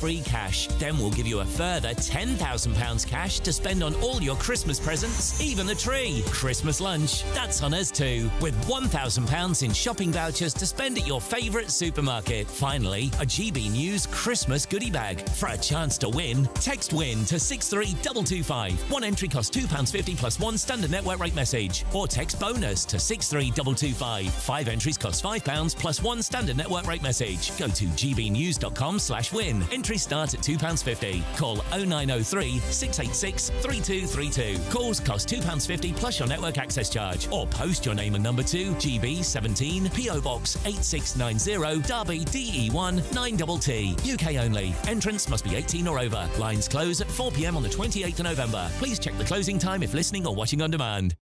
free cash. Then we'll give you a further £10,000 cash to spend on all your Christmas presents, even the tree. Christmas lunch, that's on us too, with £1,000 in shopping vouchers to spend at your favourite supermarket. Finally, a GB News Christmas goodie bag. For a chance to win, text WIN to 63225. One entry costs £2.50 plus one standard network rate message. Or text BONUS to 63225. 5 entries cost £5 plus one standard network rate message. Go to gbnews.com/win. Entry start at £2.50. Call 0903 686 3232. Calls cost £2.50 plus your network access charge. Or post your name and number to GB 17 PO Box 8690 Derby DE1 9TT. UK only. Entrance must be 18 or over. Lines close at 4 p.m. on the 28th of November. Please check the closing time if listening or watching on demand.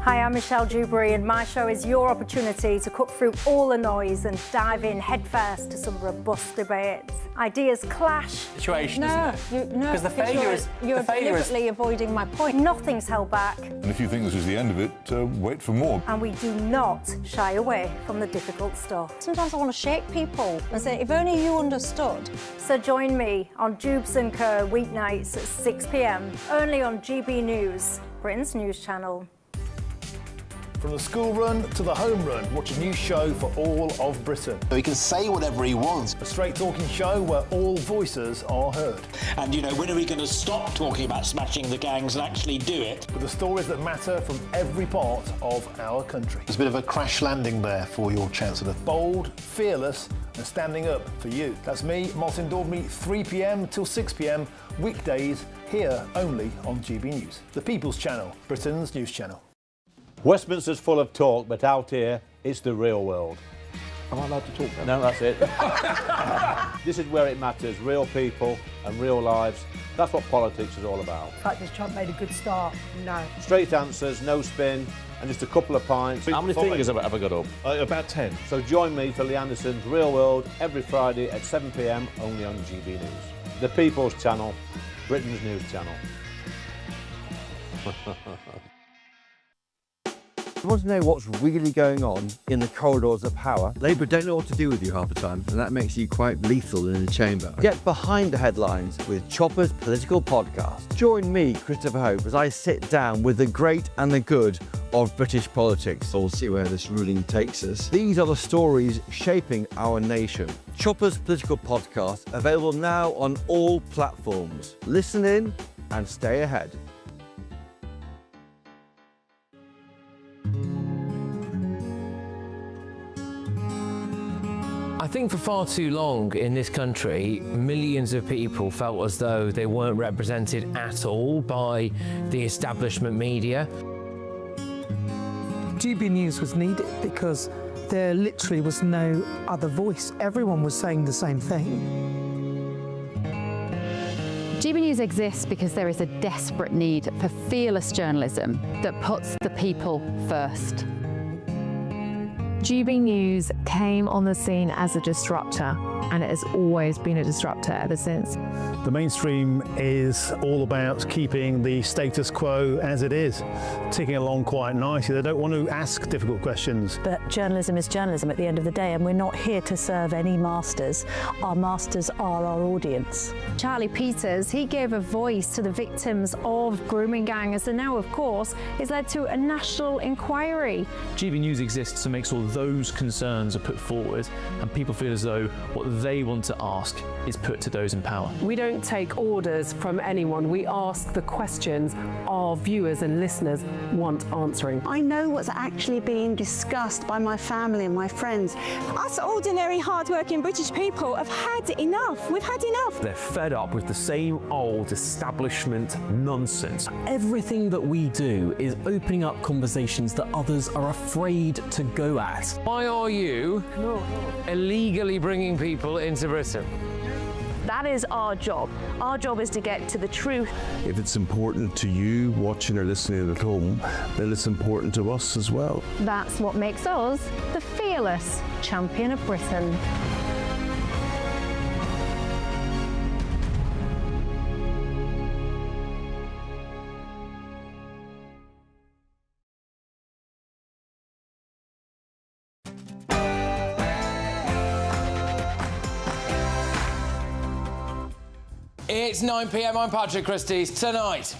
Hi, I'm Michelle Dewberry, and my show is your opportunity to cut through all the noise and dive in headfirst to some robust debates. Ideas clash. Situation, isn't it? Because the failure is... You're deliberately avoiding my point. Nothing's held back. And if you think this is the end of it, wait for more. And we do not shy away from the difficult stuff. Sometimes I want to shake people and say, if only you understood. So join me on Jubes & Kerr weeknights at 6 p.m, only on GB News, Britain's news channel. From the school run to the home run, watch a new show for all of Britain. So he can say whatever he wants. A straight talking show where all voices are heard. And, you know, when are we going to stop talking about smashing the gangs and actually do it? With the stories that matter from every part of our country. There's a bit of a crash landing there for your Chancellor. Bold, fearless and standing up for you. That's me, Martin Daubney, 3 p.m. till 6 p.m, weekdays, here only on GB News. The People's Channel, Britain's news channel. Westminster's full of talk, but out here, it's the real world. Am I allowed to talk now? No, that's it. This is where it matters, real people and real lives. That's what politics is all about. In fact, has Trump made a good start? No. Straight answers, no spin, and just a couple of pints. How many fingers have I got up? About 10. So join me for Lee Anderson's Real World every Friday at 7 p.m, only on GB News. The People's Channel, Britain's news channel. You want to know what's really going on in the corridors of power? Labour don't know what to do with you half the time, and that makes you quite lethal in the chamber. Get behind the headlines with Chopper's Political Podcast. Join me, Christopher Hope, as I sit down with the great and the good of British politics. We'll see where this ruling takes us. These are the stories shaping our nation. Chopper's Political Podcast, available now on all platforms. Listen in and stay ahead. I think for far too long in this country, millions of people felt as though they weren't represented at all by the establishment media. GB News was needed because there literally was no other voice. Everyone was saying the same thing. GB News exists because there is a desperate need for fearless journalism that puts the people first. GB News came on the scene as a disruptor, and it has always been a disruptor ever since. The mainstream is all about keeping the status quo as it is, ticking along quite nicely. They don't want to ask difficult questions. But journalism is journalism at the end of the day, and we're not here to serve any masters. Our masters are our audience. Charlie Peters, he gave a voice to the victims of grooming gangs, and now, of course, it's led to a national inquiry. GB News exists to make sure those concerns are put forward and people feel as though what they want to ask is put to those in power. We don't take orders from anyone. We ask the questions our viewers and listeners want answering. I know what's actually being discussed by my family and my friends. Us ordinary, hard-working British people have had enough. We've had enough. They're fed up with the same old establishment nonsense. Everything that we do is opening up conversations that others are afraid to go at. Why are you illegally bringing people into Britain? That is our job. Our job is to get to the truth. If it's important to you watching or listening at home, then it's important to us as well. That's what makes us the fearless champion of Britain. It's 9 p.m. I'm Patrick Christys. Tonight.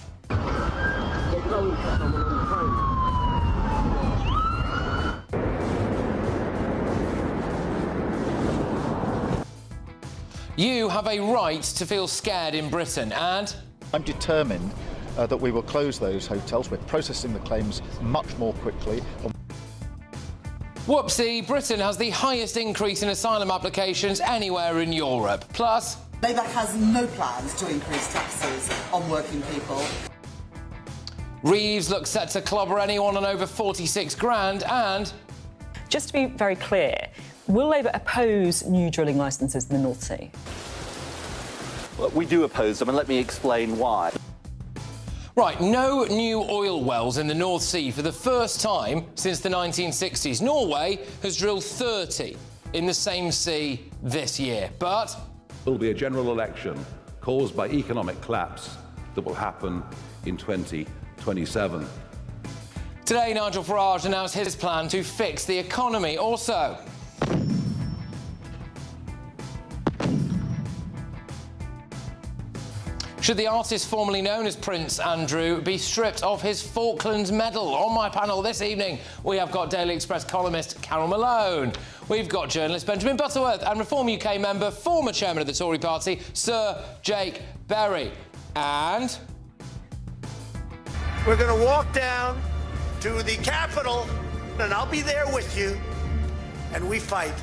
You have a right to feel scared in Britain, and I'm determined that we will close those hotels. We're processing the claims much more quickly. Whoopsie, Britain has the highest increase in asylum applications anywhere in Europe. Plus, Labour has no plans to increase taxes on working people. Reeves looks set to clobber anyone on over 46 grand, and just to be very clear, will Labour oppose new drilling licences in the North Sea? Well, we do oppose them, and let me explain why. Right, no new oil wells in the North Sea for the first time since the 1960s. Norway has drilled 30 in the same sea this year, but there will be a general election caused by economic collapse that will happen in 2027. Today, Nigel Farage announced his plan to fix the economy. Also, should the artist formerly known as Prince Andrew be stripped of his Falklands Medal? On my panel this evening, we have got Daily Express columnist Carol Malone. We've got journalist Benjamin Butterworth and Reform UK member, former chairman of the Tory party, Sir Jake Berry. And we're going to walk down to the Capitol, and I'll be there with you, and we fight.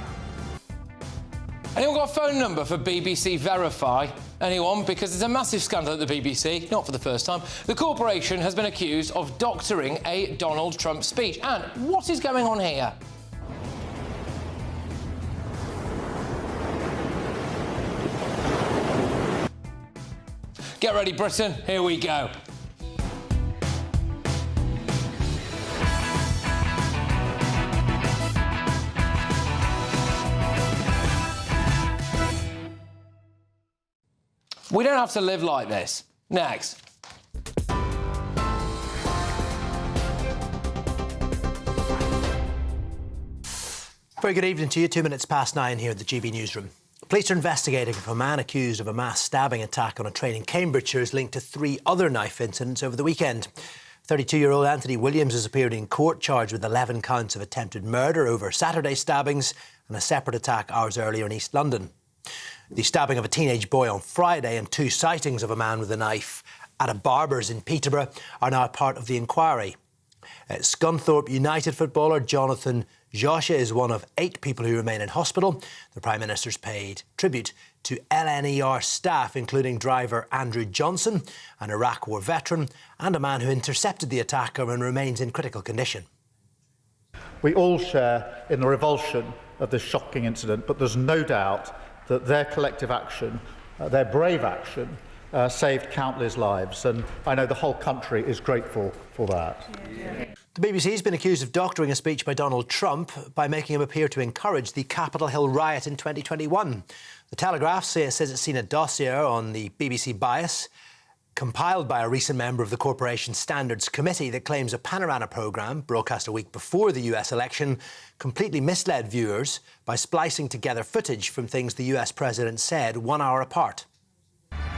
Anyone got a phone number for BBC Verify? Anyone? Because there's a massive scandal at the BBC, not for the first time. The corporation has been accused of doctoring a Donald Trump speech. And what is going on here? Get ready, Britain. Here we go. We don't have to live like this. Next. Very good evening to you. 2 minutes past 9 here at the GB newsroom. Police are investigating if a man accused of a mass stabbing attack on a train in Cambridgeshire is linked to 3 other knife incidents over the weekend. 32-year-old Anthony Williams has appeared in court charged with 11 counts of attempted murder over Saturday stabbings and a separate attack hours earlier in East London. The stabbing of a teenage boy on Friday and 2 sightings of a man with a knife at a barber's in Peterborough are now part of the inquiry. Scunthorpe United footballer Jonathan Joshua is one of 8 people who remain in hospital. The Prime Minister's paid tribute to LNER staff, including driver Andrew Johnson, an Iraq War veteran, and a man who intercepted the attacker and remains in critical condition. We all share in the revulsion of this shocking incident, but there's no doubt that their collective action, their brave action, saved countless lives, and I know the whole country is grateful for that. The BBC's been accused of doctoring a speech by Donald Trump by making him appear to encourage the Capitol Hill riot in 2021. The Telegraph says it's seen a dossier on the BBC bias compiled by a recent member of the Corporation Standards Committee that claims a Panorama programme, broadcast a week before the US election, completely misled viewers by splicing together footage from things the US president said 1 hour apart.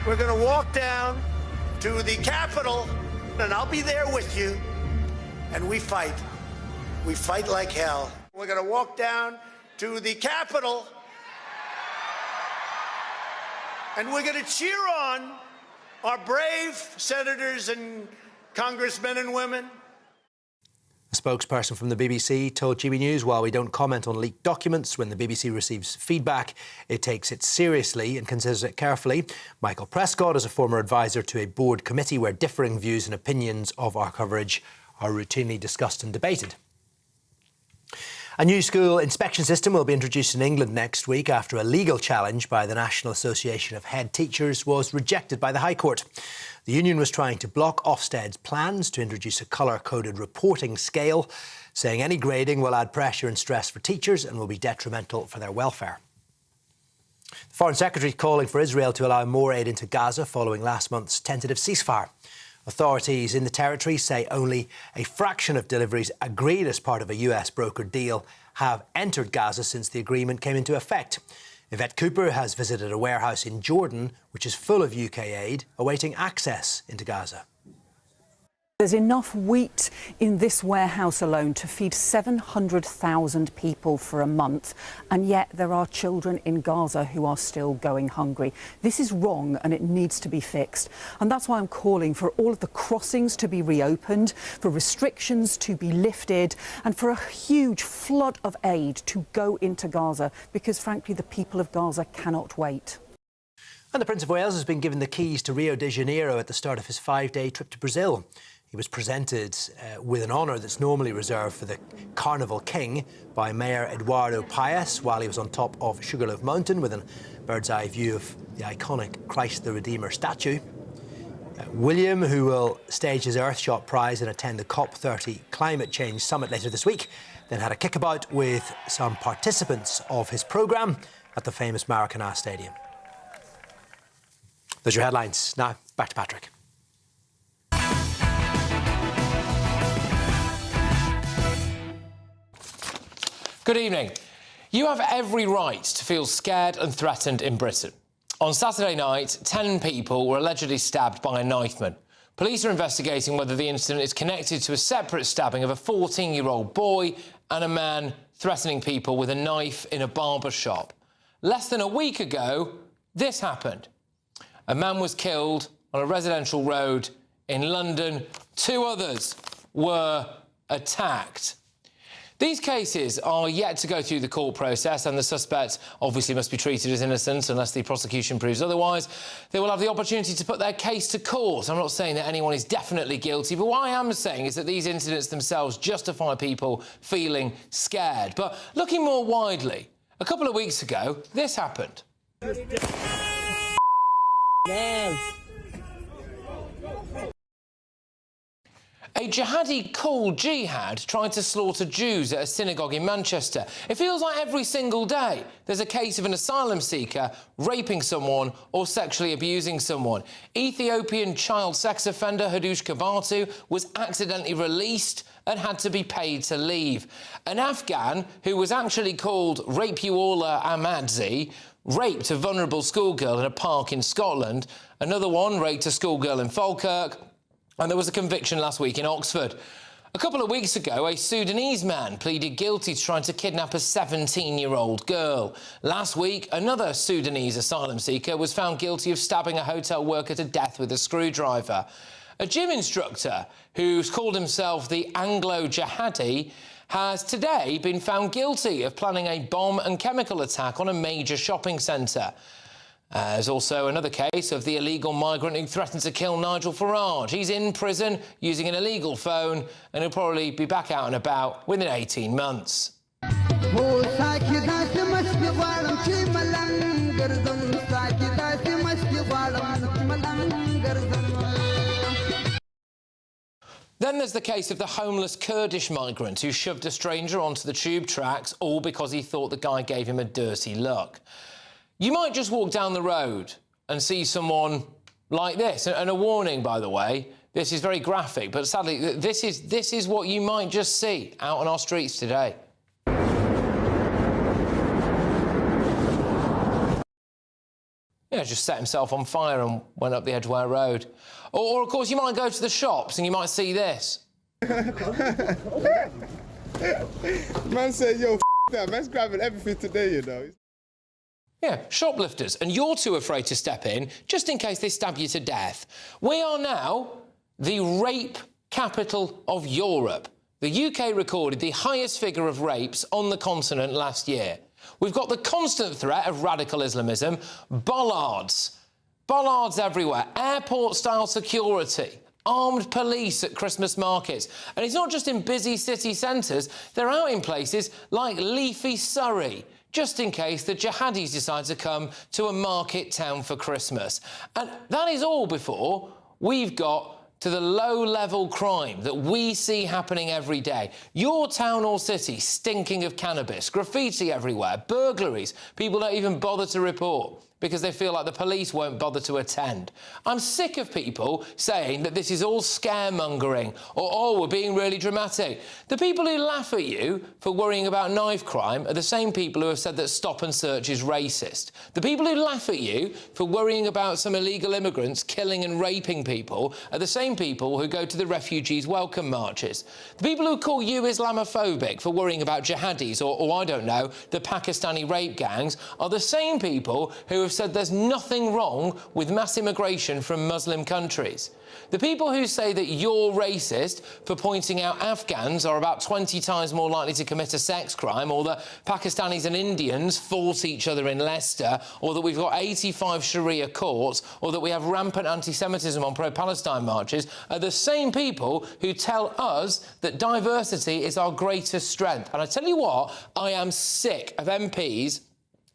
We're going to walk down to the Capitol, and I'll be there with you, and we fight. We fight like hell. We're going to walk down to the Capitol, and we're going to cheer on our brave senators and congressmen and women. A spokesperson from the BBC told GB News, while we don't comment on leaked documents, when the BBC receives feedback, it takes it seriously and considers it carefully. Michael Prescott is a former advisor to a board committee where differing views and opinions of our coverage are routinely discussed and debated. A new school inspection system will be introduced in England next week after a legal challenge by the National Association of Head Teachers was rejected by the High Court. The union was trying to block Ofsted's plans to introduce a colour-coded reporting scale, saying any grading will add pressure and stress for teachers and will be detrimental for their welfare. The Foreign Secretary is calling for Israel to allow more aid into Gaza following last month's tentative ceasefire. Authorities in the territory say only a fraction of deliveries agreed as part of a US brokered deal have entered Gaza since the agreement came into effect. Yvette Cooper has visited a warehouse in Jordan, which is full of UK aid, awaiting access into Gaza. There's enough wheat in this warehouse alone to feed 700,000 people for a month, and yet there are children in Gaza who are still going hungry. This is wrong and it needs to be fixed. And that's why I'm calling for all of the crossings to be reopened, for restrictions to be lifted, and for a huge flood of aid to go into Gaza, because frankly the people of Gaza cannot wait. And the Prince of Wales has been given the keys to Rio de Janeiro at the start of his 5-day trip to Brazil. He was presented with an honour that's normally reserved for the Carnival King by Mayor Eduardo Paes while he was on top of Sugarloaf Mountain with a bird's-eye view of the iconic Christ the Redeemer statue. William, who will stage his Earthshot prize and attend the COP30 climate change summit later this week, then had a kickabout with some participants of his programme at the famous Maracanã Stadium. Those are your headlines. Now, back to Patrick. Good evening. You have every right to feel scared and threatened in Britain. On Saturday night, 10 people were allegedly stabbed by a knifeman. Police are investigating whether the incident is connected to a separate stabbing of a 14-year-old boy and a man threatening people with a knife in a barber shop. Less than a week ago, this happened. A man was killed on a residential road in London. 2 others were attacked. These cases are yet to go through the court process, and the suspects obviously must be treated as innocent unless the prosecution proves otherwise. They will have the opportunity to put their case to court. I'm not saying that anyone is definitely guilty, but what I am saying is that these incidents themselves justify people feeling scared. But looking more widely, a couple of weeks ago, this happened. A jihadi called Jihad tried to slaughter Jews at a synagogue in Manchester. It feels like every single day there's a case of an asylum seeker raping someone or sexually abusing someone. Ethiopian child sex offender Hadush Kabatu was accidentally released and had to be paid to leave. An Afghan who was actually called Rapeula Ahmadzi raped a vulnerable schoolgirl in a park in Scotland. Another one raped a schoolgirl in Falkirk. And there was a conviction last week in Oxford. A couple of weeks ago, a Sudanese man pleaded guilty to trying to kidnap a 17-year-old girl. Last week, another Sudanese asylum seeker was found guilty of stabbing a hotel worker to death with a screwdriver. A gym instructor who's called himself the Anglo-Jihadi has today been found guilty of planning a bomb and chemical attack on a major shopping centre. There's also another case of the illegal migrant who threatened to kill Nigel Farage. He's in prison using an illegal phone and he'll probably be back out and about within 18 months. Then there's the case of the homeless Kurdish migrant who shoved a stranger onto the tube tracks, all because he thought the guy gave him a dirty look. You might just walk down the road and see someone like this. And a warning, by the way, this is very graphic, but sadly, this is what you might just see out on our streets today. Yeah, just set himself on fire and went up the Edgware Road. Or, of course, you might go to the shops and you might see this. Man said, yo, that man's grabbing everything today, you know. Yeah, shoplifters, and you're too afraid to step in just in case they stab you to death. We are now the rape capital of Europe. The UK recorded the highest figure of rapes on the continent last year. We've got the constant threat of radical Islamism, bollards everywhere, airport-style security, armed police at Christmas markets. And it's not just in busy city centres, they're out in places like leafy Surrey, just in case the jihadis decide to come to a market town for Christmas. And that is all before we've got to the low-level crime that we see happening every day. Your town or city stinking of cannabis, graffiti everywhere, burglaries people don't even bother to report. because they feel like the police won't bother to attend. I'm sick of people saying that this is all scaremongering or, oh, we're being really dramatic. The people who laugh at you for worrying about knife crime are the same people who have said that stop and search is racist. The people who laugh at you for worrying about some illegal immigrants killing and raping people are the same people who go to the refugees' welcome marches. The people who call you Islamophobic for worrying about jihadis or I don't know, the Pakistani rape gangs are the same people who have said there's nothing wrong with mass immigration from Muslim countries. The people who say that you're racist for pointing out Afghans are about 20 times more likely to commit a sex crime, or that Pakistanis and Indians fought each other in Leicester, or that we've got 85 Sharia courts, or that we have rampant anti-Semitism on pro-Palestine marches, are the same people who tell us that diversity is our greatest strength. And I tell you what, I am sick of MPs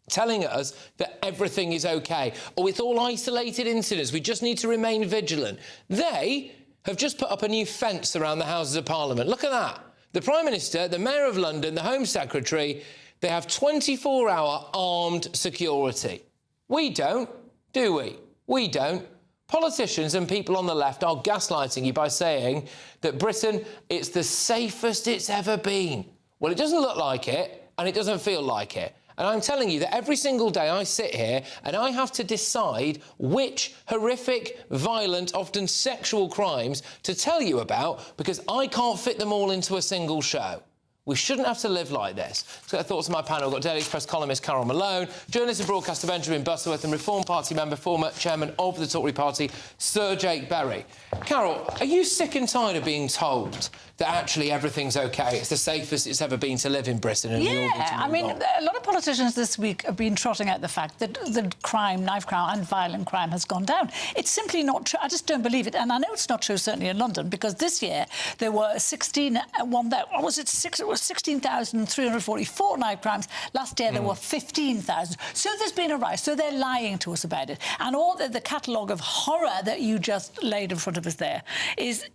telling us that everything is OK. Or it's all isolated incidents, we just need to remain vigilant. They have just put up a new fence around the Houses of Parliament. Look at that. The Prime Minister, the Mayor of London, the Home Secretary, they have 24-hour armed security. We don't, do we? We don't. Politicians and people on the left are gaslighting you by saying that Britain, it's the safest it's ever been. Well, it doesn't look like it, and it doesn't feel like it. And I'm telling you that every single day I sit here and I have to decide which horrific, violent, often sexual crimes to tell you about, because I can't fit them all into a single show. We shouldn't have to live like this. So I thoughts on my panel. I've got Daily Express columnist Carol Malone, journalist and broadcaster Benjamin Butterworth, and Reform Party member, former chairman of the Tory Party, Sir Jake Berry. Carol, are you sick and tired of being told that actually everything's OK, it's the safest it's ever been to live in Britain? And I mean, a lot of politicians this week have been trotting out the fact that the crime, knife crime and violent crime has gone down. It's simply not true. I just don't believe it. And I know it's not true, certainly in London, because this year there were 16,344 knife crimes. Last year there were 15,000. So there's been a rise. So they're lying to us about it. And all the catalogue of horror that you just laid in front of us there is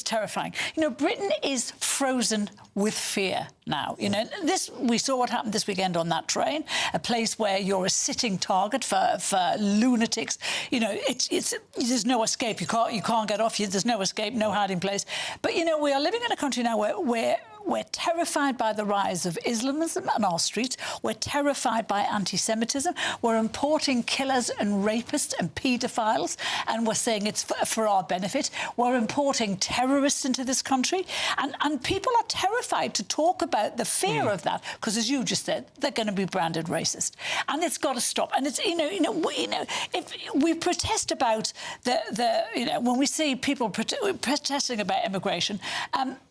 terrifying. You know, Britain is frozen with fear now. You know, we saw what happened this weekend on that train, a place where you're a sitting target for lunatics. You know, there's no escape. You can't get off. There's no escape, no hiding place. But you know, we are living in a country now where we're terrified by the rise of Islamism on our streets. We're terrified by anti-Semitism. We're importing killers and rapists and paedophiles, and we're saying it's for our benefit. We're importing terrorists into this country, and people are terrified to talk about the fear of that, because, as you just said, they're going to be branded racist, and it's got to stop. And it's if we protest about when we see people protesting about immigration,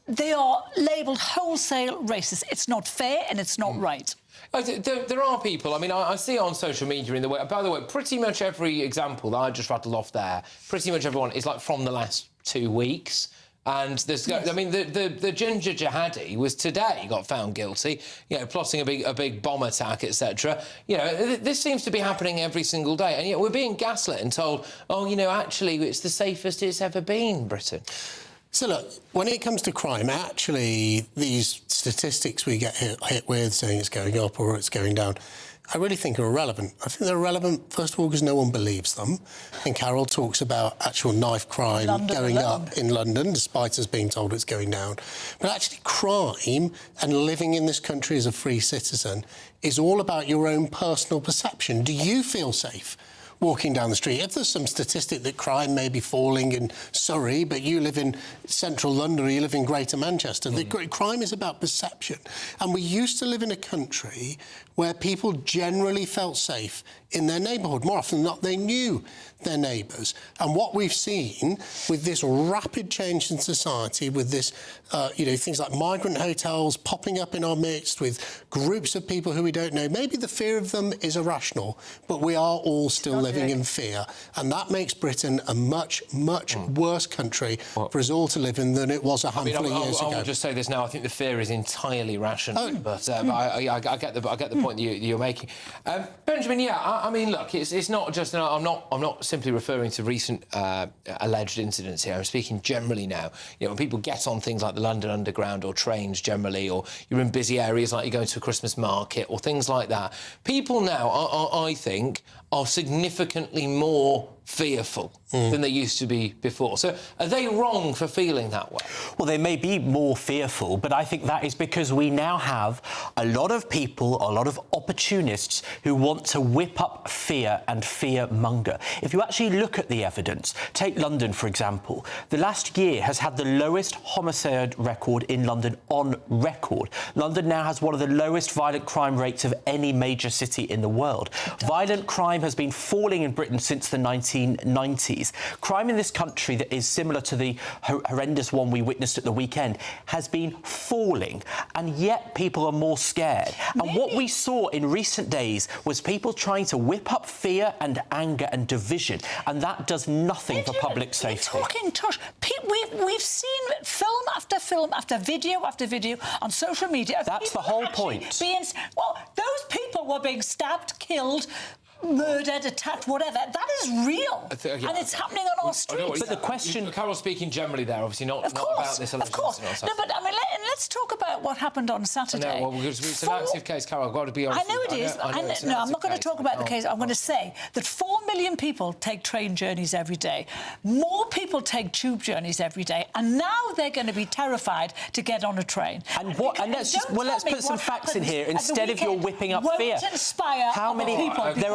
they are labelled wholesale racist. It's not fair and it's not right. There are people, I mean, I see it on social media in the way... By the way, pretty much every example that I just rattled off there, pretty much everyone is, like, from the last 2 weeks. And there's... Yes. I mean, the ginger jihadi was today got found guilty, you know, plotting a big bomb attack, etc. You know, this seems to be happening every single day. And yet we're being gaslit and told, oh, you know, actually, it's the safest it's ever been, Britain. So, look, when it comes to crime, actually, these statistics we get hit with, saying it's going up or it's going down, I really think are irrelevant. I think they're irrelevant, first of all, because no one believes them. And Carol talks about actual knife crime going up in London, despite us being told it's going down. But actually, crime and living in this country as a free citizen is all about your own personal perception. Do you feel safe walking down the street? If there's some statistic that crime may be falling in Surrey, but you live in central London or you live in Greater Manchester, the crime is about perception. And we used to live in a country where people generally felt safe in their neighbourhood. More often than not, they knew their neighbours. And what we've seen with this rapid change in society, with this, things like migrant hotels popping up in our midst, with groups of people who we don't know, maybe the fear of them is irrational, but we are all still living living in fear, and that makes Britain a much, much worse country for us all to live in than it was a handful of years ago. I will just say this now. I think the fear is entirely rational, but I get the point that you're making. Benjamin, I mean, look, it's not just. I'm not simply referring to recent alleged incidents here. I'm speaking generally now. You know, when people get on things like the London Underground or trains generally, or you're in busy areas like you're going to a Christmas market or things like that, people now, I think, are significantly more fearful than they used to be before. So are they wrong for feeling that way? Well, they may be more fearful, but I think that is because we now have a lot of people, a lot of opportunists who want to whip up fear and fear-monger. If you actually look at the evidence, take London, for example. The last year has had the lowest homicide record in London on record. London now has one of the lowest violent crime rates of any major city in the world. Violent crime has been falling in Britain since the 1990s. Crime in this country that is similar to the horrendous one we witnessed at the weekend has been falling, and yet people are more scared. And what we saw in recent days was people trying to whip up fear and anger and division, and that does nothing for public safety. Talking tosh. We've seen film after film after video on social media. That's the whole point. Well, those people were being stabbed, killed, murdered, attacked, whatever. That is real, and it's happening on our streets. But the question... Carol's speaking generally there, obviously, not about this election. Of course. No, but, I mean, let's talk about what happened on Saturday. No, well, it's an active case, Carol, I've got to be honest. I know it is. No, I'm not going to talk about the case. I'm going to say that 4 million people take train journeys every day. More people take tube journeys every day, and now they're going to be terrified to get on a train. And let's put some facts in here instead of your whipping up fear. Inspire how many people? There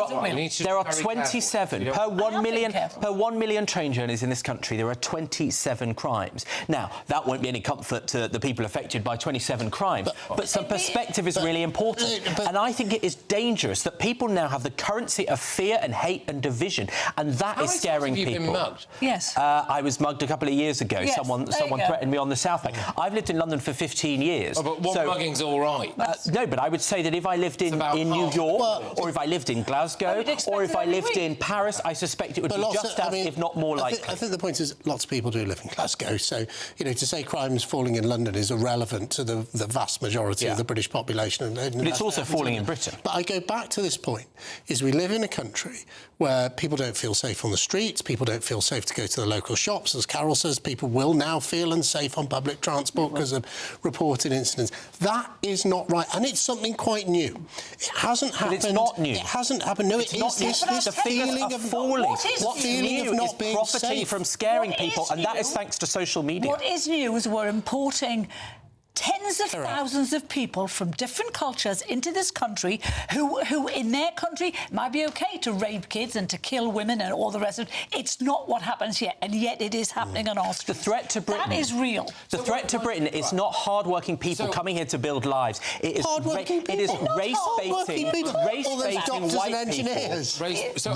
are 27 per 1 million train journeys in this country. There are 27 crimes. Now, that won't be any comfort to the people affected by 27 crimes, but some perspective is really important. And I think it is dangerous that people now have the currency of fear and hate and division, and that is scaring people. Have you been mugged? Yes. I was mugged a couple of years ago. Yes, someone threatened me on the South Bank. I've lived in London for 15 years. Oh, but one mugging's all right. No, but I would say that if I lived in New York, or if I lived in Glasgow, or if I lived in Paris, I suspect it would be just as, if not more likely. I think the point is lots of people do live in Glasgow, so, you know, to say crime's falling in London is irrelevant to the vast majority of the British population. But it's also falling in Britain. But I go back to this point, is we live in a country where people don't feel safe on the streets, people don't feel safe to go to the local shops. As Carol says, people will now feel unsafe on public transport because of reported incidents. That is not right, and it's something quite new. It hasn't happened. But it's not new. It hasn't happened. No, it's not new. This feeling of falling. What's new is profiting from scaring people, and that is thanks to social media. What is new is we're importing tens of thousands of people from different cultures into this country who in their country might be okay to rape kids and to kill women and all the rest of it. It's not what happens here, and yet it is happening on our streets. The threat to Britain... That is real. The threat to Britain is not hard-working people coming here to build lives. It is race-baiting white people.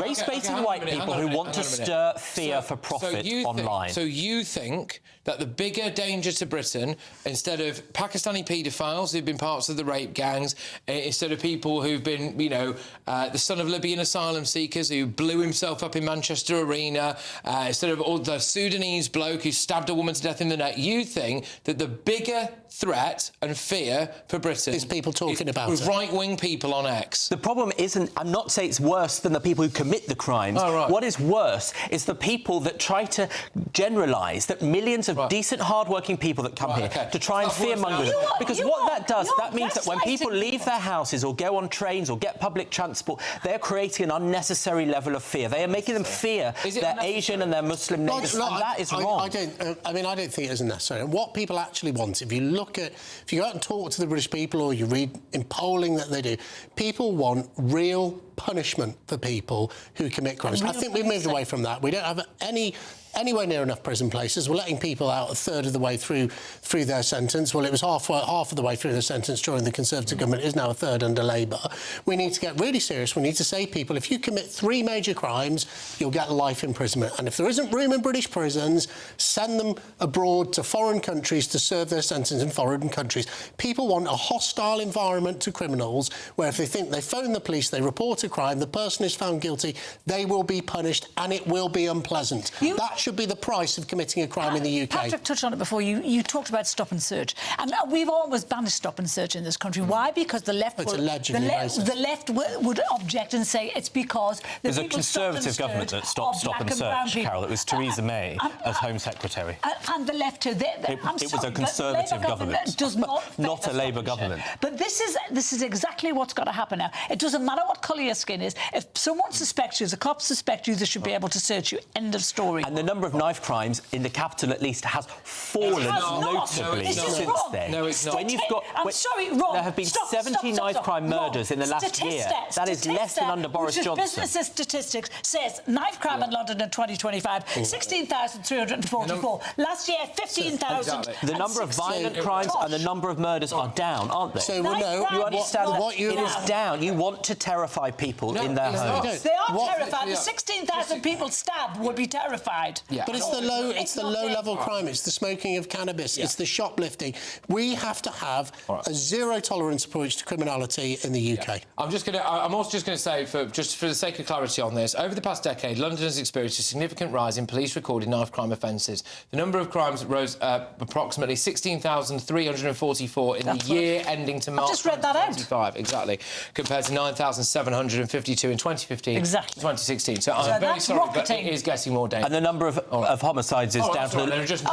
Race-baiting white people who want to stir fear for profit online. So you think that the bigger danger to Britain, instead of Pakistani paedophiles who've been parts of the rape gangs, instead of people who've been, you know, the son of Libyan asylum seekers who blew himself up in Manchester Arena, instead of all the Sudanese bloke who stabbed a woman to death in the neck, you think that the bigger threat and fear for Britain is people talking about it. Right-wing people on X. The problem isn't, I'm not saying it's worse than the people who commit the crimes. Oh, right. What is worse is the people that try to generalise that millions of decent, hard-working people that come here to try and fearmonger them. Because what that does, that means that when people leave their houses or go on trains or get public transport, they're creating an unnecessary level of fear. They are making them fear their Asian and their Muslim neighbours, and that is wrong. I don't think it is necessary. And what people actually want, if you go out and talk to the British people, or you read in polling that they do, people want real punishment for people who commit crimes. I think we've moved away from that. We don't have anywhere near enough prison places. We're letting people out a third of the way through their sentence. Well, it was half of the way through the sentence during the Conservative government. It is now a third under Labour. We need to get really serious. We need to say to people, if you commit 3 major crimes, you'll get life imprisonment. And if there isn't room in British prisons, send them abroad to foreign countries to serve their sentence in foreign countries. People want a hostile environment to criminals where if they think they phone the police, they report a crime, the person is found guilty, they will be punished and it will be unpleasant. That should be the price of committing a crime in the UK. Patrick touched on it before. You talked about stop and search. And we've always banished stop and search in this country. Why? Because the left would object and say it's because there's a Conservative government that stopped stop and search, Carol. It was Theresa May as Home Secretary. And the left too. It was a Conservative government, does not a Labour government. But this is exactly what's got to happen now. It doesn't matter what colour your skin is. If someone suspects you, the cops suspect you, they should be able to search you. End of story. And the number of knife crimes in the capital, at least, has fallen notably since then. No, it's not. When you've got, I'm sorry, wrong. There have been 70 knife crime murders in the last year. That is less than under Boris Johnson. Business statistics says knife crime in London in 2025, 16,344. Last year, 15,000. The number of violent crimes and the number of murders are down, aren't they? So, you understand that it is down. You want to terrify people in their homes. They are terrified. The 16,000 people stabbed would be terrified. Yeah. But it's the low-level crime. It's the smoking of cannabis. It's the shoplifting. We have to have a zero-tolerance approach to criminality in the UK. Yeah. I'm also just going to say, for the sake of clarity on this, over the past decade, London has experienced a significant rise in police-recorded knife crime offences. The number of crimes rose approximately 16,344 in the year ending to March 2025. Exactly. Compared to 9,752 in 2015. Exactly. 2016. So I'm very sorry, but it is getting more dangerous. And the number of homicides is down to just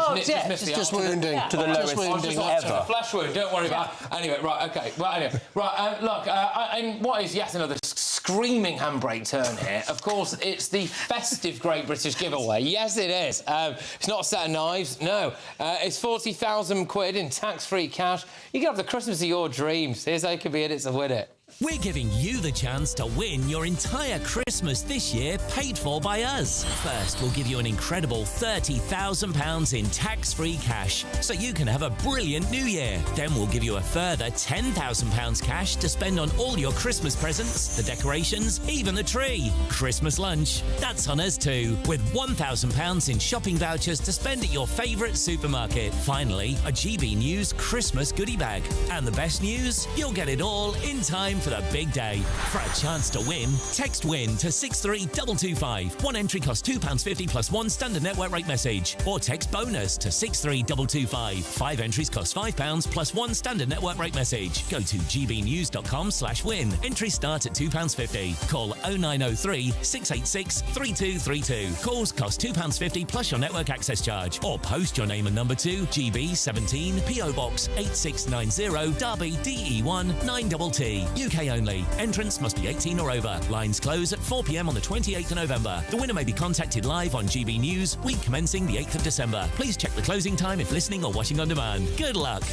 wounding. To the lowest wounding ever. A flesh wound, don't worry about it. Anyway, right, OK. Well, anyway, right, look, and what is yet another screaming handbrake turn here? Of course, it's the festive Great British giveaway. Yes, it is. It's not a set of knives, no. It's 40,000 quid in tax-free cash. You can have the Christmas of your dreams. Here's how you can be in it to win it. We're giving you the chance to win your entire Christmas this year paid for by us. First, we'll give you an incredible £30,000 in tax-free cash, so you can have a brilliant New Year. Then we'll give you a further £10,000 cash to spend on all your Christmas presents, the decorations, even the tree. Christmas lunch, that's on us too, with £1,000 in shopping vouchers to spend at your favourite supermarket. Finally, a GB News Christmas goodie bag. And the best news? You'll get it all in time for the big day. For a chance to win, text WIN to 63225. One entry costs £2.50 plus one standard network rate message. Or text BONUS to 63225. 5 entries cost £5 plus one standard network rate message. Go to gbnews.com/win. Entries start at £2.50. Call 0903 686 3232. Calls cost £2.50 plus your network access charge. Or post your name and number to GB17 PO Box 8690 Derby DE1 9TT. UK only. Entrance must be 18 or over. Lines close at 4 p.m. on the 28th of November. The winner may be contacted live on GB News, week commencing the 8th of December. Please check the closing time if listening or watching on demand. Good luck.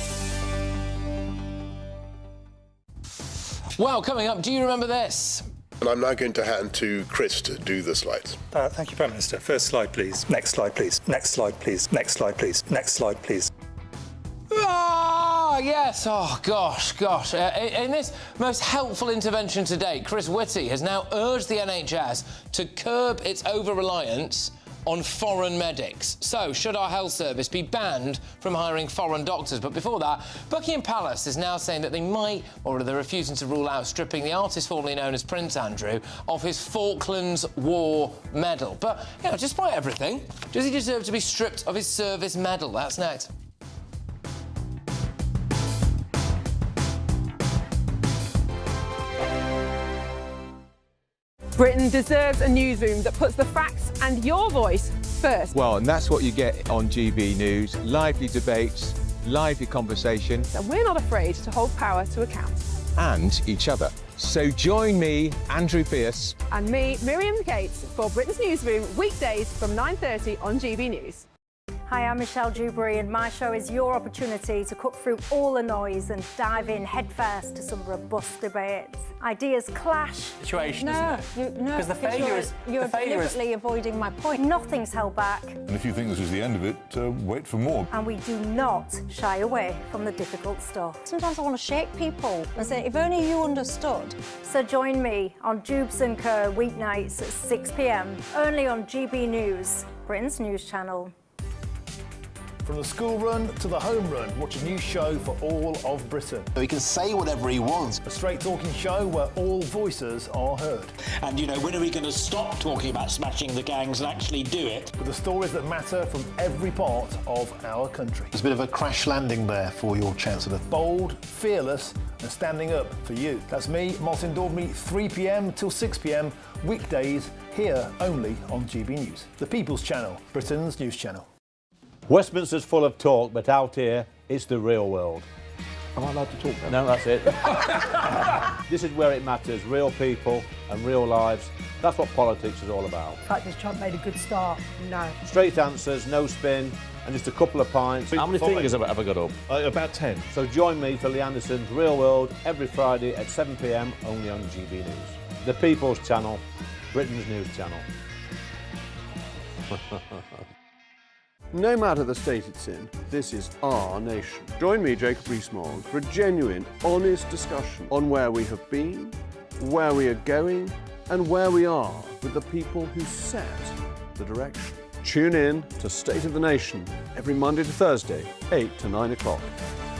Well, coming up, do you remember this? And I'm now going to hand to Chris to do the slides. Thank you, Prime Minister. First slide, please. Next slide, please. Next slide, please. Next slide, please. Next slide, please. Ah, yes. Oh, gosh. In this most helpful intervention to date, Chris Whitty has now urged the NHS to curb its over-reliance on foreign medics. So, should our health service be banned from hiring foreign doctors? But before that, Buckingham Palace is now saying that they might, or they're refusing to rule out stripping the artist formerly known as Prince Andrew of his Falklands War medal. But, you know, despite everything, does he deserve to be stripped of his service medal? That's next. Britain deserves a newsroom that puts the facts and your voice first. Well, and that's what you get on GB News. Lively debates, lively conversation. And we're not afraid to hold power to account. And each other. So join me, Andrew Pierce. And me, Miriam Gates, for Britain's Newsroom, weekdays from 9:30 on GB News. Hi, I'm Michelle Dewberry, and my show is your opportunity to cut through all the noise and dive in headfirst to some robust debates. Ideas clash. Situation, isn't it? No, because the failure is you're deliberately avoiding my point. Nothing's held back. And if you think this is the end of it, wait for more. And we do not shy away from the difficult stuff. Sometimes I want to shake people and say, if only you understood. So join me on Dubes & Co. weeknights at 6 p.m. only on GB News, Britain's news channel. From the school run to the home run, watch a new show for all of Britain. So he can say whatever he wants. A straight-talking show where all voices are heard. And, you know, when are we going to stop talking about smashing the gangs and actually do it? With the stories that matter from every part of our country. There's a bit of a crash landing there for your Chancellor. Bold, fearless and standing up for you. That's me, Martin Daubney, 3 p.m. till 6 p.m, weekdays, here only on GB News. The People's Channel, Britain's news channel. Westminster's full of talk, but out here, it's the real world. Am I allowed to talk No, now? that's it. This is where it matters, real people and real lives. That's what politics is all about. In fact, has Trump made a good start? No. Straight answers, no spin, and just a couple of pints. How many fingers have I ever got up? About 10. So join me for Lee Anderson's Real World every Friday at 7 p.m, only on GB News. The People's Channel, Britain's news channel. No matter the state it's in, this is our nation. Join me, Jacob Rees-Mogg, for a genuine, honest discussion on where we have been, where we are going, and where we are with the people who set the direction. Tune in to State of the Nation every Monday to Thursday, 8 to 9 o'clock.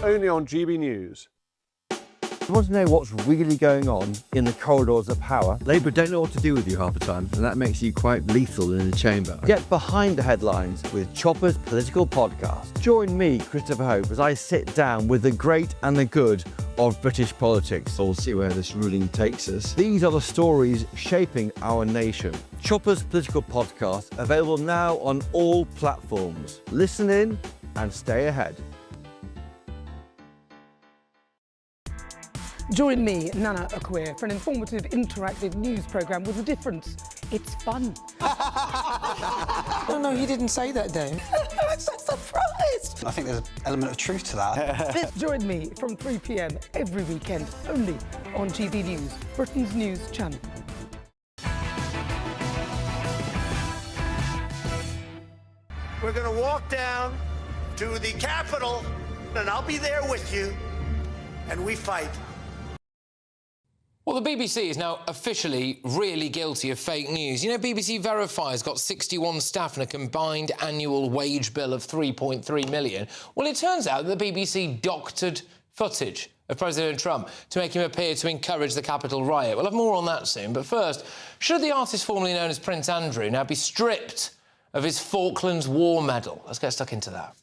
Only on GB News. You want to know what's really going on in the corridors of power? Labour don't know what to do with you half the time, and that makes you quite lethal in the chamber. Get behind the headlines with Chopper's Political Podcast. Join me, Christopher Hope, as I sit down with the great and the good of British politics. We'll see where this ruling takes us. These are the stories shaping our nation. Chopper's Political Podcast, available now on all platforms. Listen in and stay ahead. Join me, Nana Akweer, for an informative, interactive news programme with a difference. It's fun. No, he didn't say that, Dave. I'm so surprised. I think there's an element of truth to that. Join me from 3 p.m. every weekend, only on GB News, Britain's news channel. We're going to walk down to the Capitol, and I'll be there with you, and we fight. Well, the BBC is now officially really guilty of fake news. You know, BBC Verify has got 61 staff and a combined annual wage bill of $3.3 million. Well, it turns out that the BBC doctored footage of President Trump to make him appear to encourage the Capitol riot. We'll have more on that soon. But first, should the artist formerly known as Prince Andrew now be stripped of his Falklands War Medal? Let's get stuck into that.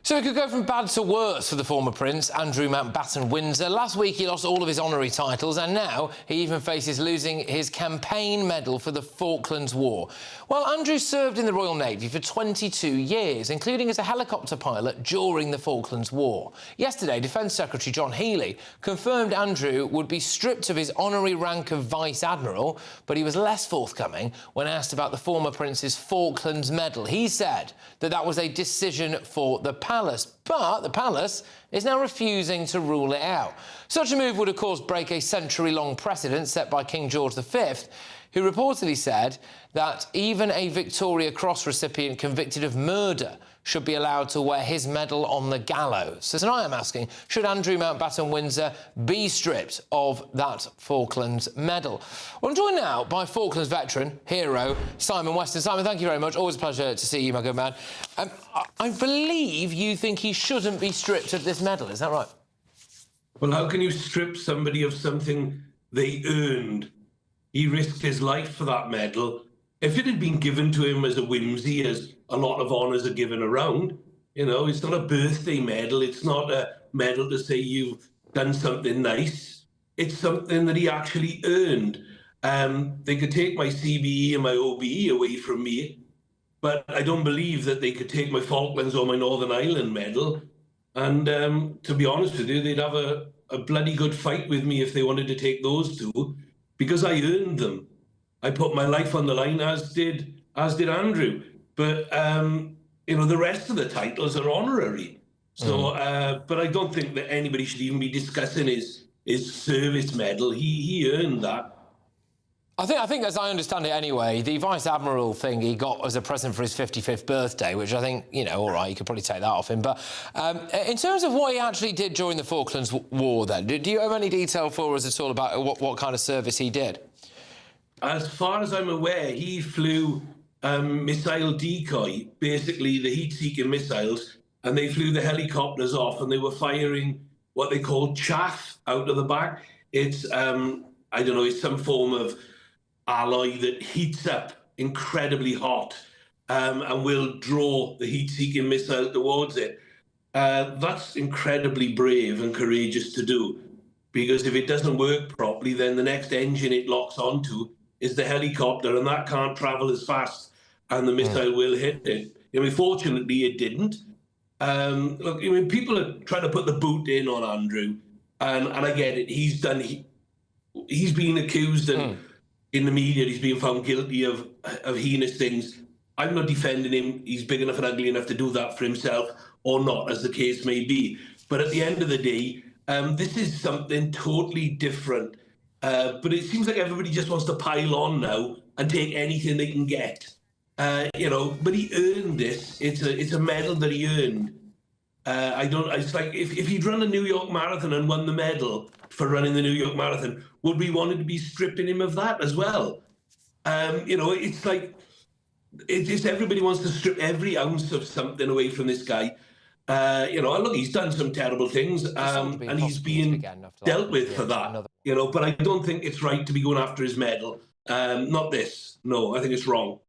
So it could go from bad to worse for the former Prince, Andrew Mountbatten-Windsor. Last week he lost all of his honorary titles, and now he even faces losing his campaign medal for the Falklands War. Well, Andrew served in the Royal Navy for 22 years, including as a helicopter pilot during the Falklands War. Yesterday, Defence Secretary John Healey confirmed Andrew would be stripped of his honorary rank of Vice Admiral, but he was less forthcoming when asked about the former Prince's Falklands Medal. He said that that was a decision for the Palace, but the Palace is now refusing to rule it out. Such a move would, of course, break a century-long precedent set by King George V, who reportedly said that even a Victoria Cross recipient convicted of murder should be allowed to wear his medal on the gallows. So tonight I'm asking, should Andrew Mountbatten-Windsor be stripped of that Falklands medal? Well, I'm joined now by Falklands veteran, hero, Simon Weston. Simon, thank you very much. Always a pleasure to see you, my good man. I believe you think he shouldn't be stripped of this medal, is that right? Well, how can you strip somebody of something they earned? He risked his life for that medal. If it had been given to him as a whimsy, as a lot of honours are given around, you know, it's not a birthday medal. It's not a medal to say you've done something nice. It's something that he actually earned. They could take my CBE and my OBE away from me, but I don't believe that they could take my Falklands or my Northern Ireland medal. And to be honest with you, they'd have a bloody good fight with me if they wanted to take those two, because I earned them. I put my life on the line, as did Andrew. But you know, the rest of the titles are honorary. So, but I don't think that anybody should even be discussing his service medal. He earned that. I think, as I understand it anyway, the Vice Admiral thing he got as a present for his 55th birthday, which I think, you know, all right, you could probably take that off him. But in terms of what he actually did during the Falklands War, then, do you have any detail for us at all about what kind of service he did? As far as I'm aware, he flew missile decoy, basically the heat-seeking missiles, and they flew the helicopters off and they were firing what they call chaff out of the back. It's, I don't know, it's some form of alloy that heats up incredibly hot and will draw the heat-seeking missile towards it. That's incredibly brave and courageous to do, because if it doesn't work properly, then the next engine it locks onto is the helicopter, and that can't travel as fast, and the missile will hit it. I mean, fortunately, it didn't. Look, I mean, people are trying to put the boot in on Andrew, and I get it. He's been accused, and in the media, he's been found guilty of heinous things. I'm not defending him. He's big enough and ugly enough to do that for himself, or not, as the case may be. But at the end of the day, this is something totally different. But it seems like everybody just wants to pile on now and take anything they can get. You know, but he earned this. It's a medal that he earned. It's like if he'd run a New York Marathon and won the medal for running the New York Marathon, would we want to be stripping him of that as well? You know, it's like everybody wants to strip every ounce of something away from this guy. You know, look, he's done some terrible things, and he's being dealt with for that. You know, but I don't think it's right to be going after his medal. Not this. No, I think it's wrong.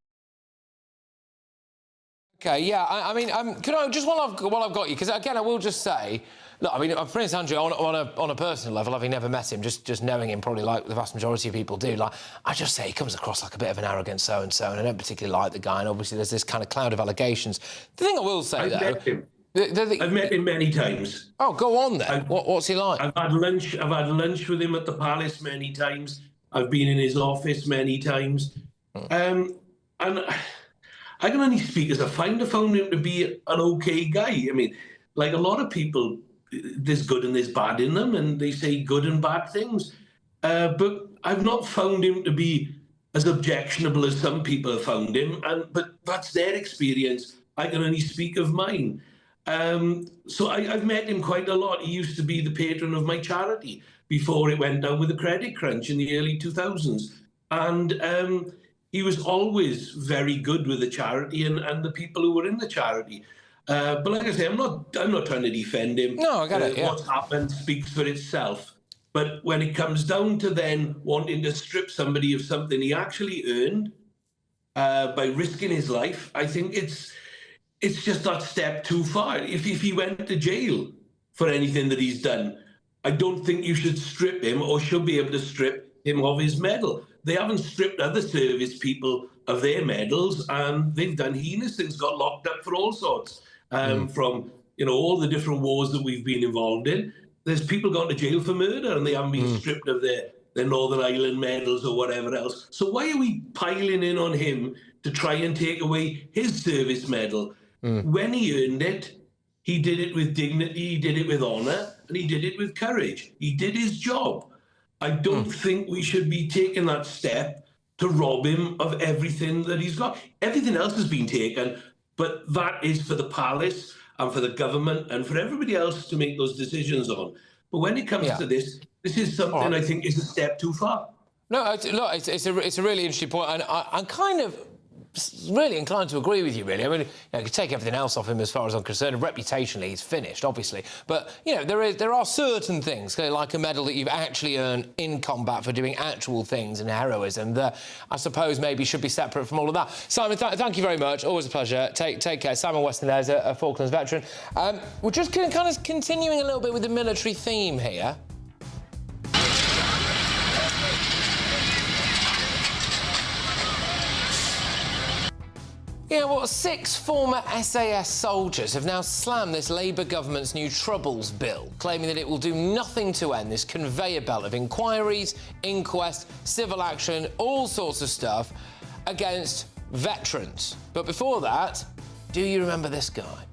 Okay, yeah, I mean, can I just while I've got you, because again, I will just say, look, I mean, Prince Andrew on a personal level, having never met him, just knowing him, probably like the vast majority of people do, like, I just say he comes across like a bit of an arrogant so-and-so, and I don't particularly like the guy, and obviously there's this kind of cloud of allegations. The thing I will say, though... Met him. I've met him many times. Oh, go on then. What's he like? I've had lunch with him at the Palace many times. I've been in his office many times. And I can only speak as a finder. Found him to be an okay guy. I mean, like a lot of people, there's good and there's bad in them, and they say good and bad things. But I've not found him to be as objectionable as some people have found him. But that's their experience. I can only speak of mine. So I've met him quite a lot. He used to be the patron of my charity before it went down with the credit crunch in the early 2000s. And he was always very good with the charity and the people who were in the charity. But like I say, I'm not trying to defend him. No, I get it, yeah. What's happened speaks for itself. But when it comes down to then wanting to strip somebody of something he actually earned by risking his life, I think it's just that step too far. If he went to jail for anything that he's done, I don't think you should strip him or should be able to strip him of his medal. They haven't stripped other service people of their medals, and they've done heinous things, got locked up for all sorts, from, you know, all the different wars that we've been involved in. There's people gone to jail for murder and they haven't been stripped of their Northern Ireland medals or whatever else. So why are we piling in on him to try and take away his service medal? When he earned it, he did it with dignity, he did it with honour, and he did it with courage. He did his job. I don't think we should be taking that step to rob him of everything that he's got. Everything else has been taken, but that is for the palace and for the government and for everybody else to make those decisions on. But when it comes to this is something I think is a step too far. No, look, it's a really interesting point, and I'm kind of really inclined to agree with you, really. I mean, you could take everything else off him as far as I'm concerned. Reputationally, he's finished, obviously. But, you know, there are certain things, like a medal that you've actually earned in combat for doing actual things and heroism that I suppose maybe should be separate from all of that. Simon, thank you very much. Always a pleasure. Take care. Simon Weston there is a Falklands veteran. We're just kind of continuing a little bit with the military theme here. Yeah, well, 6 former SAS soldiers have now slammed this Labour government's new Troubles bill, claiming that it will do nothing to end this conveyor belt of inquiries, inquests, civil action, all sorts of stuff against veterans. But before that, do you remember this guy?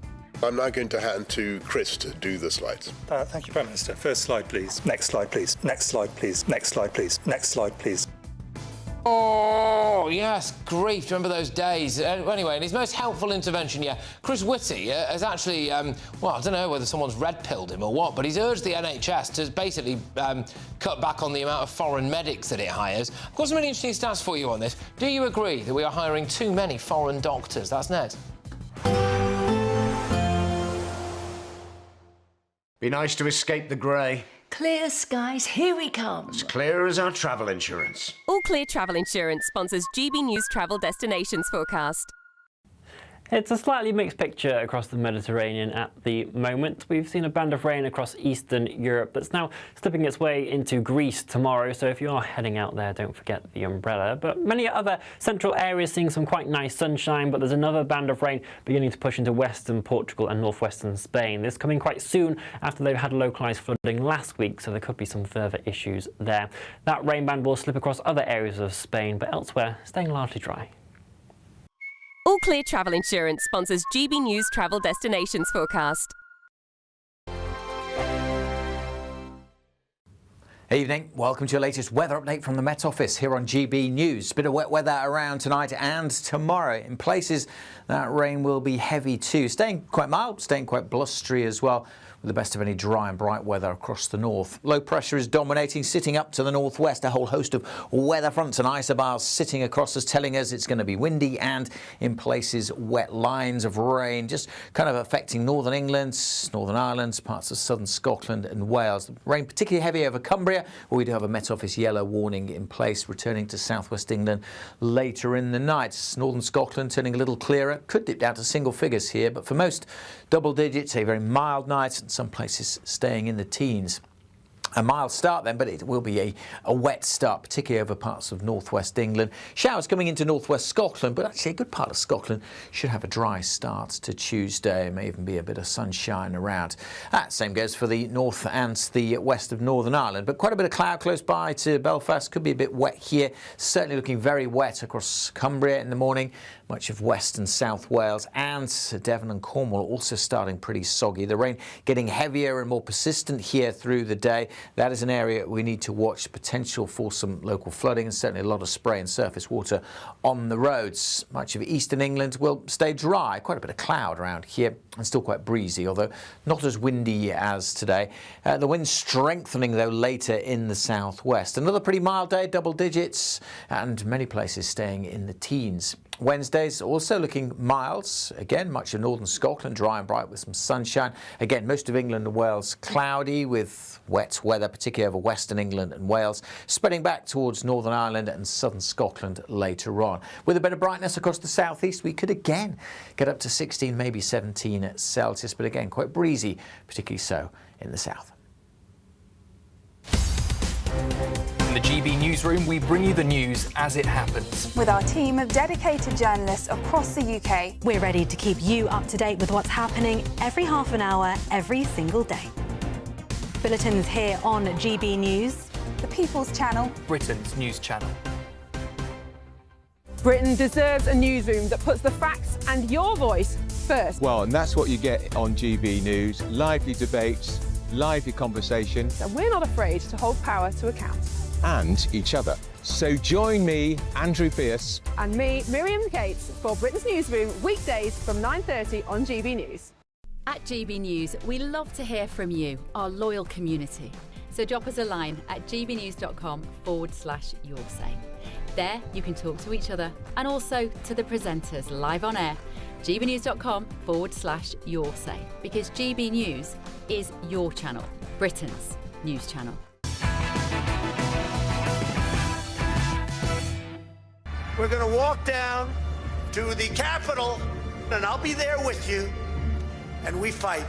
I'm now going to hand to Chris to do the slides. Thank you, Prime Minister. First slide, please. Next slide, please. Next slide, please. Next slide, please. Next slide, please. Oh, Oh, yes, grief. Remember those days? Anyway, in his most helpful intervention, Chris Whitty has actually, well, I don't know whether someone's red-pilled him or what, but he's urged the NHS to basically cut back on the amount of foreign medics that it hires. I've got some really interesting stats for you on this. Do you agree that we are hiring too many foreign doctors? That's next. Be nice to escape the grey. Clear skies, here we come. As clear as our travel insurance. All Clear Travel Insurance sponsors GB News Travel Destinations Forecast. It's a slightly mixed picture across the Mediterranean at the moment. We've seen a band of rain across Eastern Europe that's now slipping its way into Greece tomorrow, so if you are heading out there, don't forget the umbrella. But many other central areas seeing some quite nice sunshine, but there's another band of rain beginning to push into western Portugal and northwestern Spain. This coming quite soon after they've had localised flooding last week, so there could be some further issues there. That rain band will slip across other areas of Spain, but elsewhere staying largely dry. All Clear Travel Insurance sponsors GB News Travel Destinations Forecast. Evening, welcome to your latest weather update from the Met Office here on GB News. Bit of wet weather around tonight and tomorrow. In places, that rain will be heavy too. Staying quite mild, staying quite blustery as well, with the best of any dry and bright weather across the north. Low pressure is dominating, sitting up to the northwest. A whole host of weather fronts and isobars sitting across us, telling us it's going to be windy and, in places, wet lines of rain, just kind of affecting northern England, Northern Ireland, parts of southern Scotland and Wales. The rain particularly heavy over Cumbria, where we do have a Met Office yellow warning in place, returning to southwest England later in the night. Northern Scotland turning a little clearer, could dip down to single figures here, but for most, double digits, a very mild night. Some places staying in the teens. A mild start then, but it will be a wet start, particularly over parts of northwest England. Showers coming into northwest Scotland, but actually a good part of Scotland should have a dry start to Tuesday. May even be a bit of sunshine around. Same goes for the north and the west of Northern Ireland, but quite a bit of cloud close by to Belfast. Could be a bit wet here. Certainly looking very wet across Cumbria in the morning. Much of West and South Wales and Devon and Cornwall also starting pretty soggy. The rain getting heavier and more persistent here through the day. That is an area we need to watch potential for some local flooding and certainly a lot of spray and surface water on the roads. Much of eastern England will stay dry. Quite a bit of cloud around here and still quite breezy, although not as windy as today. The wind strengthening though later in the southwest. Another pretty mild day, double digits, and many places staying in the teens. Wednesday's also looking mild. Again, much of northern Scotland dry and bright with some sunshine. Again, most of England and Wales cloudy with wet weather, particularly over western England and Wales, spreading back towards Northern Ireland and southern Scotland later on. With a bit of brightness across the southeast, we could again get up to 16, maybe 17 Celsius, but again, quite breezy, particularly so in the south. In the GB newsroom, we bring you the news as it happens. With our team of dedicated journalists across the UK, we're ready to keep you up to date with what's happening every half an hour, every single day. Bulletins here on GB News, the People's Channel, Britain's news channel. Britain deserves a newsroom that puts the facts and your voice first. Well, and that's what you get on GB News. Lively debates, lively conversation. And we're not afraid to hold power to account. And each other. So join me, Andrew Pierce. And me, Miriam Cates, for Britain's Newsroom, weekdays from 9:30 on GB News. At GB News, we love to hear from you, our loyal community. So drop us a line at gbnews.com/yoursay. There you can talk to each other and also to the presenters live on air. gbnews.com/yoursay, because GB News is your channel, Britain's news channel. We're going to walk down to the Capitol, and I'll be there with you, and we fight.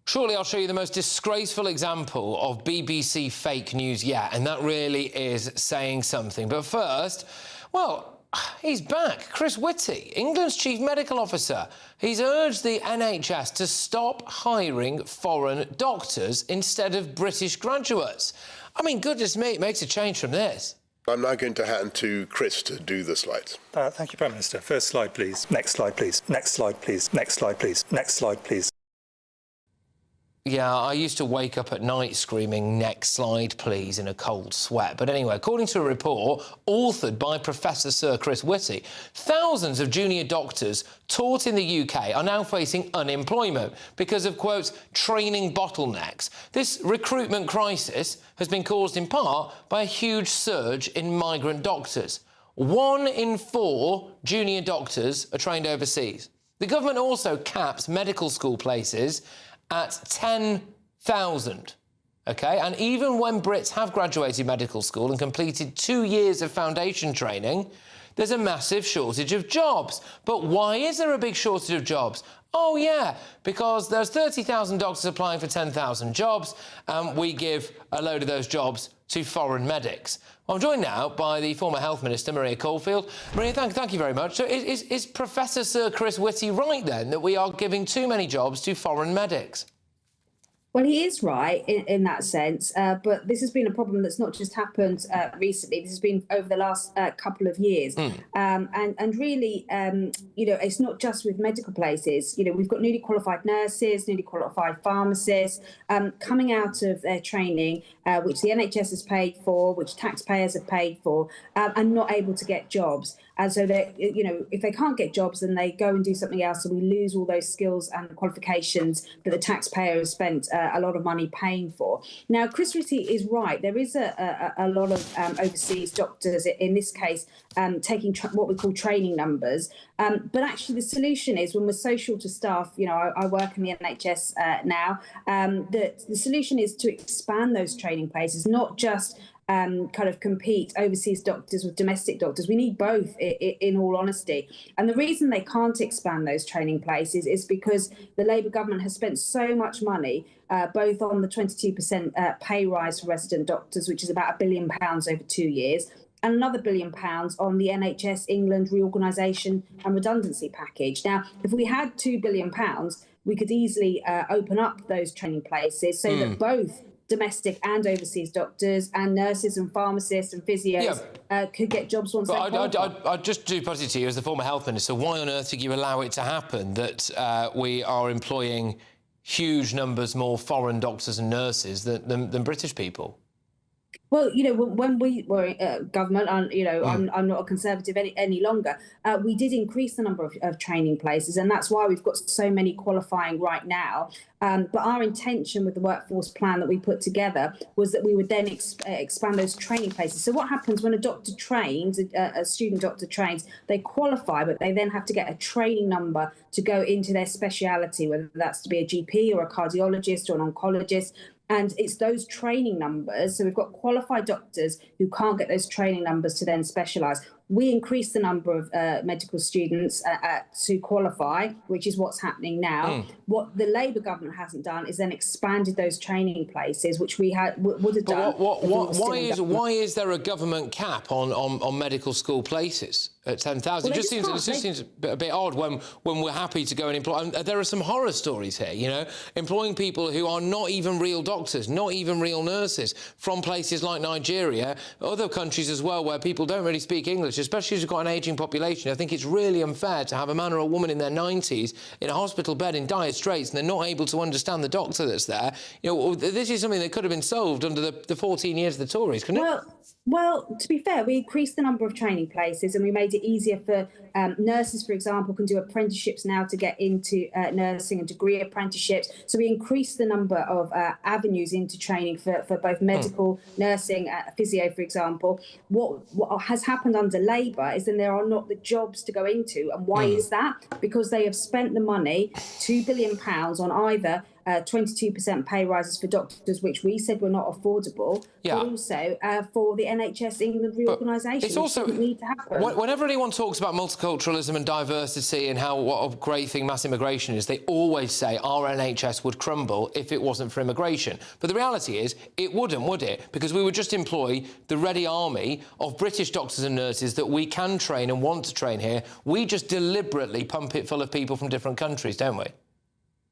Surely I'll show you the most disgraceful example of BBC fake news yet, and that really is saying something. But first, well, he's back. Chris Whitty, England's chief medical officer. He's urged the NHS to stop hiring foreign doctors instead of British graduates. I mean, goodness me, it makes a change from this. I'm now going to hand to Chris to do the slides. Thank you, Prime Minister. First slide, please. Next slide, please. Next slide, please. Next slide, please. Next slide, please. Yeah, I used to wake up at night screaming, "Next slide, please," in a cold sweat. But anyway, according to a report authored by Professor Sir Chris Whitty, thousands of junior doctors taught in the UK are now facing unemployment because of, quote, training bottlenecks. This recruitment crisis has been caused in part by a huge surge in migrant doctors. 1 in 4 junior doctors are trained overseas. The government also caps medical school places at 10,000, OK? And even when Brits have graduated medical school and completed 2 years of foundation training, there's a massive shortage of jobs. But why is there a big shortage of jobs? Oh, yeah, because there's 30,000 doctors applying for 10,000 jobs, and we give a load of those jobs to foreign medics. Well, I'm joined now by the former Health Minister, Maria Caulfield. Maria, thank you very much. So is Professor Sir Chris Whitty right, then, that we are giving too many jobs to foreign medics? Well, he is right in that sense, but this has been a problem that's not just happened recently. This has been over the last couple of years. And really, you know, it's not just with medical places. You know, we've got newly qualified nurses, newly qualified pharmacists coming out of their training, which the NHS has paid for, which taxpayers have paid for, and not able to get jobs. And so, you know, if they can't get jobs, then they go and do something else, and we lose all those skills and qualifications that the taxpayer has spent a lot of money paying for. Now, Chris Whitty is right. There is a lot of overseas doctors, in this case, taking what we call training numbers. But actually, the solution is, when we're so short of staff, you know, I work in the NHS now, the solution is to expand those training places, not just kind of compete overseas doctors with domestic doctors. We need both, in all honesty. And the reason they can't expand those training places is because the Labour government has spent so much money, both on the 22% pay rise for resident doctors, which is about £1 billion over 2 years, and another £1 billion on the NHS England reorganisation and redundancy package. Now, if we had £2 billion, we could easily open up those training places so that both domestic and overseas doctors and nurses and pharmacists and physios could get jobs once they qualify. I'd just do put it to you as the former health minister, why on earth did you allow it to happen that we are employing huge numbers more foreign doctors and nurses than British people? Well, you know, when we were government, and you know, I'm not a Conservative any longer, we did increase the number of training places, and that's why we've got so many qualifying right now. But our intention with the workforce plan that we put together was that we would then expand those training places. So what happens when a doctor trains, a student doctor trains, they qualify, but they then have to get a training number to go into their speciality, whether that's to be a GP or a cardiologist or an oncologist. And it's those training numbers. So we've got qualified doctors who can't get those training numbers to then specialise. We increased the number of medical students to qualify, which is what's happening now. What the Labour government hasn't done is then expanded those training places, which we would have done. Why is there a government cap on medical school places at 10,000? It just seems a bit odd when we're happy to go and employ. And there are some horror stories here, you know, employing people who are not even real doctors, not even real nurses, from places like Nigeria, other countries as well, where people don't really speak English, especially as you've got an ageing population. I think it's really unfair to have a man or a woman in their 90s in a hospital bed in dire straits and they're not able to understand the doctor that's there. You know, this is something that could have been solved under the 14 years of the Tories, couldn't it? Well, to be fair, we increased the number of training places and we made it easier for nurses, for example, can do apprenticeships now to get into nursing and degree apprenticeships. So we increased the number of avenues into training for both medical, nursing, physio, for example. What has happened under Labour is then there are not the jobs to go into. And why is that? Because they have spent the money, £2 billion, on either 22% pay rises for doctors, which we said were not affordable, but also for the NHS England reorganisation. It's also need to happen. Whenever anyone talks about multiculturalism and diversity and what a great thing mass immigration is, they always say our NHS would crumble if it wasn't for immigration. But the reality is, it wouldn't, would it? Because we would just employ the ready army of British doctors and nurses that we can train and want to train here. We just deliberately pump it full of people from different countries, don't we?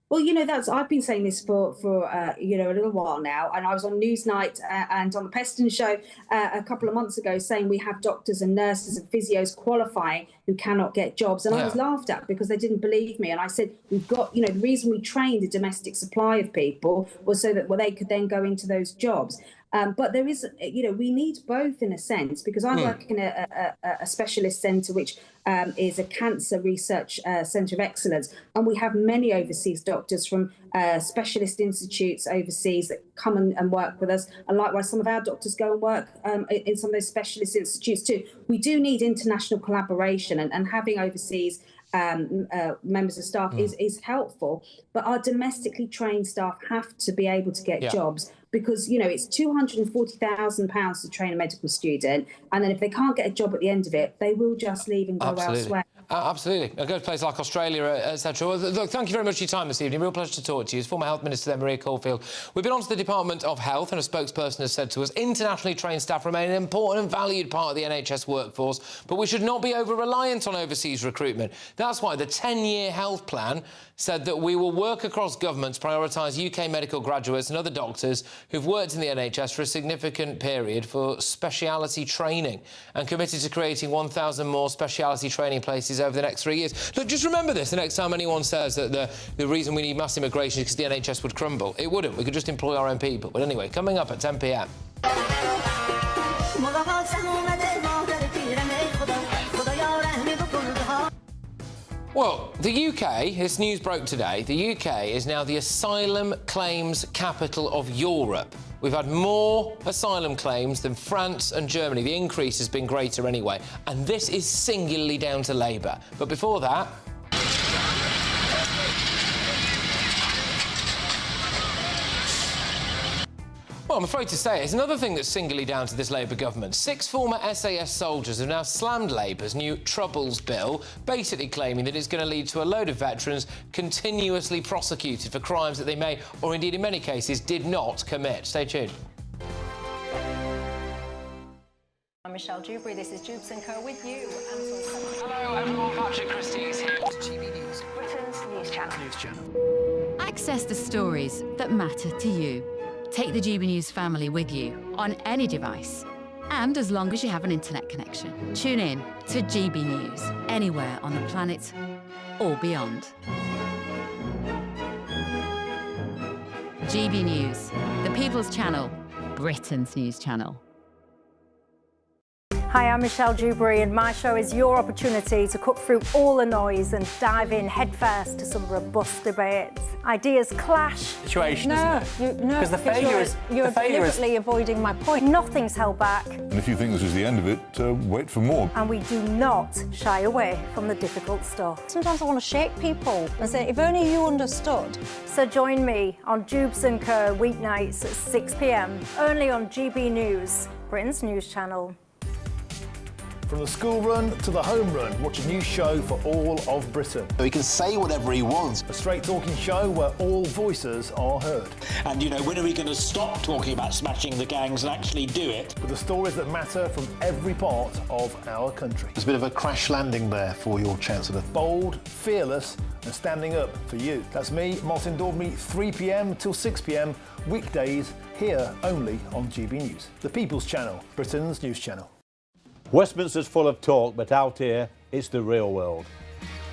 Well, you know, I've been saying this for a little while now, and I was on Newsnight and on the Peston show a couple of months ago saying we have doctors and nurses and physios qualifying who cannot get jobs, and I was laughed at because they didn't believe me. And I said, we've got, the reason we trained a domestic supply of people was so that they could then go into those jobs. But there is, we need both in a sense, because I work in a specialist centre which is a cancer research centre of excellence, and we have many overseas doctors from specialist institutes overseas that come and work with us, and likewise some of our doctors go and work in some of those specialist institutes too. We do need international collaboration, and having overseas members of staff is helpful, but our domestically trained staff have to be able to get jobs, because it's £240,000 to train a medical student, and then if they can't get a job at the end of it, they will just leave and go elsewhere. Absolutely. I go to places like Australia, etc. Well, look, thank you very much for your time this evening. Real pleasure to talk to you. As former Health Minister there, Maria Caulfield. We've been on to the Department of Health, and a spokesperson has said to us, internationally trained staff remain an important and valued part of the NHS workforce, but we should not be over-reliant on overseas recruitment. That's why the 10-year health plan said that we will work across governments, prioritise UK medical graduates and other doctors who've worked in the NHS for a significant period for speciality training, and committed to creating 1,000 more speciality training places over the next 3 years. Look, just remember this the next time anyone says that the reason we need mass immigration is because the NHS would crumble. It wouldn't. We could just employ our own people. But anyway, coming up at 10 p.m. Well, the UK, this news broke today, the UK is now the asylum claims capital of Europe. We've had more asylum claims than France and Germany. The increase has been greater anyway, and this is singularly down to Labour. But before that... Well, I'm afraid to say it's another thing that's singularly down to this Labour government. 6 former SAS soldiers have now slammed Labour's new Troubles Bill, basically claiming that it's going to lead to a load of veterans continuously prosecuted for crimes that they may, or indeed in many cases, did not commit. Stay tuned. I'm Michelle Dewberry, this is Jubes & Co with you. Hello everyone, Patrick Christys here to GB News, Britain's news channel. Access the stories that matter to you. Take the GB News family with you on any device, and as long as you have an internet connection. Tune in to GB News anywhere on the planet or beyond. GB News, the People's Channel, Britain's news channel. Hi, I'm Michelle Dewberry, and my show is your opportunity to cut through all the noise and dive in headfirst to some robust debates. Ideas clash. Situation, isn't it? No, because the failure is... You're deliberately avoiding my point. Nothing's held back. And if you think this is the end of it, wait for more. And we do not shy away from the difficult stuff. Sometimes I want to shake people and say, if only you understood. So join me on Jubes & Co weeknights at 6 p.m, only on GB News, Britain's news channel. From the school run to the home run, watch a new show for all of Britain. He can say whatever he wants. A straight-talking show where all voices are heard. And, when are we going to stop talking about smashing the gangs and actually do it? With the stories that matter from every part of our country. There's a bit of a crash landing there for your Chancellor. Bold, fearless and standing up for you. That's me, Martin Daubney, 3 p.m. till 6 p.m, weekdays, here only on GB News. The People's Channel, Britain's news channel. Westminster's full of talk, but out here, it's the real world.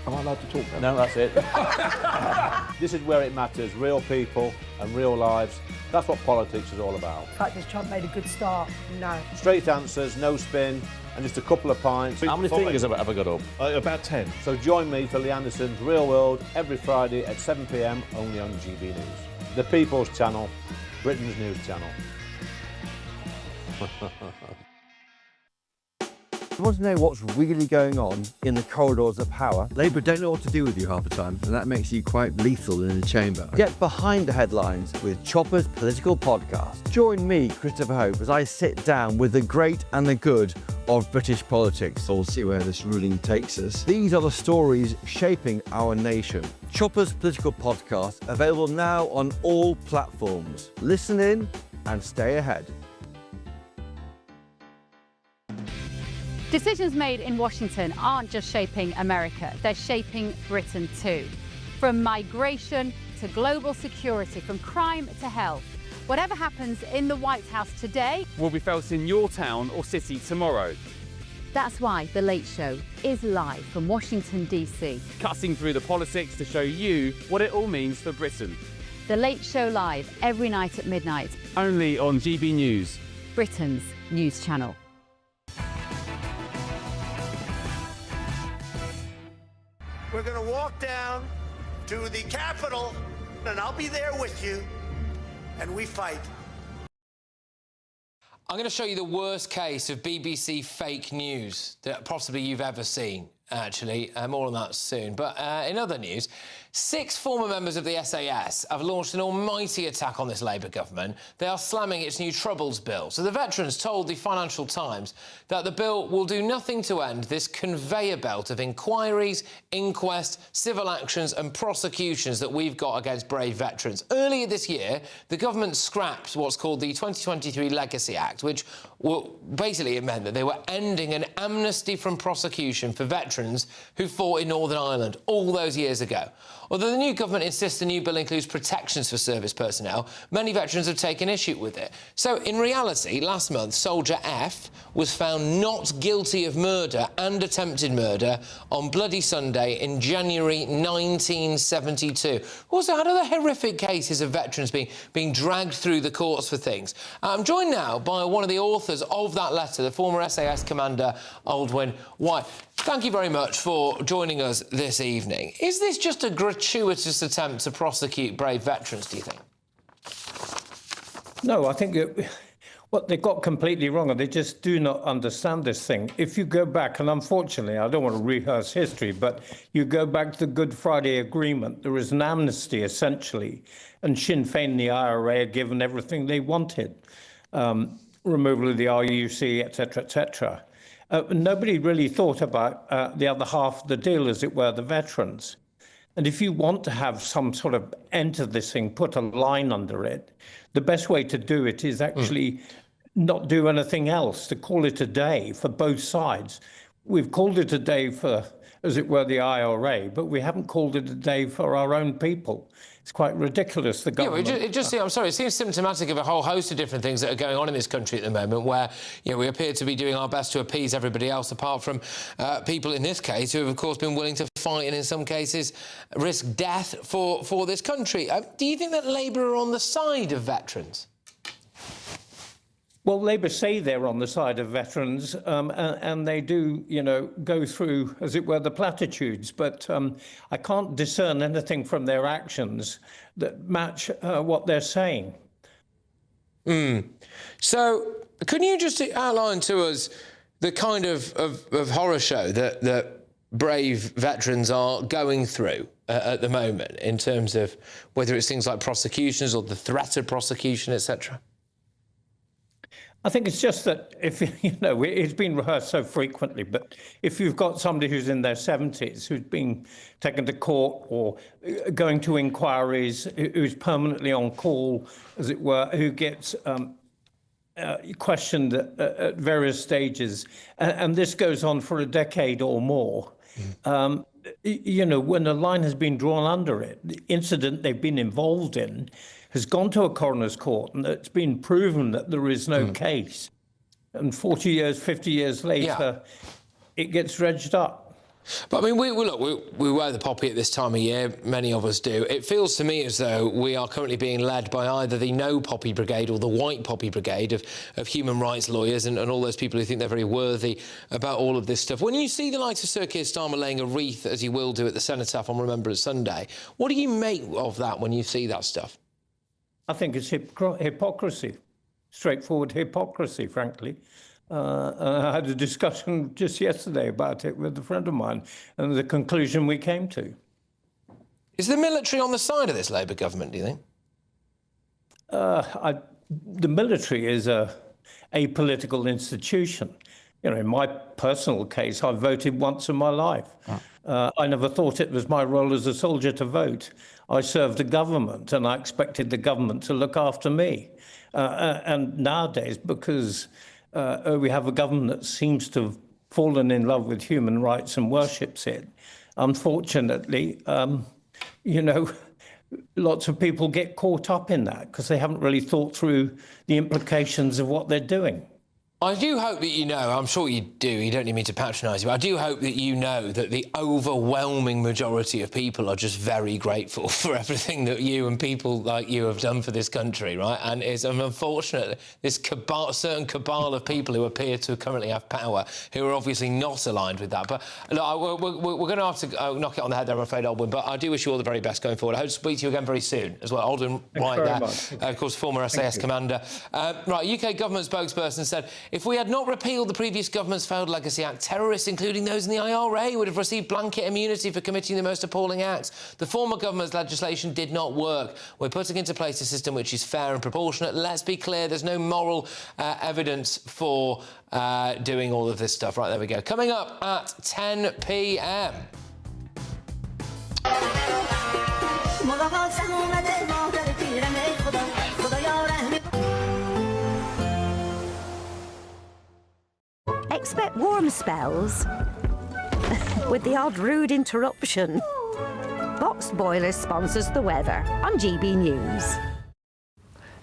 Am I allowed to talk No, now? that's it. This is where it matters, real people and real lives. That's what politics is all about. In fact, has Trump made a good start? No. Straight answers, no spin, and just a couple of pints. How many fingers have I got up? About 10. So join me for Lee Anderson's Real World every Friday at 7 p.m, only on GB News. The People's Channel, Britain's news channel. You want to know what's really going on in the corridors of power? Labour don't know what to do with you half the time, and that makes you quite lethal in the chamber. Get behind the headlines with Chopper's political podcast. Join me, Christopher Hope, as I sit down with the great and the good of British politics. We'll see where this ruling takes us. These are the stories shaping our nation. Chopper's political podcast, available now on all platforms. Listen in and stay ahead. Decisions made in Washington aren't just shaping America, they're shaping Britain too. From migration to to global security, from crime to health. Whatever happens in the White House today will be felt in your town or city tomorrow. That's why The Late Show is live from Washington, D.C. Cutting through the politics to show you what it all means for Britain. The Late Show live every night at midnight. Only on GB News, Britain's news channel. We're going to walk down to the Capitol, and I'll be there with you, and we fight. I'm going to show you the worst case of BBC fake news that possibly you've ever seen, actually. More on that soon. But in other news, 6 former members of the SAS have launched an almighty attack on this Labour government. They are slamming its new Troubles bill. So the veterans told the Financial Times that the bill will do nothing to end this conveyor belt of inquiries, inquests, civil actions and prosecutions that we've got against brave veterans. Earlier this year, the government scrapped what's called the 2023 Legacy Act, which basically it meant that they were ending an amnesty from prosecution for veterans who fought in Northern Ireland all those years ago. Although the new government insists the new bill includes protections for service personnel, many veterans have taken issue with it. So, in reality, last month, Soldier F was found not guilty of murder and attempted murder on Bloody Sunday in January 1972. Also, had other horrific cases of veterans being dragged through the courts for things. I'm joined now by one of the authors of that letter, the former SAS commander, Aldwyn White. Thank you very much for joining us this evening. Is this just a gratuitous attempt to prosecute brave veterans, do you think? No, I think what they got completely wrong, and they just do not understand this thing. If you go back, and unfortunately, I don't want to rehearse history, but you go back to the Good Friday Agreement, there was an amnesty, essentially, and Sinn Féin and the IRA had given everything they wanted. Removal of the RUC, etc., etc. Nobody really thought about the other half of the deal, as it were, the veterans. And if you want to have some sort of end to this thing, put a line under it, the best way to do it is actually not do anything else, to call it a day for both sides. We've called it a day for, as it were, the IRA, but we haven't called it a day for our own people. It's quite ridiculous, the government. Yeah, it seems symptomatic of a whole host of different things that are going on in this country at the moment, where we appear to be doing our best to appease everybody else, apart from people in this case who have, of course, been willing to fight and in some cases risk death for this country. Do you think that Labour are on the side of veterans? Well, Labour say they're on the side of veterans, and they do, go through, as it were, the platitudes. But I can't discern anything from their actions that match what they're saying. So, can you just outline to us the kind of horror show that brave veterans are going through at the moment, in terms of whether it's things like prosecutions or the threat of prosecution, etc.? I think it's just that if, it's been rehearsed so frequently, but if you've got somebody who's in their 70s, who's been taken to court or going to inquiries, who's permanently on call, as it were, who gets questioned at various stages, and this goes on for a decade or more, when a line has been drawn under it, the incident they've been involved in has gone to a coroner's court, and it's been proven that there is no case. And 40 years, 50 years later, it gets dredged up. But I mean, we wear the poppy at this time of year. Many of us do. It feels to me as though we are currently being led by either the No Poppy Brigade or the White Poppy Brigade of human rights lawyers and all those people who think they're very worthy about all of this stuff. When you see the likes of Sir Keir Starmer laying a wreath, as he will do at the Cenotaph on Remembrance Sunday, what do you make of that when you see that stuff? I think it's hypocrisy, straightforward hypocrisy, frankly. I had a discussion just yesterday about it with a friend of mine, and the conclusion we came to. Is the military on the side of this Labour government, do you think? The military is a political institution. In my personal case, I voted once in my life. I never thought it was my role as a soldier to vote. I served the government, and I expected the government to look after me. And nowadays, because we have a government that seems to have fallen in love with human rights and worships it, unfortunately, lots of people get caught up in that because they haven't really thought through the implications of what they're doing. I do hope that you know, I'm sure you do, you don't need me to patronise you, but I do hope that you know that the overwhelming majority of people are just very grateful for everything that you and people like you have done for this country, right? And it's unfortunate, this certain cabal of people who appear to currently have power, who are obviously not aligned with that. But look, we're going to have to knock it on the head there, I'm afraid, Aldwyn, but I do wish you all the very best going forward. I hope to speak to you again very soon as well. Aldwyn, right there, of course, former SAS commander. Right, UK government spokesperson said, if we had not repealed the previous government's failed Legacy Act, terrorists, including those in the IRA, would have received blanket immunity for committing the most appalling acts. The former government's legislation did not work. We're putting into place a system which is fair and proportionate. Let's be clear, there's no moral evidence for doing all of this stuff. Right, there we go. Coming up at 10 p.m. Expect warm spells with the odd rude interruption. Boxed Boilers sponsors the weather on GB News.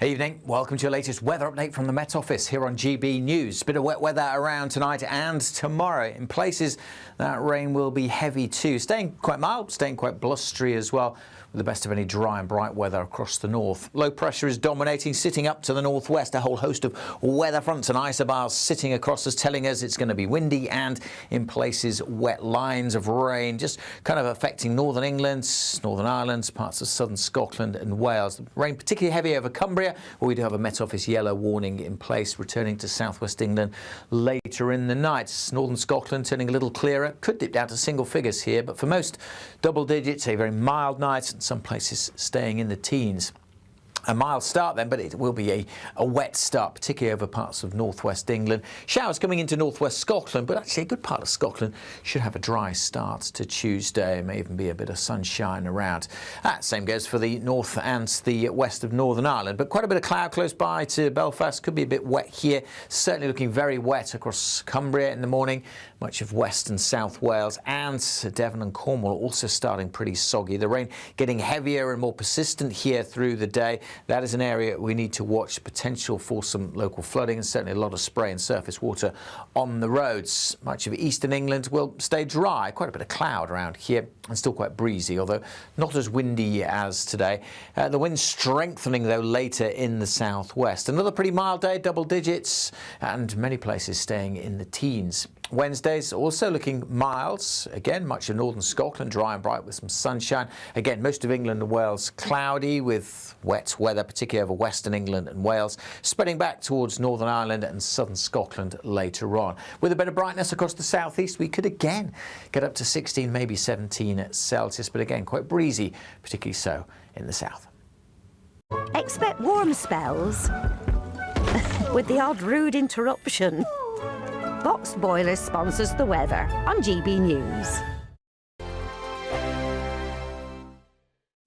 Evening, welcome to your latest weather update from the Met Office here on GB News. Bit of wet weather around tonight and tomorrow. In places, that rain will be heavy too. Staying quite mild, staying quite blustery as well, with the best of any dry and bright weather across the north. Low pressure is dominating, sitting up to the northwest. A whole host of weather fronts and isobars sitting across us, telling us it's going to be windy and, in places, wet lines of rain, just kind of affecting northern England, Northern Ireland, parts of southern Scotland and Wales. The rain particularly heavy over Cumbria, where we do have a Met Office yellow warning in place, returning to southwest England later in the night. Northern Scotland turning a little clearer, could dip down to single figures here, but for most double digits, a very mild night. Some places staying in the teens. A mild start then, but it will be a wet start, particularly over parts of northwest England. Showers coming into northwest Scotland, but actually a good part of Scotland should have a dry start to Tuesday. May even be a bit of sunshine around. Same goes for the north and the west of Northern Ireland, but quite a bit of cloud close by to Belfast. Could be a bit wet here. Certainly looking very wet across Cumbria in the morning. Much of West and South Wales and Devon and Cornwall also starting pretty soggy. The rain getting heavier and more persistent here through the day. That is an area we need to watch potential for some local flooding and certainly a lot of spray and surface water on the roads. Much of eastern England will stay dry. Quite a bit of cloud around here and still quite breezy, although not as windy as today. The wind strengthening, though, later in the southwest. Another pretty mild day, double digits, and many places staying in the teens. Wednesday's also looking mild. Again, much of northern Scotland dry and bright with some sunshine. Again, most of England and Wales cloudy with wet weather, particularly over western England and Wales, spreading back towards Northern Ireland and southern Scotland later on. With a bit of brightness across the southeast, we could again get up to 16, maybe 17 Celsius, but again, quite breezy, particularly so in the south. Expect warm spells with the odd rude interruption. Boxed Boilers sponsors the weather on GB News.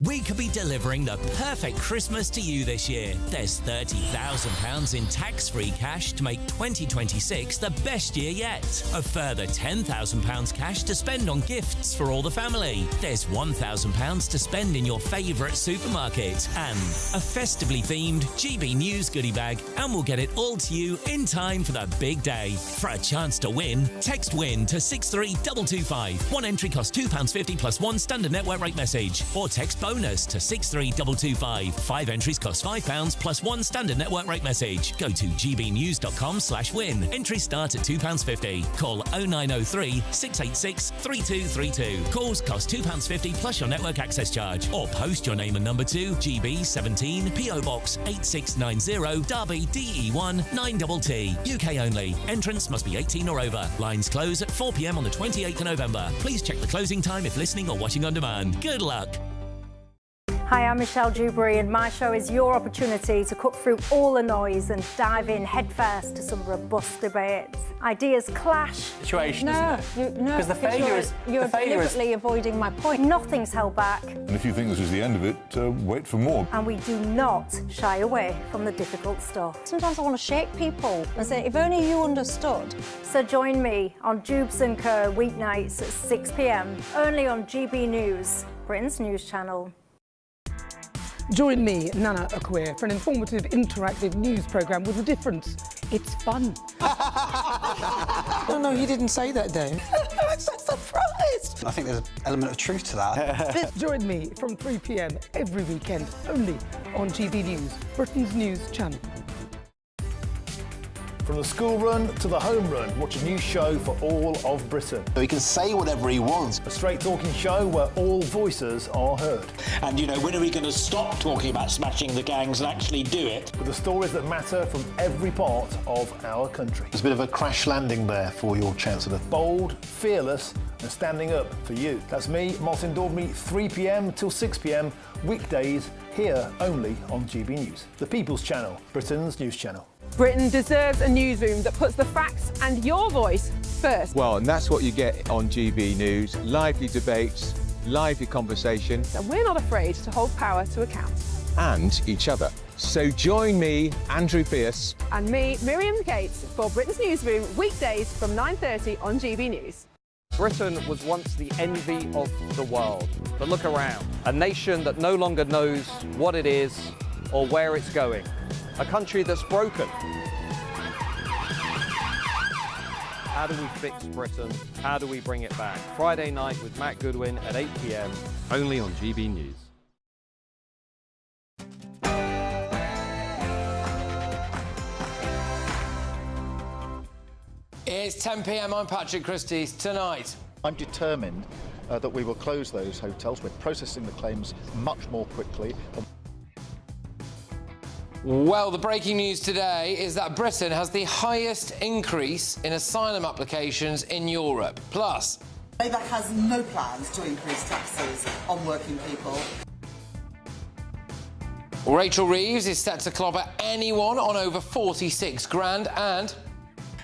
We could be delivering the perfect Christmas to you this year. There's £30,000 in tax-free cash to make 2026 the best year yet. A further £10,000 cash to spend on gifts for all the family. There's £1,000 to spend in your favourite supermarket. And a festively themed GB News goodie bag. And we'll get it all to you in time for the big day. For a chance to win, text WIN to 63225. One entry costs £2.50 plus one standard network rate message. Or text bonus to 63225. 5 entries cost £5 plus one standard network rate message. Go to gbnews.com/win. Entries start at £2.50. Call 0903 686 3232. Calls cost £2.50 plus your network access charge. Or post your name and number to GB17 PO Box 8690 Derby DE1 9TT. UK only. Entrance must be 18 or over. Lines close at 4 p.m. on the 28th of November. Please check the closing time if listening or watching on demand. Good luck. Hi, I'm Michelle Dewberry, and my show is your opportunity to cut through all the noise and dive in headfirst to some robust debates. Ideas clash. Situation, isn't it? No, because the failure is you're deliberately avoiding my point. Nothing's held back. And if you think this is the end of it, wait for more. And we do not shy away from the difficult stuff. Sometimes I want to shake people and say, if only you understood. So join me on Jubes & Co weeknights at 6 p.m. only on GB News, Britain's news channel. Join me, Nana Akwe, for an informative, interactive news programme with a difference. It's fun. No, he didn't say that, Dave. I'm so surprised. I think there's an element of truth to that. Join me from 3 p.m. every weekend, only on GB News, Britain's news channel. From the school run to the home run, watch a new show for all of Britain. So he can say whatever he wants. A straight-talking show where all voices are heard. And, you know, when are we going to stop talking about smashing the gangs and actually do it? With the stories that matter from every part of our country. There's a bit of a crash landing there for your Chancellor. Bold, fearless and standing up for you. That's me, Martin Daubney, 3 p.m. till 6 p.m, weekdays, here only on GB News. The People's Channel, Britain's news channel. Britain deserves a newsroom that puts the facts and your voice first. Well, and that's what you get on GB News. Lively debates, lively conversation. And we're not afraid to hold power to account. And each other. So join me, Andrew Pierce. And me, Miriam Gates, for Britain's Newsroom, weekdays from 9:30 on GB News. Britain was once the envy of the world. But look around. A nation that no longer knows what it is or where it's going. A country that's broken. How do we fix Britain? How do we bring it back? Friday night with Matt Goodwin at 8 p.m. only on GB News. It's 10 p.m. I'm Patrick Christys. Tonight, I'm determined that we will close those hotels. We're processing the claims much more quickly. well, the breaking news today is that Britain has the highest increase in asylum applications in Europe. Plus, Labour has no plans to increase taxes on working people. Rachel Reeves is set to clobber anyone on over 46 grand and...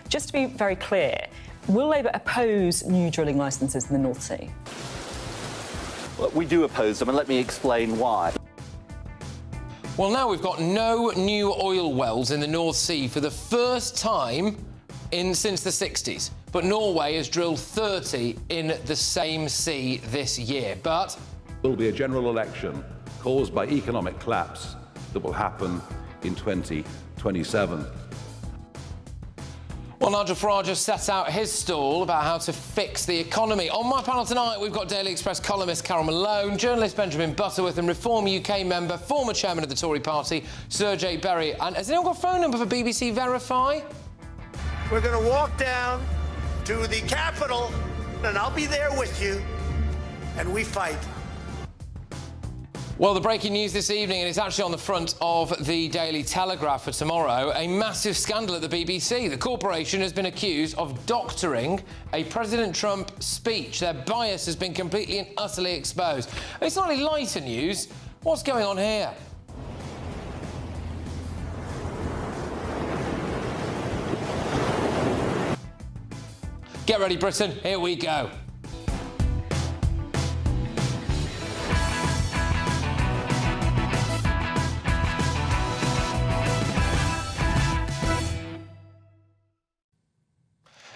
Just to be very clear, will Labour oppose new drilling licences in the North Sea? Well, we do oppose them, and let me explain why. Well, now we've got no new oil wells in the North Sea for the first time since the 60s. But Norway has drilled 30 in the same sea this year. But there will be a general election caused by economic collapse that will happen in 2027. Well, Nigel Farage has set out his stall about how to fix the economy. On my panel tonight, we've got Daily Express columnist Carol Malone, journalist Benjamin Butterworth and Reform UK member, former chairman of the Tory party, Sir J. Berry. And has anyone got a phone number for BBC Verify? We're going to walk down to the Capitol, and I'll be there with you, and we fight. Well, the breaking news this evening, and it's actually on the front of the Daily Telegraph for tomorrow, a massive scandal at the BBC. The corporation has been accused of doctoring a President Trump speech. Their bias has been completely and utterly exposed. It's slightly lighter news. What's going on here? Get ready, Britain. Here we go.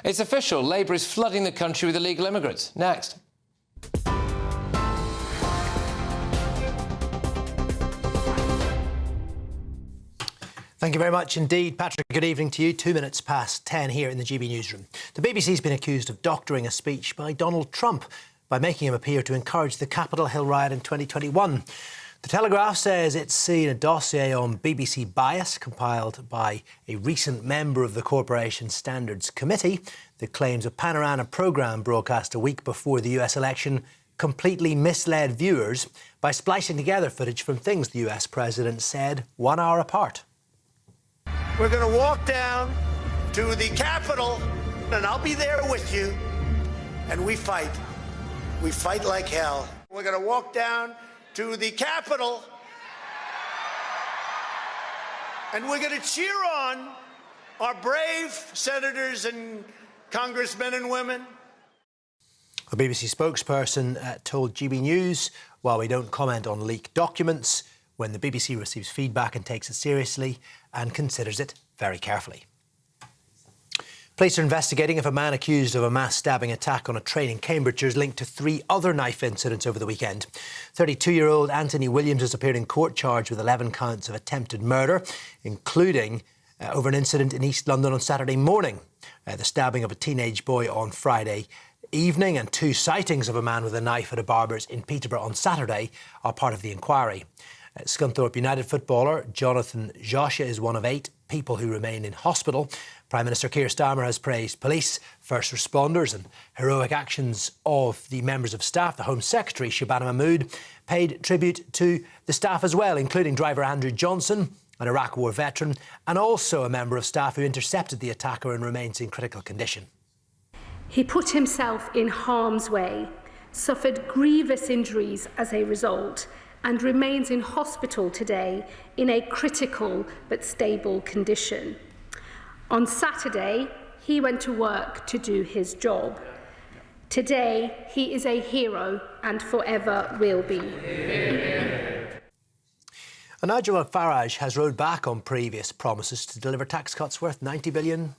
It's official. Labour is flooding the country with illegal immigrants. Next. Thank you very much indeed, Patrick. Good evening to you. 2 minutes past 10 here in the GB Newsroom. The BBC's been accused of doctoring a speech by Donald Trump by making him appear to encourage the Capitol Hill riot in 2021. The Telegraph says it's seen a dossier on BBC bias compiled by a recent member of the Corporation Standards Committee that claims a Panorama programme broadcast a week before the US election completely misled viewers by splicing together footage from things the US president said 1 hour apart. We're going to walk down to the Capitol, and I'll be there with you, and we fight. We fight like hell. We're going to walk down to the Capitol, and we're going to cheer on our brave senators and congressmen and women. A BBC spokesperson told GB News, while we don't comment on leaked documents, when the BBC receives feedback and takes it seriously and considers it very carefully. Police are investigating if a man accused of a mass stabbing attack on a train in Cambridgeshire is linked to 3 other knife incidents over the weekend. 32-year-old Anthony Williams has appeared in court charged with 11 counts of attempted murder, including over an incident in East London on Saturday morning. The stabbing of a teenage boy on Friday evening and 2 sightings of a man with a knife at a barber's in Peterborough on Saturday are part of the inquiry. Scunthorpe United footballer Jonathan Joshua is one of 8 people who remain in hospital. Prime Minister Keir Starmer has praised police, first responders and heroic actions of the members of staff. The Home Secretary, Shabana Mahmood, paid tribute to the staff as well, including driver Andrew Johnson, an Iraq War veteran, and also a member of staff who intercepted the attacker and remains in critical condition. He put himself in harm's way, suffered grievous injuries as a result, and remains in hospital today in a critical but stable condition. On Saturday, he went to work to do his job. Today, he is a hero and forever will be. And Nigel Farage has rowed back on previous promises to deliver tax cuts worth £90 billion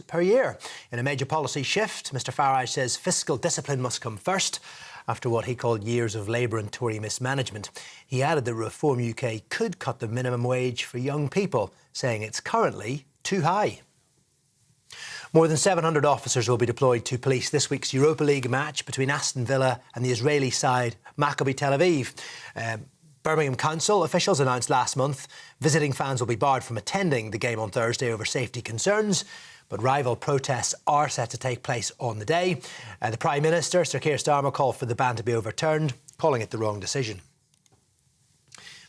per year. In a major policy shift, Mr Farage says fiscal discipline must come first, after what he called years of Labour and Tory mismanagement. He added that Reform UK could cut the minimum wage for young people, saying it's currently too high. More than 700 officers will be deployed to police this week's Europa League match between Aston Villa and the Israeli side Maccabi Tel Aviv. Birmingham Council officials announced last month visiting fans will be barred from attending the game on Thursday over safety concerns. But rival protests are set to take place on the day. The Prime Minister, Sir Keir Starmer, called for the ban to be overturned, calling it the wrong decision.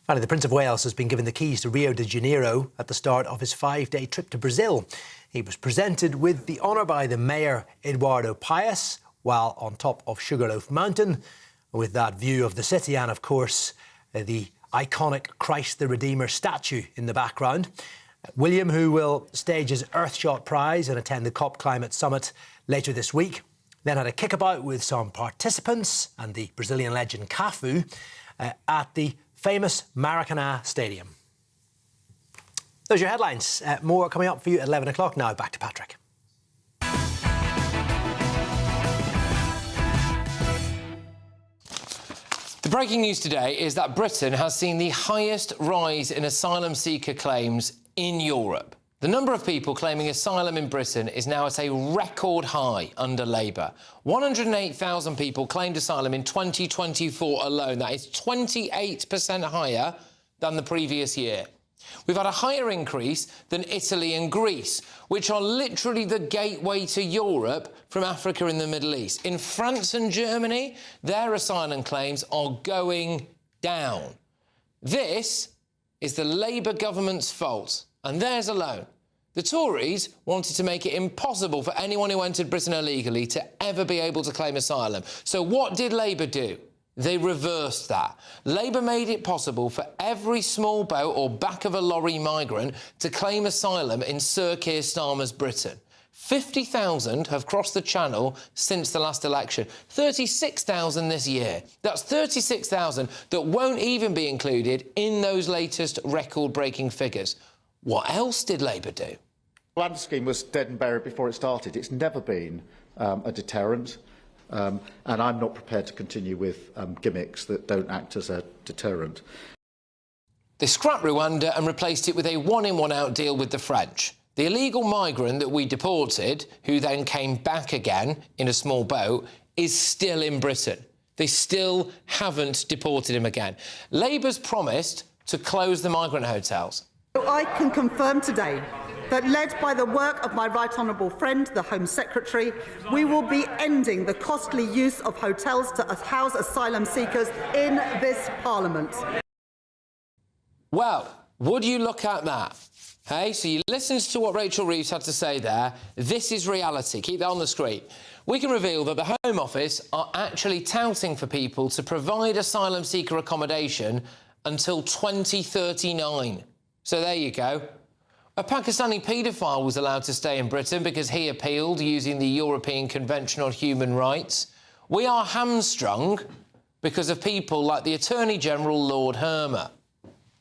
Finally, the Prince of Wales has been given the keys to Rio de Janeiro at the start of his 5-day trip to Brazil. He was presented with the honour by the Mayor, Eduardo Paes, while on top of Sugarloaf Mountain, with that view of the city and, of course, the iconic Christ the Redeemer statue in the background. William, who will stage his Earthshot Prize and attend the COP Climate Summit later this week, then had a kickabout with some participants and the Brazilian legend Cafu at the famous Maracanã Stadium. Those are your headlines. More coming up for you at 11 o'clock now. Back to Patrick. The breaking news today is that Britain has seen the highest rise in asylum seeker claims in Europe. The number of people claiming asylum in Britain is now at a record high under Labour. 108,000 people claimed asylum in 2024 alone. That is 28% higher than the previous year. We've had a higher increase than Italy and Greece, which are literally the gateway to Europe from Africa and the Middle East. In France and Germany, their asylum claims are going down. This is the Labour government's fault, and theirs alone. The Tories wanted to make it impossible for anyone who entered Britain illegally to ever be able to claim asylum. So what did Labour do? They reversed that. Labour made it possible for every small boat or back of a lorry migrant to claim asylum in Sir Keir Starmer's Britain. 50,000 have crossed the Channel since the last election. 36,000 this year. That's 36,000 that won't even be included in those latest record-breaking figures. What else did Labour do? The land scheme was dead and buried before it started. It's never been a deterrent. And I'm not prepared to continue with gimmicks that don't act as a deterrent. They scrapped Rwanda and replaced it with a one-in, one-out deal with the French. The illegal migrant that we deported, who then came back again in a small boat, is still in Britain. They still haven't deported him again. Labour's promised to close the migrant hotels. I can confirm today that, led by the work of my right honourable friend, the Home Secretary, we will be ending the costly use of hotels to house asylum seekers in this Parliament. Well, would you look at that? Hey, so you listened to what Rachel Reeves had to say there. This is reality. Keep that on the screen. We can reveal that the Home Office are actually touting for people to provide asylum seeker accommodation until 2039. So there you go. A Pakistani paedophile was allowed to stay in Britain because he appealed using the European Convention on Human Rights. We are hamstrung because of people like the Attorney General, Lord Hermer.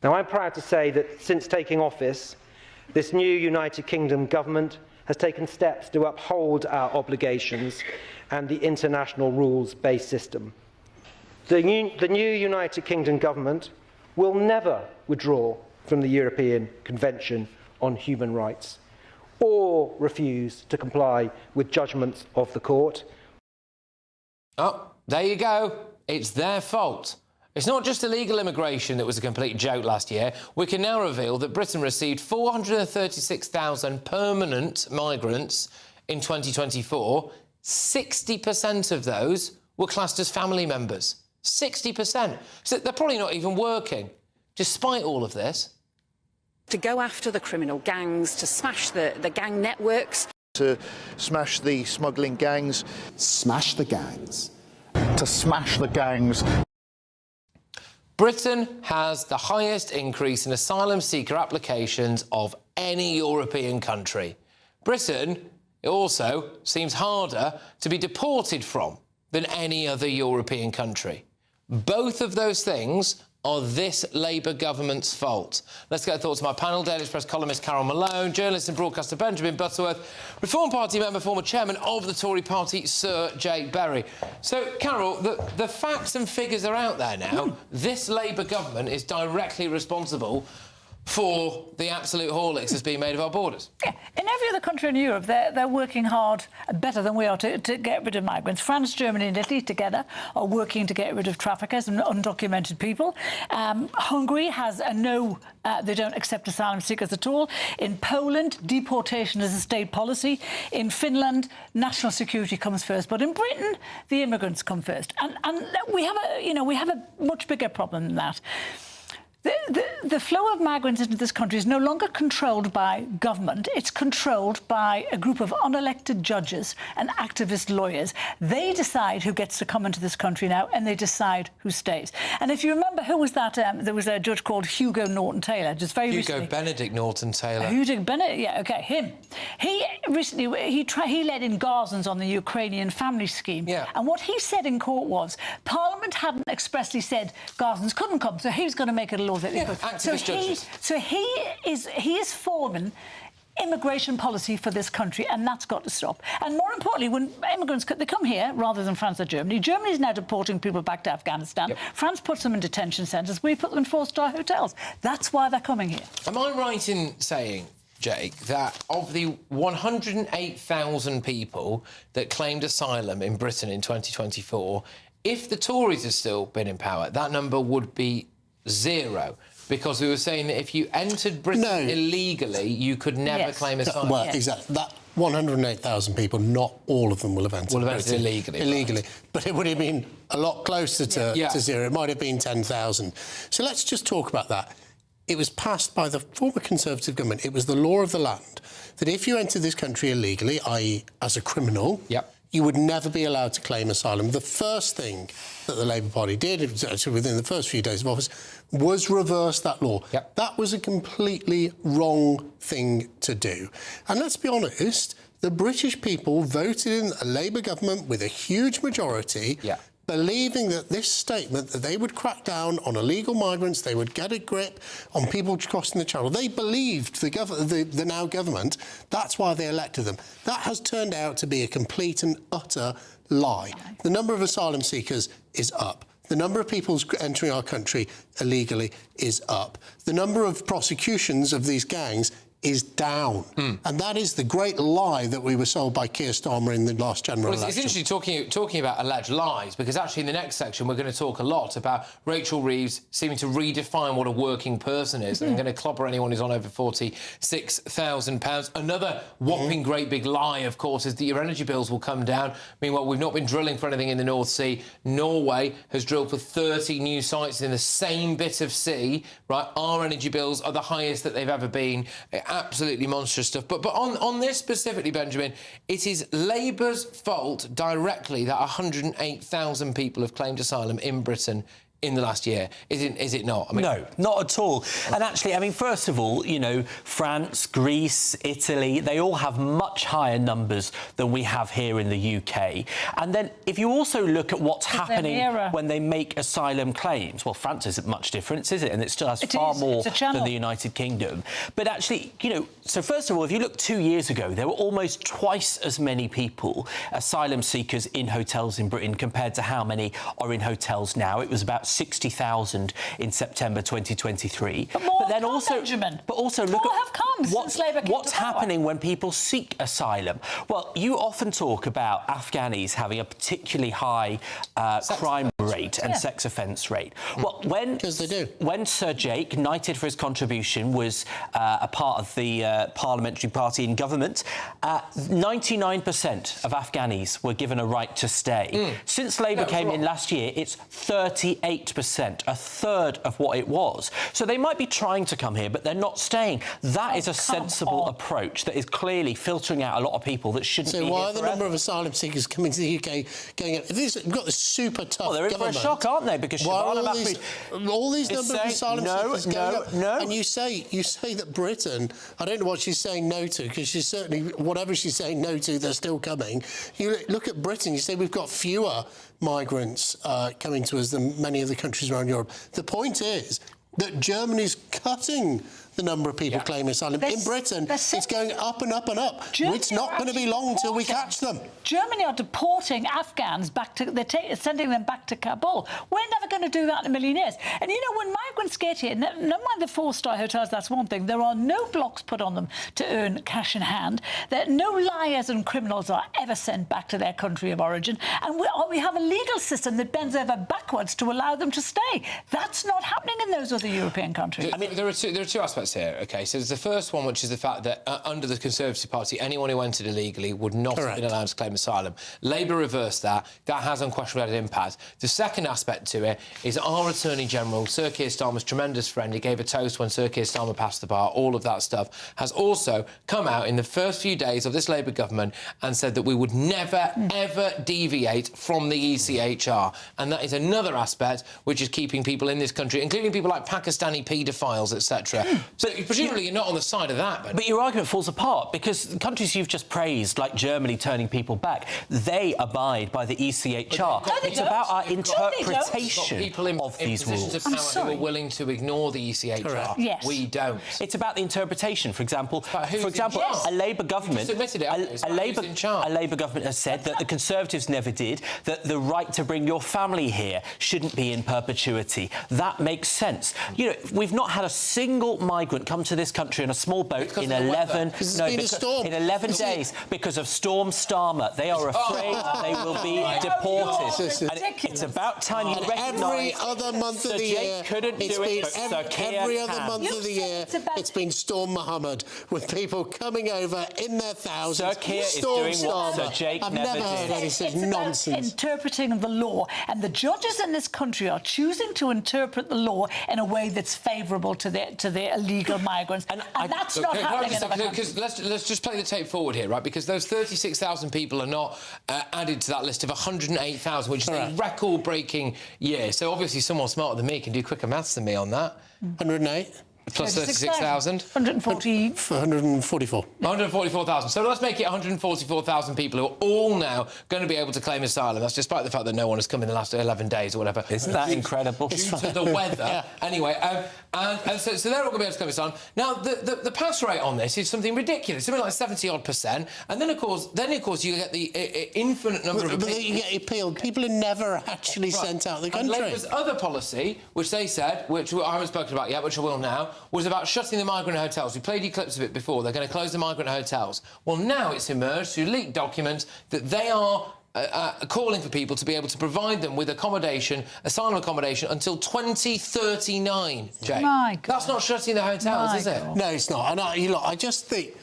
Now, I'm proud to say that since taking office, this new United Kingdom government has taken steps to uphold our obligations and the international rules-based system. The new United Kingdom government will never withdraw from the European Convention on Human Rights or refuse to comply with judgments of the court. Oh, there you go. It's their fault. It's not just illegal immigration that was a complete joke last year. We can now reveal that Britain received 436,000 permanent migrants in 2024. 60% of those were classed as family members. 60%. So they're probably not even working. Despite all of this, to go after the criminal gangs, to smash the gang networks. To smash the smuggling gangs. Smash the gangs. To smash the gangs. Britain has the highest increase in asylum seeker applications of any European country. Britain also seems harder to be deported from than any other European country. Both of those things are this Labour government's fault. Let's get thoughts of my panel. Daily Express columnist Carol Malone, journalist and broadcaster Benjamin Butterworth, Reform Party member, former chairman of the Tory party, Sir Jake Berry. So, Carol, the facts and figures are out there now. This Labour government is directly responsible for the absolute horlicks that's being made of our borders. Yeah. In every other country in Europe, they're working hard, better than we are, to get rid of migrants. France, Germany and Italy together are working to get rid of traffickers and undocumented people. Hungary has a no, they don't accept asylum seekers at all. In Poland, deportation is a state policy. In Finland, national security comes first. But in Britain, the immigrants come first. And we have a much bigger problem than that. The flow of migrants into this country is no longer controlled by government. It's controlled by a group of unelected judges and activist lawyers. They decide who gets to come into this country now, and they decide who stays. And if you remember, who was that? There was a judge called Hugo Norton-Taylor, just very recently. Hugo Benedict Norton-Taylor. Hugo Benedict, yeah, OK, him. He recently, he led in Gazans on the Ukrainian family scheme. Yeah. And what he said in court was Parliament hadn't expressly said Gazans couldn't come, so he was going to make it a law that they could. So he is forming immigration policy for this country, and that's got to stop. And more importantly, when immigrants they come here rather than France or Germany. Germany is now deporting people back to Afghanistan. Yep. France puts them in detention centres. We put them in 4-star hotels. That's why they're coming here. Am I right in saying, Jake, that of the 108,000 people that claimed asylum in Britain in 2024, if the Tories had still been in power, that number would be 0? Because we were saying that if you entered Britain illegally, you could never claim asylum. Well, exactly. That 108,000 people, not all of them will have entered Britain illegally. Illegally. But it would have been a lot closer to 0. It might have been 10,000. So let's just talk about that. It was passed by the former Conservative government. It was the law of the land that if you entered this country illegally, i.e. as a criminal, you would never be allowed to claim asylum. The first thing that the Labour Party did, within the first few days of office, was reverse that law. That was a completely wrong thing to do. And let's be honest, the British people voted in a Labour government with a huge majority, believing that this statement, that they would crack down on illegal migrants, they would get a grip on people crossing the channel. They believed the now government. That's why they elected them. That has turned out to be a complete and utter lie. The number of asylum seekers is up. The number of people entering our country illegally is up. The number of prosecutions of these gangs is down. And that is the great lie that we were sold by Keir Starmer in the last general election. It's interesting talking about alleged lies, because actually in the next section we're going to talk a lot about Rachel Reeves seeming to redefine what a working person is and going to clobber anyone who's on over £46,000. Another whopping great big lie, of course, is that your energy bills will come down. Meanwhile, we've not been drilling for anything in the North Sea. Norway has drilled for 30 new sites in the same bit of sea, right? Our energy bills are the highest that they've ever been. Absolutely monstrous stuff. But on this specifically, Benjamin, it is Labour's fault directly that 108,000 people have claimed asylum in Britain in the last year, is it not? I mean, no, not at all. And actually, I mean, first of all, you know, France, Greece, Italy, they all have much higher numbers than we have here in the UK. And then if you also look at what's happening when they make asylum claims, well, France isn't much different, is it? And it still has far more than the United Kingdom. But actually, you know, so first of all, if you look 2 years ago, there were almost twice as many people, asylum seekers, in hotels in Britain compared to how many are in hotels now. It was about 60,000 in September 2023. But then also, look at what's happening when people seek asylum. Well, you often talk about Afghanis having a particularly high crime rate and sex offence rate. Well, when Sir Jake, knighted for his contribution, was a part of the parliamentary party in government, 99% of Afghanis were given a right to stay. Since Labour came in last year, it's 38%, a third of what it was. So they might be trying to come here, but they're not staying. That is a sensible approach that is clearly filtering out a lot of people that shouldn't be here. So why are the number of asylum seekers coming to the UK going up? We've got this super tough they're in for a shock, aren't they? Because all these number of asylum seekers going up. And you say that Britain, I don't know what she's saying no to, because she's certainly, whatever she's saying no to, they're still coming. You look at Britain, you say we've got fewer migrants coming to us than many of the countries around Europe. The point is that Germany's cutting the number of people claiming asylum. In Britain, it's going up and up and up. It's not going to be long until we catch them. Germany are deporting Afghans back to... They're sending them back to Kabul. We're never going to do that in a million years. And, you know, when migrants get here, never mind the four-star hotels, that's one thing. There are no blocks put on them to earn cash in hand. No liars and criminals are ever sent back to their country of origin. And we have a legal system that bends over backwards to allow them to stay. That's not happening in those other European countries. I mean, there are two aspects here, OK? So there's the first one, which is the fact that under the Conservative Party, anyone who entered illegally would not have been allowed to claim asylum. Labour reversed that. That has unquestionably had an impact. The second aspect to it is our Attorney-General, Sir Keir Starmer's tremendous friend. He gave a toast when Sir Keir Starmer passed the bar. All of that stuff has also come out in the first few days of this Labour government and said that we would never, ever deviate from the ECHR. And that is another aspect which is keeping people in this country, including people like Pakistani paedophiles, etc. So presumably you're not on the side of that. But your argument falls apart because the countries you've just praised, like Germany turning people back, they abide by the ECHR. It's about our interpretation of these rules. Who are willing to ignore the ECHR. Yes. We don't. It's about the interpretation. For example, a Labour government, a Labour government has said that the Conservatives never did, that the right to bring your family here shouldn't be in perpetuity. That makes sense. You know, we've not had a single migrant come to this country in a small boat in 11 days because of Storm Starmer. They are afraid they will be deported. And it's about time you recognise every other month of the year. Every other month of the year, it's been Storm Mohammed with people coming over in their thousands. Sir Keir is doing what Sir Jake I've never heard any such nonsense. Interpreting the law, and the judges in this country are choosing to interpret the law in a way that's favourable to the illegal migrants, and that's not happening in other countries. Let's just play the tape forward here, right? Because those 36,000 people are not added to that list of 108,000, which is a record-breaking year. So obviously someone smarter than me can do quicker maths than me on that. 108. Plus 36,000? 144. 144,000. So let's make it 144,000 people who are all now going to be able to claim asylum. That's despite the fact that no one has come in the last 11 days or whatever. Isn't that incredible? Due to the weather. Anyway, so they're all going to be able to claim asylum. Now, the pass rate on this is something ridiculous, something like 70-odd%. And then, of course, you get the infinite number of... But you get appealed. People are never actually sent out of the country. And Labour's other policy, which they said, which I haven't spoken about yet, which I will now, was about shutting the migrant hotels. We played you clips of it before. They're going to close the migrant hotels. Well, now it's emerged through leaked documents that they are calling for people to be able to provide them with accommodation, asylum accommodation, until 2039, Jake. My God. That's not shutting the hotels, is it? No, it's not. And I just think...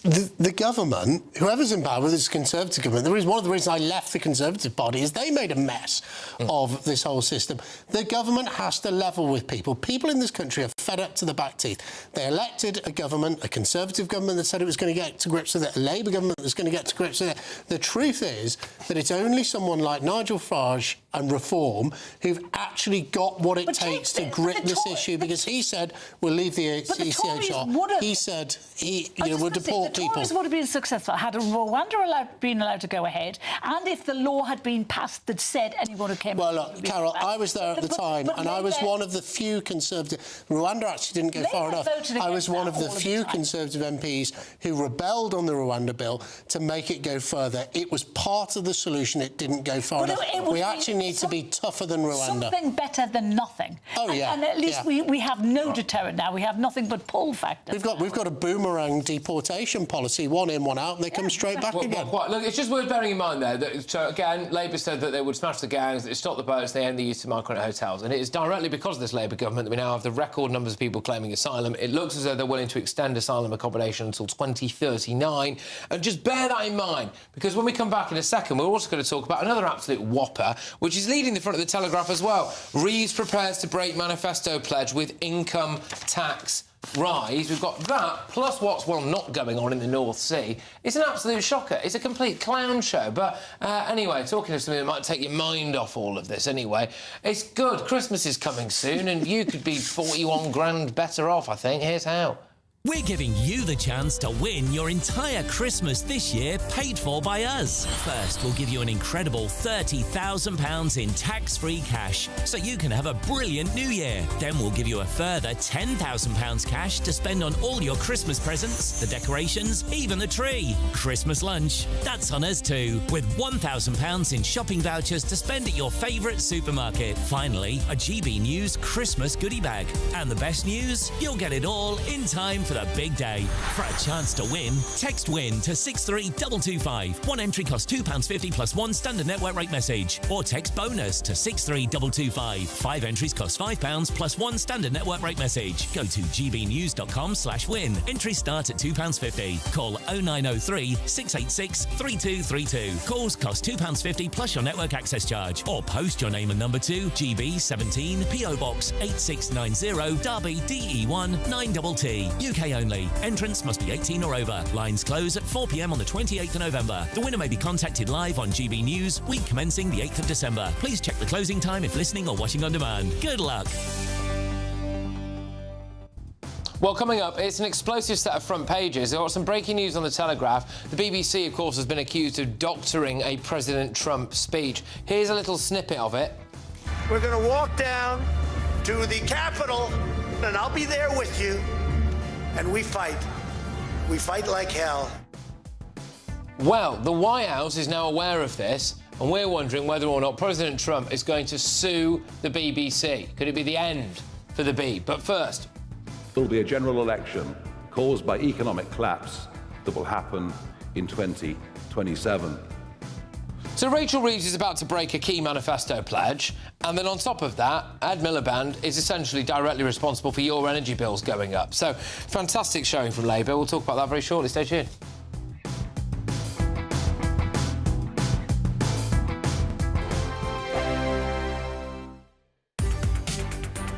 The government, whoever's in power, this Conservative government, one of the reasons I left the Conservative Party is they made a mess of this whole system. The government has to level with people. People in this country are fed up to the back teeth. They elected a government, a Conservative government that said it was going to get to grips with it, a Labour government that's going to get to grips with it. The truth is that it's only someone like Nigel Farage and Reform who've actually got what it takes to grip this issue, because he said we'll leave the ECHR. He said he would deport people. The Tories would have been successful had Rwanda been allowed to go ahead, and if the law had been passed that said anyone who came... Well, look, Carol, I was there at the time, and I was one of the few Conservative... Rwanda actually didn't go far enough. I was one of the few Conservative MPs who rebelled on the Rwanda bill to make it go further. It was part of the solution. It didn't go far enough. We actually need to be tougher than Rwanda. Something better than nothing. Oh, yeah. And at least we have no deterrent now. We have nothing but pull factors. We've got a boomerang deportation policy, one in, one out, and they come straight back again. Look, it's just worth bearing in mind there that, so again, Labour said that they would smash the gangs, that they'd stop the boats, they end the use of migrant hotels. And it is directly because of this Labour government that we now have the record numbers of people claiming asylum. It looks as though they're willing to extend asylum accommodation until 2039. And just bear that in mind, because when we come back in a second, we're also going to talk about another absolute whopper, which is leading the front of the Telegraph as well. Reeves prepares to break manifesto pledge with income tax rise. We've got that, plus what's, well, not going on in the North Sea. It's an absolute shocker. It's a complete clown show. But anyway, talking of something that might take your mind off all of this anyway, it's good. Christmas is coming soon, and you could be 41 grand better off, I think. Here's how. We're giving you the chance to win your entire Christmas this year paid for by us. First, we'll give you an incredible £30,000 in tax-free cash, so you can have a brilliant new year. Then we'll give you a further £10,000 cash to spend on all your Christmas presents, the decorations, even the tree. Christmas lunch, that's on us too, with £1,000 in shopping vouchers to spend at your favourite supermarket. Finally, a GB News Christmas goodie bag. And the best news? You'll get it all in time for the big day. For a chance to win, text WIN to 63225. One entry costs £2.50 plus one standard network rate message. Or text BONUS to 63225. 5 entries cost £5 plus one standard network rate message. Go to gbnews.com/win. Entries start at £2.50. Call 0903 686 3232. Calls cost £2.50 plus your network access charge. Or post your name and number to GB 17 PO Box 8690 Derby DE1 9TT. UK only. Entrance must be 18 or over. Lines close at 4 p.m. on the 28th of November. The winner may be contacted live on GB News, week commencing the 8th of December. Please check the closing time if listening or watching on demand. Good luck. Well, coming up, it's an explosive set of front pages. There are some breaking news on the Telegraph. The BBC, of course, has been accused of doctoring a President Trump speech. Here's a little snippet of it. We're going to walk down to the Capitol, and I'll be there with you. And we fight. We fight like hell. Well, the White House is now aware of this, and we're wondering whether or not President Trump is going to sue the BBC. Could it be the end for the B? But first, there'll be a general election caused by economic collapse that will happen in 2027. So Rachel Reeves is about to break a key manifesto pledge, and then on top of that, Ed Miliband is essentially directly responsible for your energy bills going up. So fantastic showing from Labour. We'll talk about that very shortly. Stay tuned.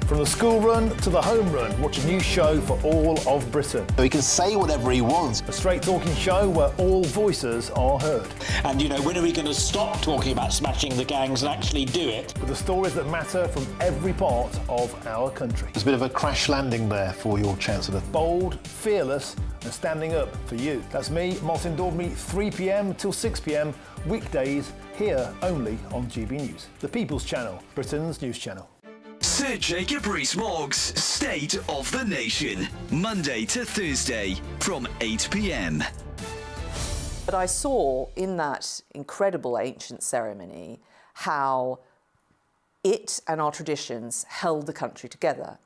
From the school run to the home run, watch a new show for all of Britain. So he can say whatever he wants. A straight-talking show where all voices are heard. And, you know, when are we going to stop talking about smashing the gangs and actually do it? With the stories that matter from every part of our country. There's a bit of a crash landing there for your Chancellor. Bold, fearless and standing up for you. That's me, Martin Daubney, 3 p.m. till 6 p.m, weekdays, here only on GB News. The People's Channel, Britain's news channel. Sir Jacob Rees-Mogg's State of the Nation, Monday to Thursday from 8 p.m. But I saw in that incredible ancient ceremony how it and our traditions held the country together.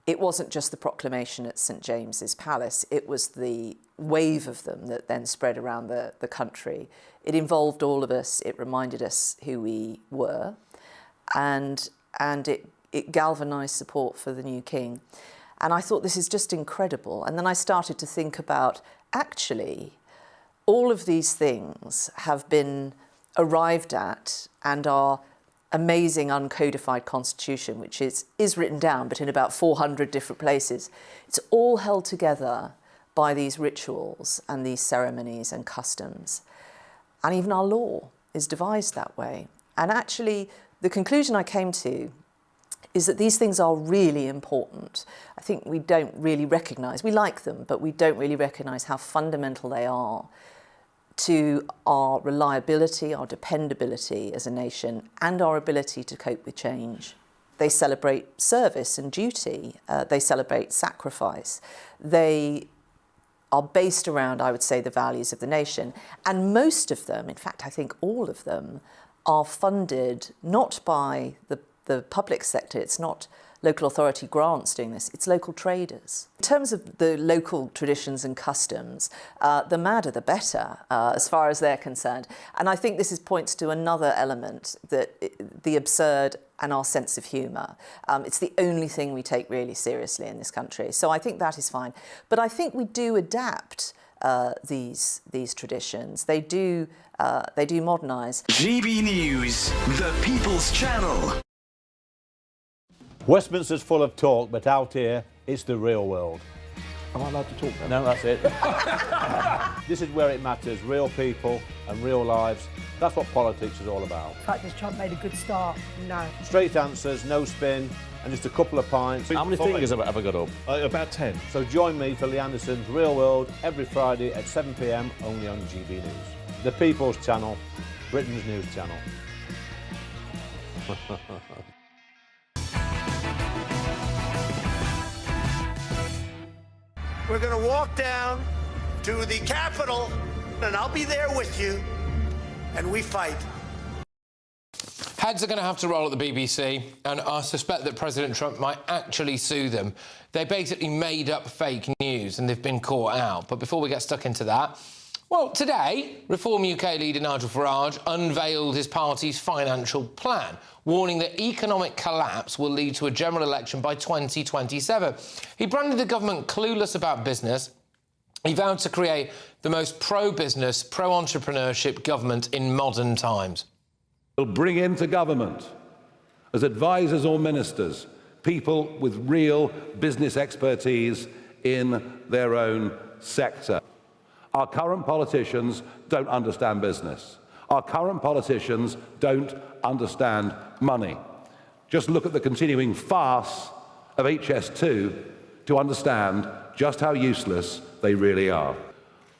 It wasn't just the proclamation at St James's Palace, it was the wave of them that then spread around the country. It involved all of us, it reminded us who we were, and it galvanised support for the new king. And I thought, this is just incredible. And then I started to think about, actually, all of these things have been arrived at and are amazing uncodified constitution, which is written down, but in about 400 different places. It's all held together by these rituals and these ceremonies and customs. And even our law is devised that way. And actually, the conclusion I came to is that these things are really important. I think we don't really recognise, we like them, but we don't really recognise how fundamental they are to our reliability, our dependability as a nation, and our ability to cope with change. They celebrate service and duty. They celebrate sacrifice. They are based around, I would say, the values of the nation. And most of them, in fact, I think all of them, are funded not by the public sector. It's not local authority grants doing this, it's local traders. In terms of the local traditions and customs, the madder the better, as far as they're concerned. And I think this points to another element, that the absurd and our sense of humour. It's the only thing we take really seriously in this country. So I think that is fine. But I think we do adapt these traditions. They do modernise. GB News, the People's Channel. Westminster's full of talk, but out here, it's the real world. Am I allowed to talk now? No, that's it. This is where it matters, real people and real lives. That's what politics is all about. In fact, has Trump made a good start? No. Straight answers, no spin, and just a couple of pints. How many fingers have I got up? About 10. So join me for Lee Anderson's Real World every Friday at 7 p.m, only on GB News. The People's Channel, Britain's news channel. We're going to walk down to the Capitol, and I'll be there with you, and we fight. Heads are going to have to roll at the BBC, and I suspect that President Trump might actually sue them. They basically made up fake news, and they've been caught out. But before we get stuck into that, well, today, Reform UK leader Nigel Farage unveiled his party's financial plan, warning that economic collapse will lead to a general election by 2027. He branded the government clueless about business. He vowed to create the most pro-business, pro-entrepreneurship government in modern times. We'll bring into government, as advisors or ministers, people with real business expertise in their own sector. Our current politicians don't understand business. Our current politicians don't understand money. Just look at the continuing farce of HS2 to understand just how useless they really are.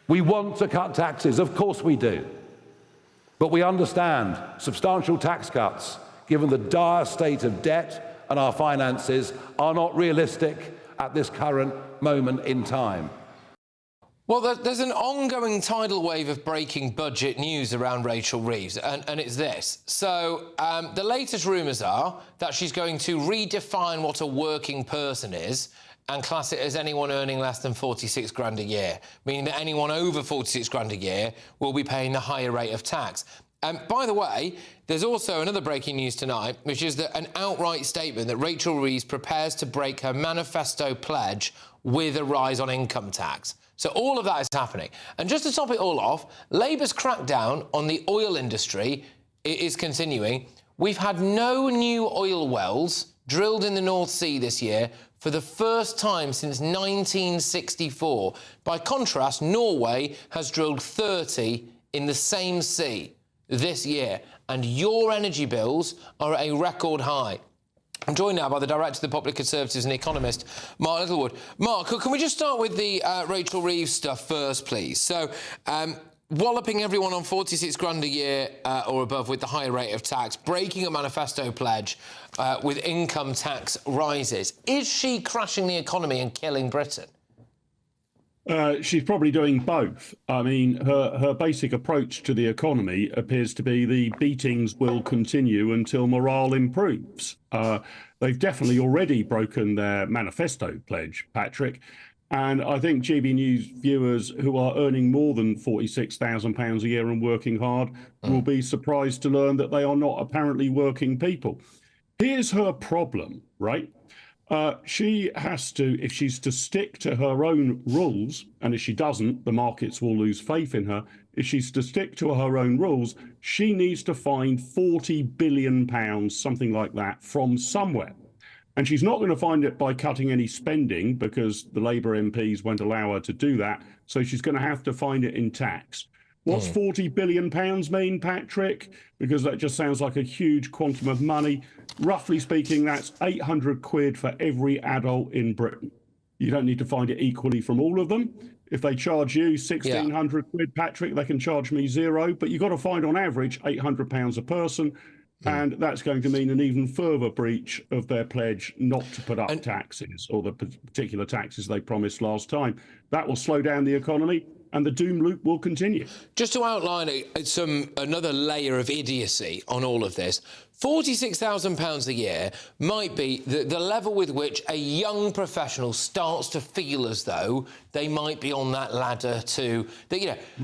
We want to cut taxes, of course we do. But we understand substantial tax cuts, given the dire state of debt and our finances, are not realistic at this current moment in time. Well, there's an ongoing tidal wave of breaking budget news around Rachel Reeves, and it's this. So the latest rumours are that she's going to redefine what a working person is and class it as anyone earning less than 46 grand a year, meaning that anyone over 46 grand a year will be paying the higher rate of tax. By the way, there's also another breaking news tonight, which is that an outright statement that Rachel Reeves prepares to break her manifesto pledge with a rise on income tax. So all of that is happening. And just to top it all off, Labour's crackdown on the oil industry is continuing. We've had no new oil wells drilled in the North Sea this year for the first time since 1964. By contrast, Norway has drilled 30 in the same sea this year, and your energy bills are at a record high. I'm joined now by the Director of the Popular Conservatives and economist, Mark Littlewood. Mark, can we just start with the Rachel Reeves stuff first, please? So, walloping everyone on 46 grand a year or above with the higher rate of tax, breaking a manifesto pledge with income tax rises. Is she crashing the economy and killing Britain? She's probably doing both. I mean, her basic approach to the economy appears to be the beatings will continue until morale improves. They've definitely already broken their manifesto pledge, Patrick. And I think GB News viewers who are earning more than £46,000 a year and working hard will be surprised to learn that they are not apparently working people. Here's her problem, right? She has to, if she's to stick to her own rules, and if she doesn't, the markets will lose faith in her, if she's to stick to her own rules, she needs to find £40 billion, something like that, from somewhere. And she's not going to find it by cutting any spending, because the Labour MPs won't allow her to do that. So she's going to have to find it in tax. What's £40 billion mean, Patrick? Because that just sounds like a huge quantum of money. Roughly speaking, that's 800 quid for every adult in Britain. You don't need to find it equally from all of them. If they charge you 1,600 quid, Patrick, they can charge me zero. But you've got to find, on average, £800 a person. And that's going to mean an even further breach of their pledge not to put up taxes, or the particular taxes they promised last time. That will slow down the economy, and the doom loop will continue. Just to outline another layer of idiocy on all of this, £46,000 a year might be the level with which a young professional starts to feel as though they might be on that ladder to,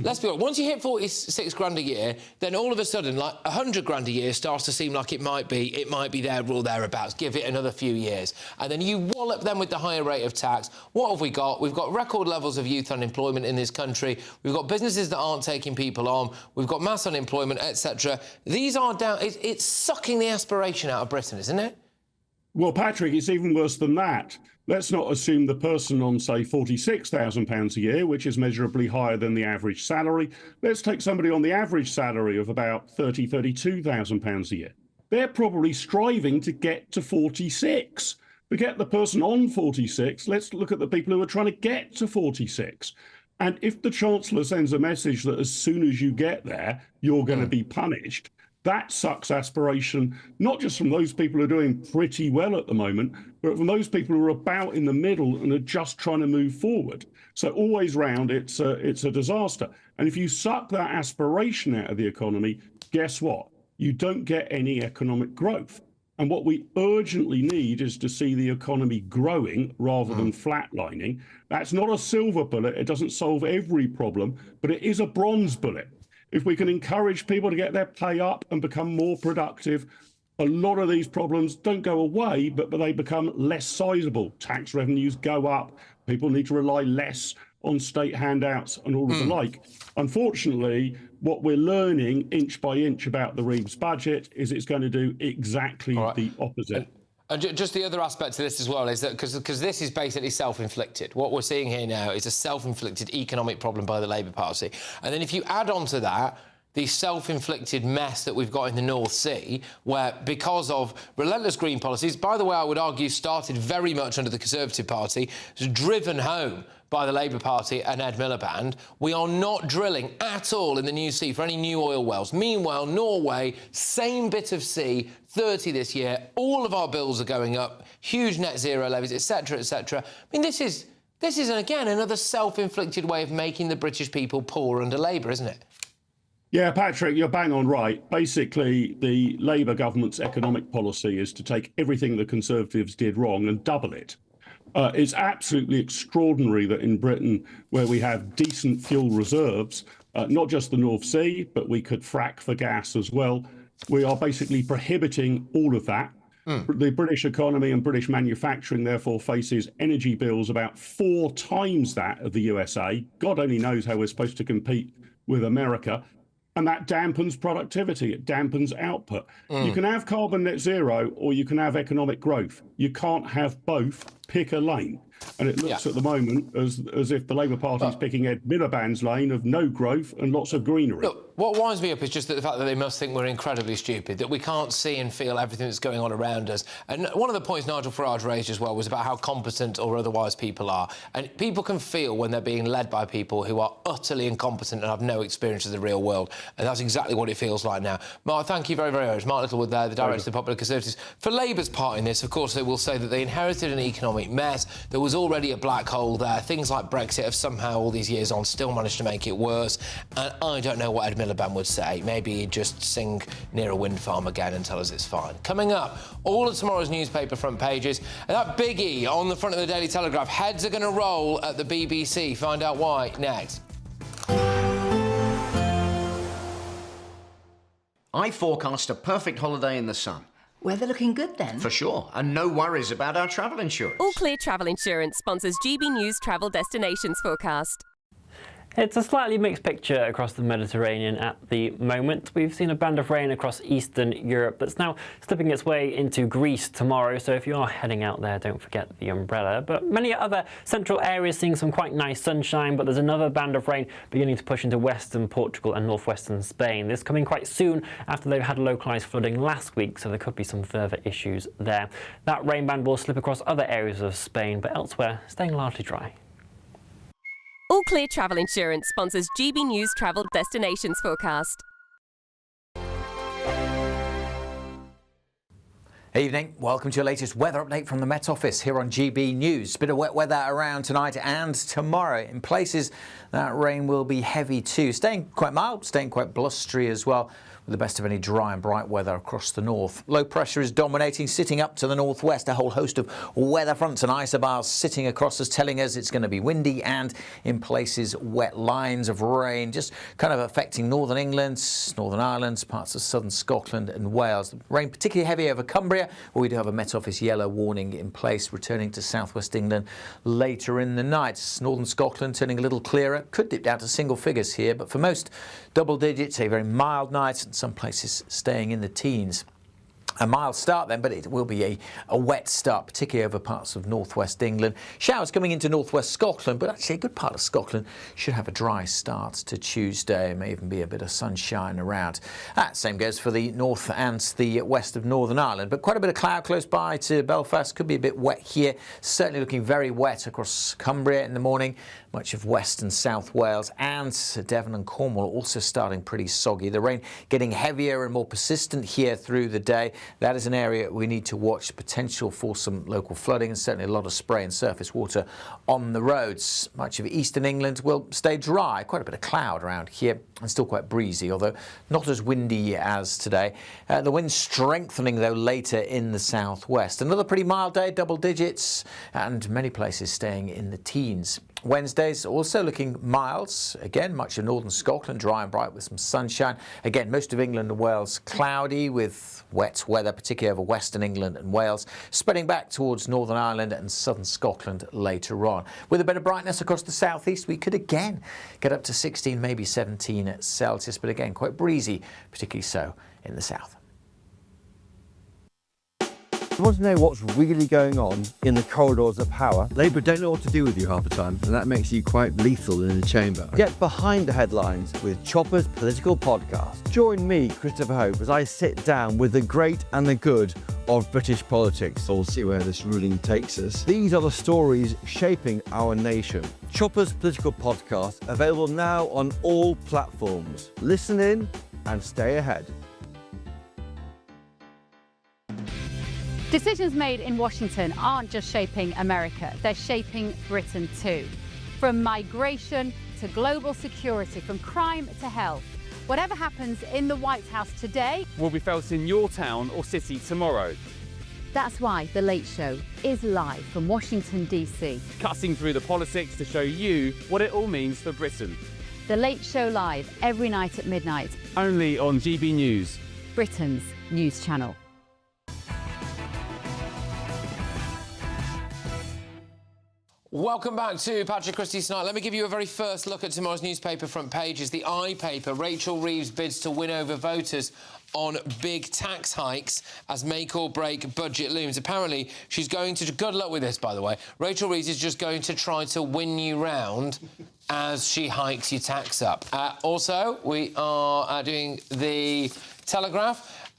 let's be honest, once you hit 46 grand a year, then all of a sudden, like 100 grand a year starts to seem like it might be there or thereabouts. Give it another few years. And then you wallop them with the higher rate of tax. What have we got? We've got record levels of youth unemployment in this country. We've got businesses that aren't taking people on. We've got mass unemployment, etc. These are down. It's sucking the aspiration out of Britain, isn't it? Well, Patrick, it's even worse than that. Let's not assume the person on, say, £46,000 a year, which is measurably higher than the average salary. Let's take somebody on the average salary of about £32,000 a year. They're probably striving to get to 46. Forget the person on 46. Let's look at the people who are trying to get to 46. And if the Chancellor sends a message that as soon as you get there, you're going to be punished, that sucks aspiration, not just from those people who are doing pretty well at the moment, but from those people who are about in the middle and are just trying to move forward. So always round, it's a disaster. And if you suck that aspiration out of the economy, guess what? You don't get any economic growth. And what we urgently need is to see the economy growing rather than flatlining. That's not a silver bullet. It doesn't solve every problem, but it is a bronze bullet. If we can encourage people to get their pay up and become more productive, a lot of these problems don't go away, but they become less sizable. Tax revenues go up. People need to rely less on state handouts and all of the like. Unfortunately, what we're learning inch by inch about the Reeves budget is it's going to do exactly the opposite. And just the other aspect to this as well is that because this is basically self-inflicted. What we're seeing here now is a self-inflicted economic problem by the Labour Party. And then if you add on to that the self-inflicted mess that we've got in the North Sea, where because of relentless green policies, by the way, I would argue started very much under the Conservative Party, driven home by the Labour Party and Ed Miliband, we are not drilling at all in the new sea for any new oil wells. Meanwhile, Norway, same bit of sea, 30 this year, all of our bills are going up, huge net zero levies, etc., etc. I mean, this is again another self-inflicted way of making the British people poor under Labour, isn't it? Yeah, Patrick, you're bang on right. Basically, the Labour government's economic policy is to take everything the Conservatives did wrong and double it. It's absolutely extraordinary that in Britain, where we have decent fuel reserves, not just the North Sea, but we could frack for gas as well, we are basically prohibiting all of that. The British economy and British manufacturing, therefore, faces energy bills about 4 times that of the USA. God only knows how we're supposed to compete with America. And that dampens productivity, it dampens output. You can have carbon net zero or you can have economic growth. You can't have both. Pick a lane. And it looks at the moment as if the Labour Party is picking Ed Miliband's lane of no growth and lots of greenery. Look, what winds me up is just the fact that they must think we're incredibly stupid, that we can't see and feel everything that's going on around us. And one of the points Nigel Farage raised as well was about how competent or otherwise people are. And people can feel when they're being led by people who are utterly incompetent and have no experience of the real world. And that's exactly what it feels like now. Mark, thank you very, very much. Mark Littlewood there, the Director of the Popular Conservatives. For Labour's part in this, of course, they will say that they inherited an economic mess. There was already a black hole there. Things like Brexit have somehow, all these years on, still managed to make it worse. And I don't know what Ed Miliband would say. Maybe he'd just sing near a wind farm again and tell us it's fine. Coming up, all of tomorrow's newspaper front pages. And that biggie on the front of the Daily Telegraph. Heads are going to roll at the BBC. Find out why next. I forecast a perfect holiday in the sun. Weather looking good then? For sure, and no worries about our travel insurance. All Clear Travel Insurance sponsors GB News Travel Destinations Forecast. It's a slightly mixed picture across the Mediterranean at the moment. We've seen a band of rain across Eastern Europe that's now slipping its way into Greece tomorrow, so if you are heading out there, don't forget the umbrella. But many other central areas seeing some quite nice sunshine, but there's another band of rain beginning to push into western Portugal and northwestern Spain. This coming quite soon after they've had localised flooding last week, so there could be some further issues there. That rain band will slip across other areas of Spain, but elsewhere staying largely dry. All Clear Travel Insurance sponsors GB News Travel Destinations Forecast. Evening, welcome to your latest weather update from the Met Office here on GB News. Bit of wet weather around tonight and tomorrow. In places, that rain will be heavy too. Staying quite mild, staying quite blustery as well, with the best of any dry and bright weather across the north. Low pressure is dominating, sitting up to the northwest. A whole host of weather fronts and isobars sitting across us, telling us it's going to be windy and, in places, wet lines of rain, just kind of affecting northern England, Northern Ireland, parts of southern Scotland and Wales. Rain particularly heavy over Cumbria, where we do have a Met Office yellow warning in place, returning to southwest England later in the night. Northern Scotland turning a little clearer, could dip down to single figures here, but for most, double digits, a very mild night, and some places staying in the teens. A mild start then, but it will be a wet start, particularly over parts of northwest England. Showers coming into northwest Scotland, but actually a good part of Scotland should have a dry start to Tuesday. May even be a bit of sunshine around. Same goes for the north and the west of Northern Ireland, but quite a bit of cloud close by to Belfast. Could be a bit wet here. Certainly looking very wet across Cumbria in the morning. Much of West and South Wales and Devon and Cornwall also starting pretty soggy. The rain getting heavier and more persistent here through the day. That is an area we need to watch. Potential for some local flooding and certainly a lot of spray and surface water on the roads. Much of eastern England will stay dry. Quite a bit of cloud around here and still quite breezy, although not as windy as today. The wind strengthening though later in the southwest. Another pretty mild day, double digits, and many places staying in the teens. Wednesday's also looking mild. Again, much of northern Scotland dry and bright with some sunshine. Again, most of England and Wales cloudy with wet weather, particularly over western England and Wales, spreading back towards Northern Ireland and southern Scotland later on. With a bit of brightness across the southeast, we could again get up to 16, maybe 17 Celsius, but again, quite breezy, particularly so in the south. You want to know what's really going on in the corridors of power? Labour don't know what to do with you half the time, and that makes you quite lethal in the chamber. Get behind the headlines with Chopper's Political Podcast. Join me, Christopher Hope, as I sit down with the great and the good of British politics. We'll see where this ruling takes us. These are the stories shaping our nation. Chopper's Political Podcast, available now on all platforms. Listen in and stay ahead. Decisions made in Washington aren't just shaping America, they're shaping Britain too. From migration to global security, from crime to health. Whatever happens in the White House today will be felt in your town or city tomorrow. That's why The Late Show is live from Washington, D.C. Cutting through the politics to show you what it all means for Britain. The Late Show live every night at midnight. Only on GB News, Britain's news channel. Welcome back to Patrick Christys Tonight. Let me give you a very first look at tomorrow's newspaper front pages. The I paper, Rachel Reeves bids to win over voters on big tax hikes as make or break budget looms. Apparently, she's going to... Good luck with this, by the way. Rachel Reeves is just going to try to win you round as she hikes your tax up. Also, we are doing the Telegraph.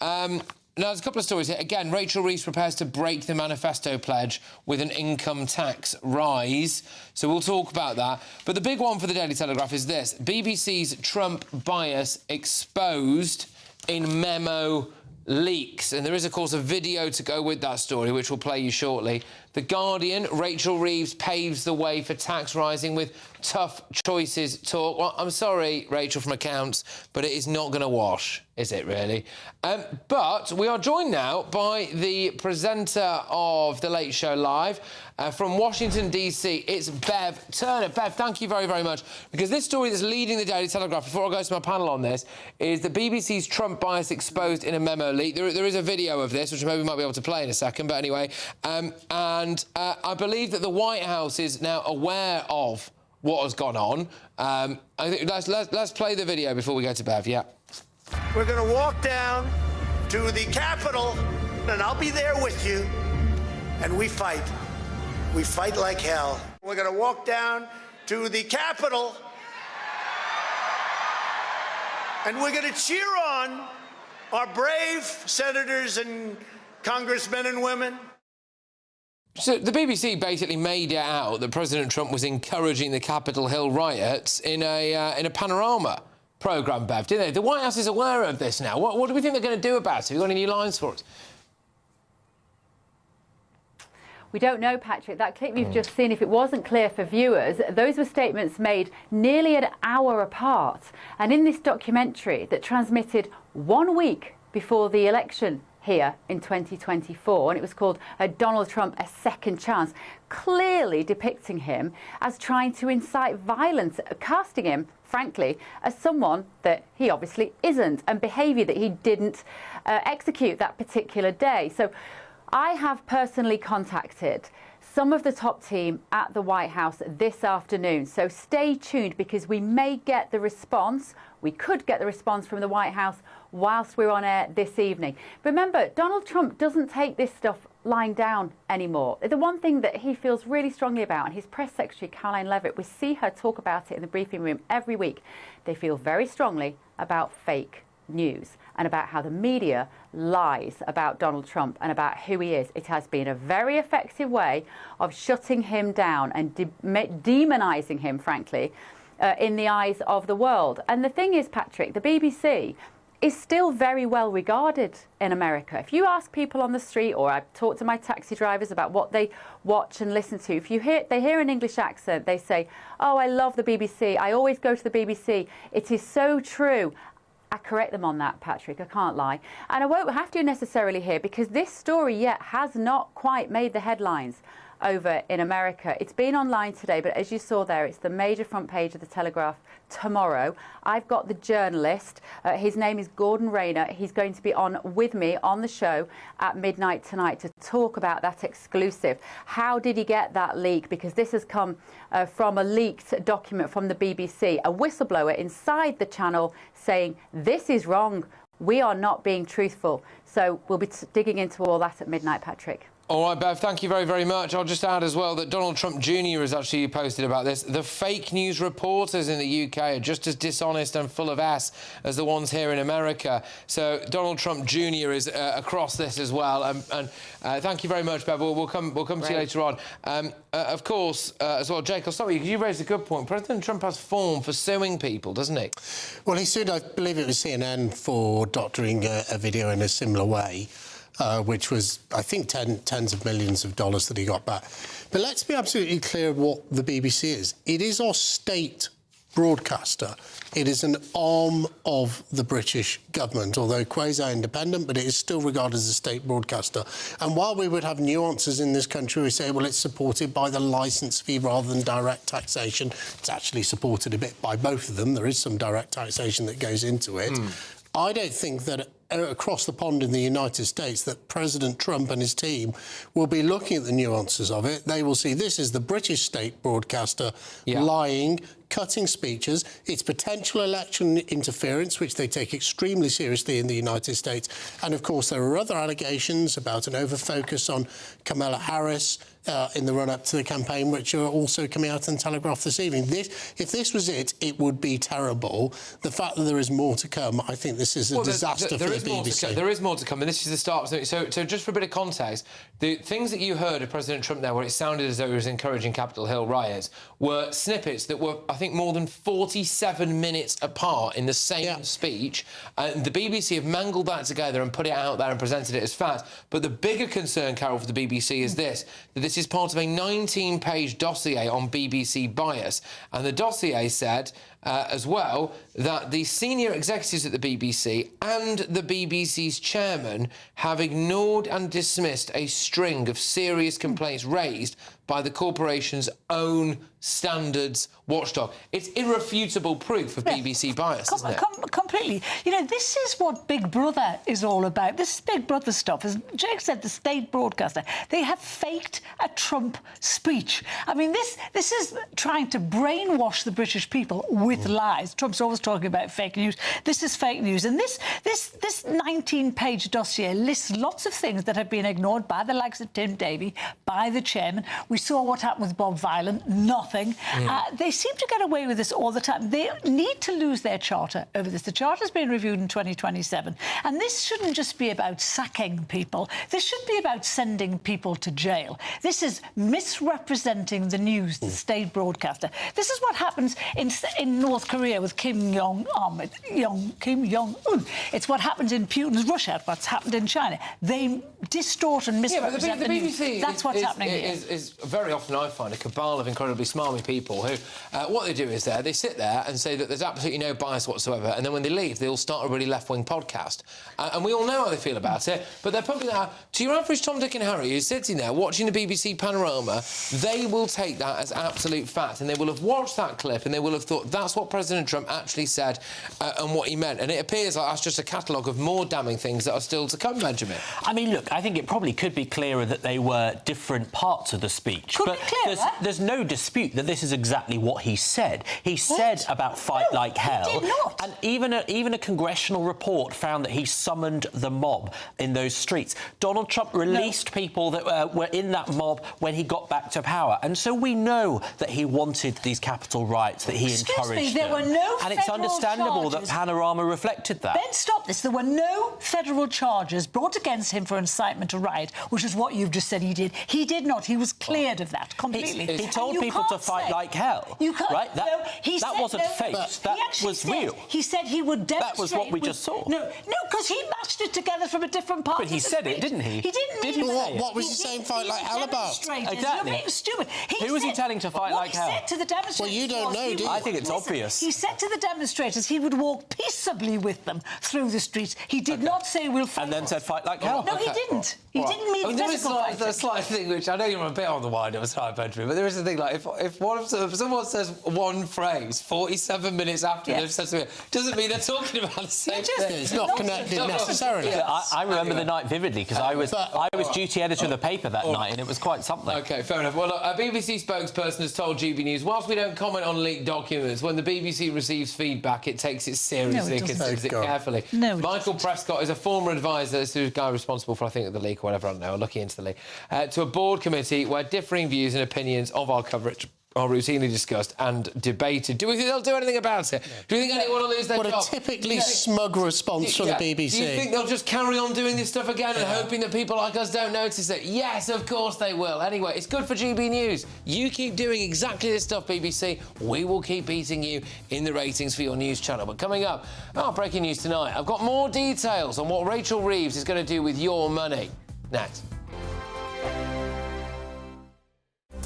Now, there's a couple of stories here. Again, Rachel Reeves prepares to break the manifesto pledge with an income tax rise. So we'll talk about that. But the big one for the Daily Telegraph is this. BBC's Trump bias exposed in memo leaks. And there is, of course, a video to go with that story, which we'll play you shortly. The Guardian, Rachel Reeves paves the way for tax rising with tough choices talk. Well, I'm sorry, Rachel from Accounts, but it is not going to wash, is it really? But we are joined now by the presenter of The Late Show Live from Washington, D.C. It's Bev Turner. Bev, thank you very, very much, because this story that's leading the Daily Telegraph, before I go to my panel on this, is the BBC's Trump bias exposed in a memo leak. There is a video of this, which maybe we might be able to play in a second, but anyway. And I believe that the White House is now aware of what has gone on. I think let's play the video before we go to Bev. Yeah. We're going to walk down to the Capitol, and I'll be there with you. And we fight. We fight like hell. We're going to walk down to the Capitol, and we're going to cheer on our brave senators and congressmen and women. So the BBC basically made it out that President Trump was encouraging the Capitol Hill riots in a panorama programme, Bev, didn't they? The White House is aware of this now. What do we think they're going to do about it? Have you got any lines for us? We don't know, Patrick. That clip you've just seen, if it wasn't clear for viewers, those were statements made nearly an hour apart. And in this documentary that transmitted 1 week before the election here in 2024, and it was called Donald Trump, A Second Chance, clearly depicting him as trying to incite violence, casting him, frankly, as someone that he obviously isn't, and behaviour that he didn't execute that particular day. So I have personally contacted some of the top team at the White House this afternoon. So stay tuned, because we may get the response. We could get the response from the White House whilst we're on air this evening. Remember, Donald Trump doesn't take this stuff lying down anymore. The one thing that he feels really strongly about, and his press secretary, Caroline Leavitt, we see her talk about it in the briefing room every week, they feel very strongly about fake news and about how the media lies about Donald Trump and about who he is. It has been a very effective way of shutting him down and demonising him, frankly, in the eyes of the world. And the thing is, Patrick, the BBC is still very well regarded in America. If you ask people on the street, or I talk to my taxi drivers about what they watch and listen to, if they hear an English accent, they say, "Oh, I love the BBC. I always go to the BBC. It is so true." I correct them on that, Patrick, I can't lie. And I won't have to necessarily here, because this story yet has not quite made the headlines over in America. It's been online today, but as you saw there, it's the major front page of the Telegraph tomorrow. I've got the journalist. His name is Gordon Rayner. He's going to be on with me on the show at midnight tonight to talk about that exclusive. How did he get that leak? Because this has come from a leaked document from the BBC, a whistleblower inside the channel saying, "This is wrong. We are not being truthful." So we'll be digging into all that at midnight, Patrick. All right, Bev, thank you very, very much. I'll just add as well that Donald Trump Jr. has actually posted about this. The fake news reporters in the UK are just as dishonest and full of ass as the ones here in America. So Donald Trump Jr. is across this as well. And thank you very much, Bev. We'll come to you later on. Of course, as well, Jake, I'll start with you, because you raised a good point. President Trump has form for suing people, doesn't he? Well, he sued, I believe it was CNN, for doctoring a video in a similar way. Which was, I think, tens of millions of dollars that he got back. But let's be absolutely clear what the BBC is. It is our state broadcaster. It is an arm of the British government, although quasi-independent, but it is still regarded as a state broadcaster. And while we would have nuances in this country, we say, well, it's supported by the licence fee rather than direct taxation. It's actually supported a bit by both of them. There is some direct taxation that goes into it. I don't think that across the pond in the United States that President Trump and his team will be looking at the nuances of it. They will see this is the British state broadcaster lying, cutting speeches. It's potential election interference, which they take extremely seriously in the United States. And, of course, there are other allegations about an over-focus on Kamala Harris in the run-up to the campaign, which are also coming out in Telegraph this evening. If this was it, it would be terrible. The fact that there is more to come, I think this is a disaster for the BBC. There is more to come, and this is the start. So just for a bit of context, the things that you heard of President Trump there, where it sounded as though he was encouraging Capitol Hill riots, were snippets that were, I think, more than 47 minutes apart in the same speech. And the BBC have mangled that together and put it out there and presented it as fact. But the bigger concern, Carol, for the BBC is this, that this is part of a 19-page dossier on BBC bias. And the dossier said as well that the senior executives at the BBC and the BBC's chairman have ignored and dismissed a string of serious complaints raised by the corporation's own standards watchdog. It's irrefutable proof of BBC bias, isn't it? Completely. You know, this is what Big Brother is all about. This is Big Brother stuff. As Jake said, the state broadcaster, they have faked a Trump speech. I mean, this is trying to brainwash the British people with lies. Trump's always talking about fake news. This is fake news. And this 19-page dossier lists lots of things that have been ignored by the likes of Tim Davie, by the chairman. We saw what happened with Bob Violent. Nothing. They seem to get away with this all the time. They need to lose their charter over this. The charter's been reviewed in 2027. And this shouldn't just be about sacking people. This should be about sending people to jail. This is misrepresenting the news, the state broadcaster. This is what happens in North Korea with Kim Jong-un. It's what happens in Putin's Russia, what's happened in China. They distort and misrepresent the BBC. That's what's happening here. Is very often, I find, a cabal of incredibly smarmy people who, what they do is they sit there and say that there's absolutely no bias whatsoever, and then when they leave, they'll start a really left-wing podcast. And we all know how they feel about it, but they're pumping that out. To your average Tom, Dick and Harry who's sitting there watching the BBC Panorama, they will take that as absolute fact, and they will have watched that clip and they will have thought that's what President Trump actually said and what he meant. And it appears like that's just a catalogue of more damning things that are still to come, Benjamin. I mean, look, I think it probably could be clearer that they were different parts of the speech. But there's no dispute that this is exactly what he said. He said about fight like hell. He did not. And even a congressional report found that he summoned the mob in those streets. Donald Trump released people that were in that mob when he got back to power. And so we know that he wanted these Capitol riots, that he encouraged there were no and it's federal understandable charges. that Panorama reflected that. Ben, stop this. There were no federal charges brought against him for incitement to riot, which is what you've just said he did. He did not. He was cleared of that completely. He told people to fight like hell. You can't. Right? That wasn't fake. That was real. He said he would demonstrate. That was what we just saw. No, because he matched it together from a different part. But he said it, didn't he? He didn't. Did he say what was he saying fight like hell about? Exactly. You're being stupid. Who was he telling to fight like hell? What he said to the demonstrators. Well, you don't know, do you? I think it's obvious. He said to the demonstrators he would walk peaceably with them through the streets. He did not say we'll fight. And then said fight like hell. No, he didn't. He didn't mean physical fighting. There's a slight thing which I know you're a bit on the wind of a side, Benjamin, but there is a thing like if someone says one phrase 47 minutes after they've said something, doesn't mean they're talking about the same thing. It's not connected necessarily. I remember the night vividly because I was duty editor of the paper that night, and it was quite something. OK, fair enough. Well, look, a BBC spokesperson has told GB News, whilst we don't comment on leaked documents, when the BBC receives feedback, it takes it seriously and considers it carefully. Michael Prescott is a former advisor, this is the guy responsible for, I think, the leak or whatever, I don't know, looking into the leak, to a board committee where differing views and opinions of our coverage are routinely discussed and debated. Do we think they'll do anything about it? Do we think anyone will lose their job? What a typically smug response from the BBC. Do you think they'll just carry on doing this stuff again and hoping that people like us don't notice it? Yes, of course they will. Anyway, it's good for GB News. You keep doing exactly this stuff, BBC. We will keep beating you in the ratings for your news channel. But coming up, breaking news tonight. I've got more details on what Rachel Reeves is going to do with your money. Next.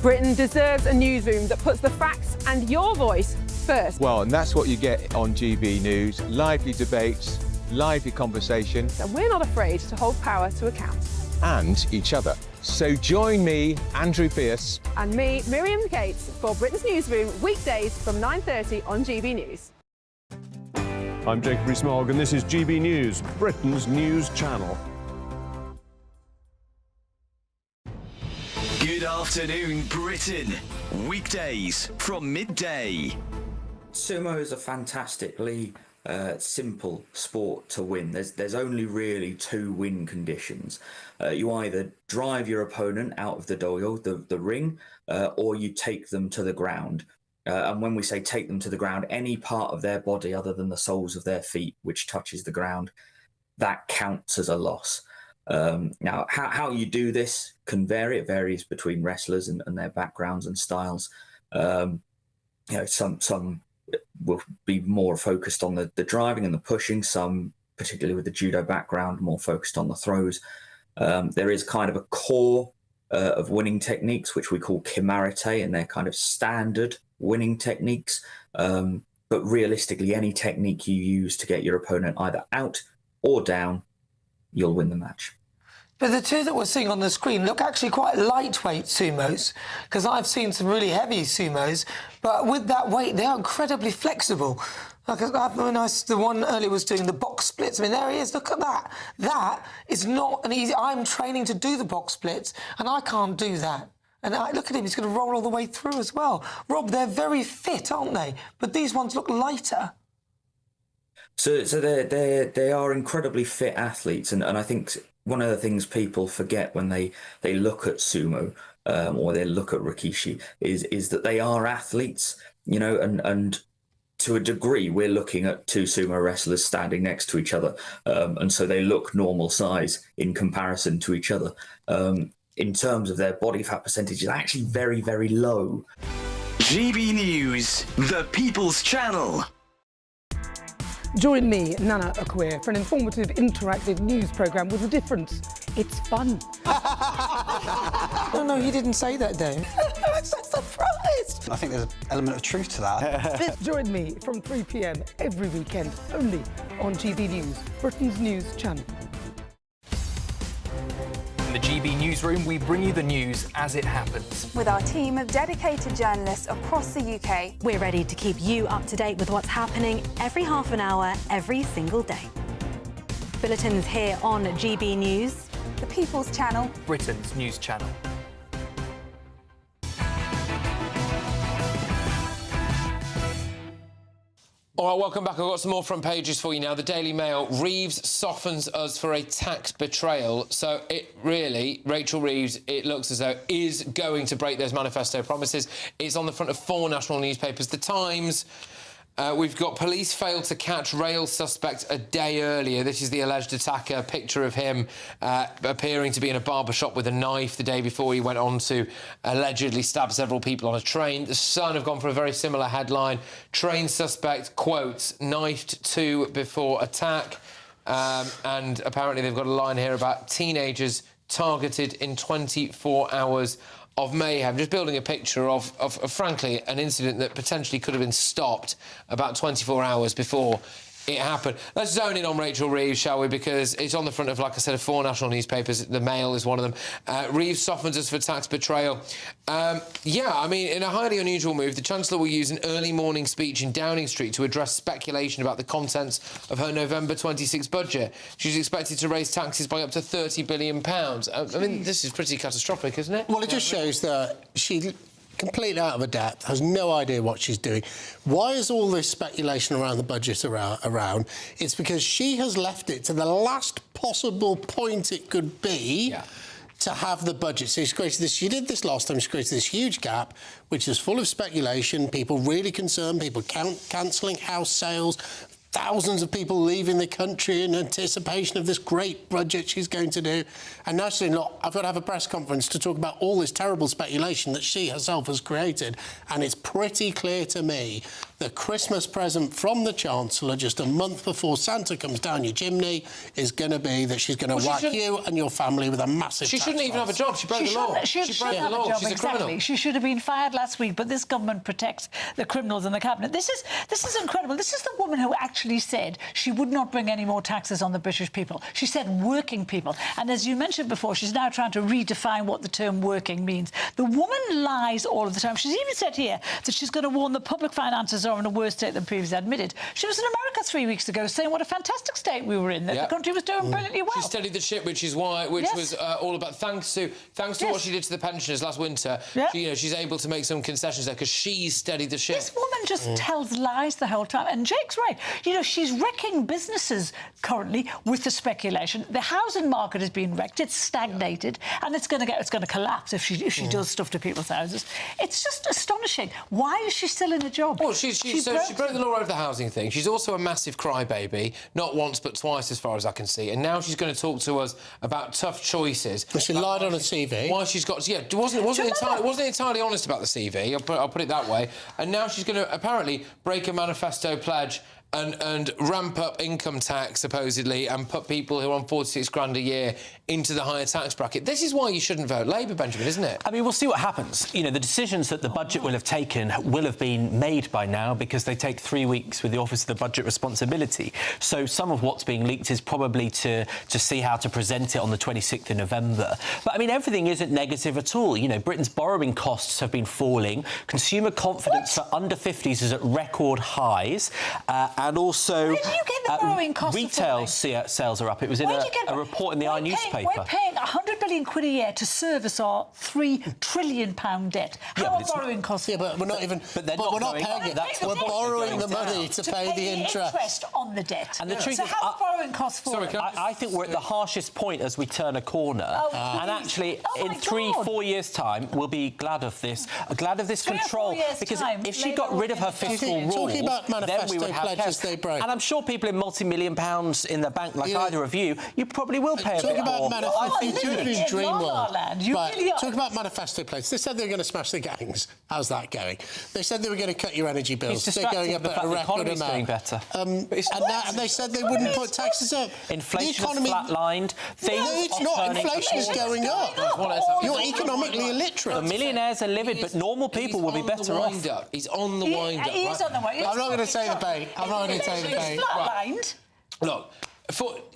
Britain deserves a newsroom that puts the facts and your voice first. Well, and that's what you get on GB News. Lively debates, lively conversation. And we're not afraid to hold power to account. And each other. So join me, Andrew Pearce. And me, Miriam Gates, for Britain's Newsroom, weekdays from 9:30 on GB News. I'm Jacob Rees-Mogg, and this is GB News, Britain's news channel. Good afternoon, Britain. Weekdays from midday. Sumo is a fantastically simple sport to win. There's only really two win conditions. You either drive your opponent out of the dojo, the ring, or you take them to the ground. And when we say take them to the ground, any part of their body other than the soles of their feet which touches the ground, that counts as a loss. Now, how you do this can vary. It varies between wrestlers and their backgrounds and styles. Some will be more focused on the driving and the pushing. Some, particularly with the judo background, more focused on the throws. There is kind of a core of winning techniques, which we call kimarite, and they're kind of standard winning techniques. But but realistically, any technique you use to get your opponent either out or down, you'll win the match. But the two that we're seeing on the screen look actually quite lightweight sumos, because I've seen some really heavy sumos, but with that weight, they are incredibly flexible. Like the one earlier was doing the box splits. I mean, there he is. Look at that. That is not an easy. I'm training to do the box splits, and I can't do that. And look at him. He's going to roll all the way through as well. Rob, they're very fit, aren't they? But these ones look lighter. So they are incredibly fit athletes, and I think one of the things people forget when they look at sumo or they look at rikishi is that they are athletes, you know, and to a degree we're looking at two sumo wrestlers standing next to each other, and so they look normal size in comparison to each other. In terms of their body fat percentage, is actually very, very low. GB News, the People's Channel. Join me, Nana Akwe, for an informative, interactive news programme with a difference. It's fun. No, he didn't say that, Dave. I'm so surprised. I think there's an element of truth to that. Join me from 3 p.m. every weekend, only on GB News, Britain's news channel. In the GB Newsroom, we bring you the news as it happens. With our team of dedicated journalists across the UK. We're ready to keep you up to date with what's happening every half an hour, every single day. Bulletins here on GB News. The People's Channel. Britain's news channel. All right, welcome back. I've got some more front pages for you now. The Daily Mail, Reeves softens us for a tax betrayal. So it really, Rachel Reeves, it looks as though is going to break those manifesto promises. It's on the front of 4 national newspapers. The Times, we've got police failed to catch rail suspect a day earlier. This is the alleged attacker. Picture of him appearing to be in a barber shop with a knife the day before he went on to allegedly stab several people on a train. The Sun have gone for a very similar headline. Train suspect, quotes, knifed 2 before attack. And apparently they've got a line here about teenagers targeted in 24 hours of mayhem, just building a picture of, frankly, an incident that potentially could have been stopped about 24 hours before it happened. Let's zone in on Rachel Reeves, shall we? Because it's on the front of, like I said, 4 national newspapers. The Mail is one of them. Reeves softens us for tax betrayal. Yeah, I mean, in a highly unusual move, the Chancellor will use an early morning speech in Downing Street to address speculation about the contents of her November 26 budget. She's expected to raise taxes by up to £30 billion. I mean, this is pretty catastrophic, isn't it? Well, it just shows that she completely out of her depth, has no idea what she's doing. Why is all this speculation around the budget around? It's because she has left it to the last possible point it could be to have the budget. So she's created this, she did this last time, she created this huge gap, which is full of speculation, people really concerned, people cancelling house sales, thousands of people leaving the country in anticipation of this great budget she's going to do. And now she's saying, look, I've got to have a press conference to talk about all this terrible speculation that she herself has created. And it's pretty clear to me the Christmas present from the Chancellor just a month before Santa comes down your chimney is going to be that she's going to whack you and your family with a massive She shouldn't even have a job. She broke the law. She broke the law. She's a criminal. She should have been fired last week, but this government protects the criminals in the cabinet. This is incredible. This is the woman who actually said she would not bring any more taxes on the British people. She said working people. And as you mentioned before, she's now trying to redefine what the term working means. The woman lies all of the time. She's even said here that she's going to warn the public finances are in a worse state than previously admitted. She was in America 3 weeks ago saying what a fantastic state we were in, that the country was doing brilliantly well. She steadied the ship, which is why, was all about thanks to what she did to the pensioners last winter. She, she's able to make some concessions there because she's steadied the ship. This woman just tells lies the whole time. And Jake's right. You know, she's wrecking businesses currently with the speculation. The housing market has been wrecked. It's stagnated, and it's going to collapse if she does stuff to people's houses. It's just astonishing. Why is she still in the job? Well, she broke the law over the housing thing. She's also a massive crybaby, not once but twice, as far as I can see. And now she's going to talk to us about tough choices. She lied on a CV. Why she's got wasn't entirely honest about the CV. I'll put it that way. And now she's going to apparently break a manifesto pledge and ramp up income tax, supposedly, and put people who are on 46 grand a year into the higher tax bracket. This is why you shouldn't vote Labour, Benjamin, isn't it? I mean, we'll see what happens. You know, the decisions that the budget will have taken will have been made by now because they take 3 weeks with the Office of the Budget Responsibility. So some of what's being leaked is probably to see how to present it on the 26th of November. But, I mean, everything isn't negative at all. You know, Britain's borrowing costs have been falling. Consumer confidence for under 50s is at record highs. And also, Where do you get the borrowing costs retail sales are up. It was in a report in the newspaper. We're paying 100 billion quid a year to service our £3 trillion debt. How are borrowing costs? Yeah, but we're not even. But we're not paying it. We're borrowing the money to pay the interest on the debt. And the truth so is, how's borrowing costs falling? I think we're at the harshest point as we turn a corner. And actually, in 3-4 years' time, we'll be glad of this. Glad of this control. Because if she got rid of her fiscal rule, talking about then we would have pledges they broke. And I'm sure people in multi-million pounds in the bank, like either of you probably will pay a bit more. Talk about manifesto pledges. They said they were going to smash the gangs. How's that going? They said they were going to cut your energy bills. They're going up at a record amount. Doing better. And they said they wouldn't put taxes up. Inflation is flatlined. No, it's not. Inflation is going up. You're economically illiterate. The millionaires are livid, but normal people will be better off. He's on the wind-up. He is on the wind-up. I'm not going to say the bait. I'm not going to say the bait. Flatlined. Look,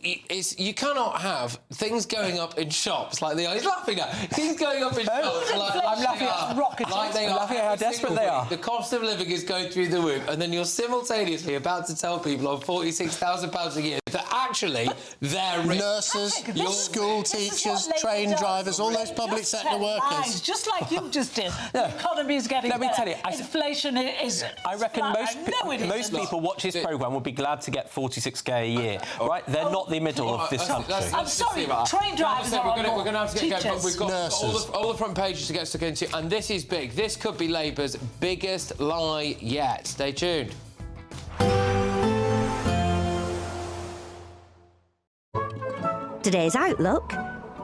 you cannot have things going up in shops like they are. He's laughing at things going up in shops. I'm laughing at rockets. Like they I'm laughing at how desperate they are. The cost of living is going through the roof, and then you're simultaneously about to tell people on £46,000 a year that actually they're rich. Nurses, school teachers, train drivers, all those public sector workers. Just like you just did. The economy is getting better. Let me tell you, inflation is. I reckon most people watch this programme will be glad to get 46k a year. Right? They're not the middle of this country. I'm sorry, train drivers are We're going to have to get going, but we've got nurses. all the front pages to get stuck into, and this is big. This could be Labour's biggest lie yet. Stay tuned. Today's outlook: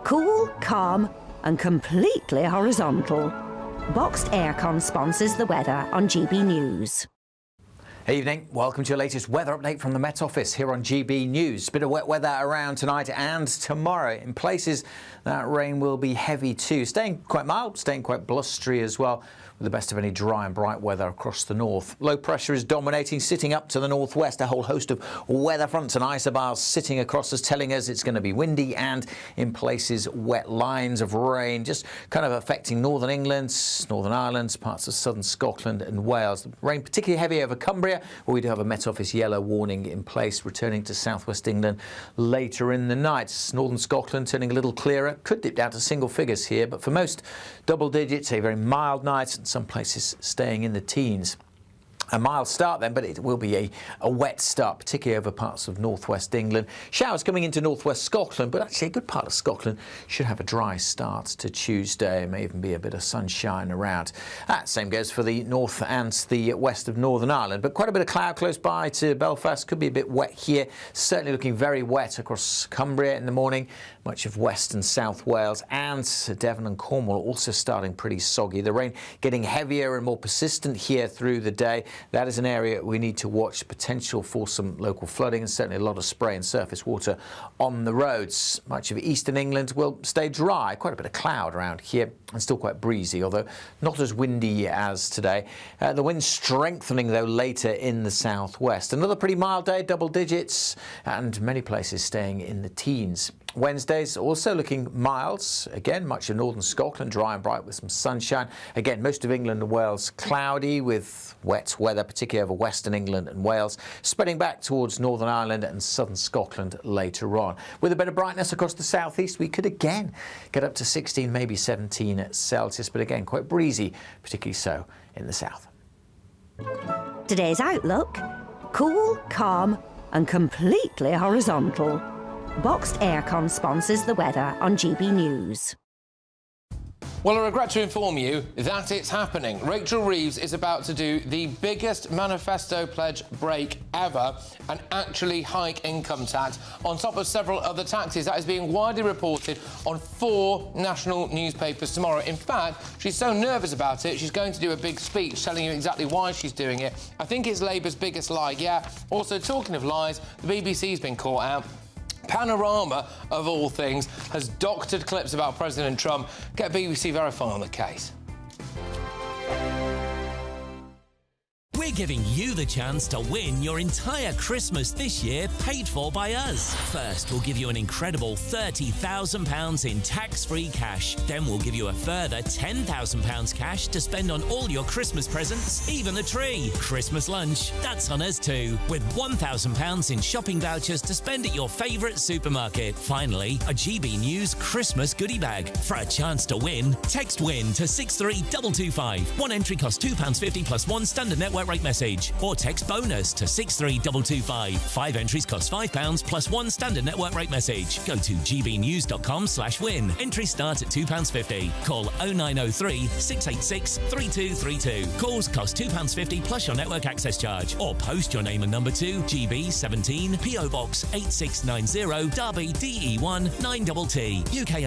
cool, calm and completely horizontal. Boxed aircon sponsors the weather on GB News. Evening, welcome to your latest weather update from the Met Office here on GB News. Bit of wet weather around tonight and tomorrow. In places, that rain will be heavy too. Staying quite mild, staying quite blustery as well, with the best of any dry and bright weather across the north. Low pressure is dominating, sitting up to the northwest. A whole host of weather fronts and isobars sitting across us, telling us it's going to be windy and, in places, wet lines of rain, just kind of affecting northern England, Northern Ireland, parts of southern Scotland and Wales. The rain particularly heavy over Cumbria, where we do have a Met Office yellow warning in place, returning to southwest England later in the night. Northern Scotland turning a little clearer, could dip down to single figures here, but for most, double digits, a very mild night. Some places staying in the teens. A mild start then, but it will be a wet start, particularly over parts of northwest England. Showers coming into northwest Scotland, but actually a good part of Scotland should have a dry start to Tuesday. May even be a bit of sunshine around. Same goes for the north and the west of Northern Ireland, but quite a bit of cloud close by to Belfast. Could be a bit wet here. Certainly looking very wet across Cumbria in the morning. Much of West and South Wales and Devon and Cornwall also starting pretty soggy. The rain getting heavier and more persistent here through the day. That is an area we need to watch potential for some local flooding and certainly a lot of spray and surface water on the roads. Much of eastern England will stay dry. Quite a bit of cloud around here and still quite breezy, although not as windy as today. The wind strengthening, though, later in the southwest. Another pretty mild day, double digits, and many places staying in the teens. Wednesday's also looking mild. Again, much of northern Scotland dry and bright with some sunshine. Again, most of England and Wales cloudy with wet weather, particularly over western England and Wales, spreading back towards Northern Ireland and southern Scotland later on. With a bit of brightness across the southeast, we could again get up to 16, maybe 17 Celsius, but again, quite breezy, particularly so in the south. Today's outlook: cool, calm and completely horizontal. Boxed aircon sponsors the weather on GB News. Well, I regret to inform you that it's happening. Rachel Reeves is about to do the biggest manifesto pledge break ever and actually hike income tax on top of several other taxes. That is being widely reported on 4 national newspapers tomorrow. In fact, she's so nervous about it, she's going to do a big speech telling you exactly why she's doing it. I think it's Labour's biggest lie, yeah. Also, talking of lies, the BBC's been caught out. Panorama, of all things, has doctored clips about President Trump. Get BBC Verify on the case. We're giving you the chance to win your entire Christmas this year paid for by us. First, we'll give you an incredible £30,000 in tax-free cash. Then we'll give you a further £10,000 cash to spend on all your Christmas presents, even the tree. Christmas lunch, that's on us too, with £1,000 in shopping vouchers to spend at your favourite supermarket. Finally, a GB News Christmas goodie bag. For a chance to win, text WIN to 63225. One entry costs £2.50 plus one standard network rate message, or text bonus to 63225. 5 entries cost £5 plus one standard network rate message. Go to gbnews.com/win. Entries start at £2.50. Call 0903 686 3232. Calls cost £2.50 plus your network access charge, or post your name and number to GB17 PO Box 8690 Derby DE1 9TT UK.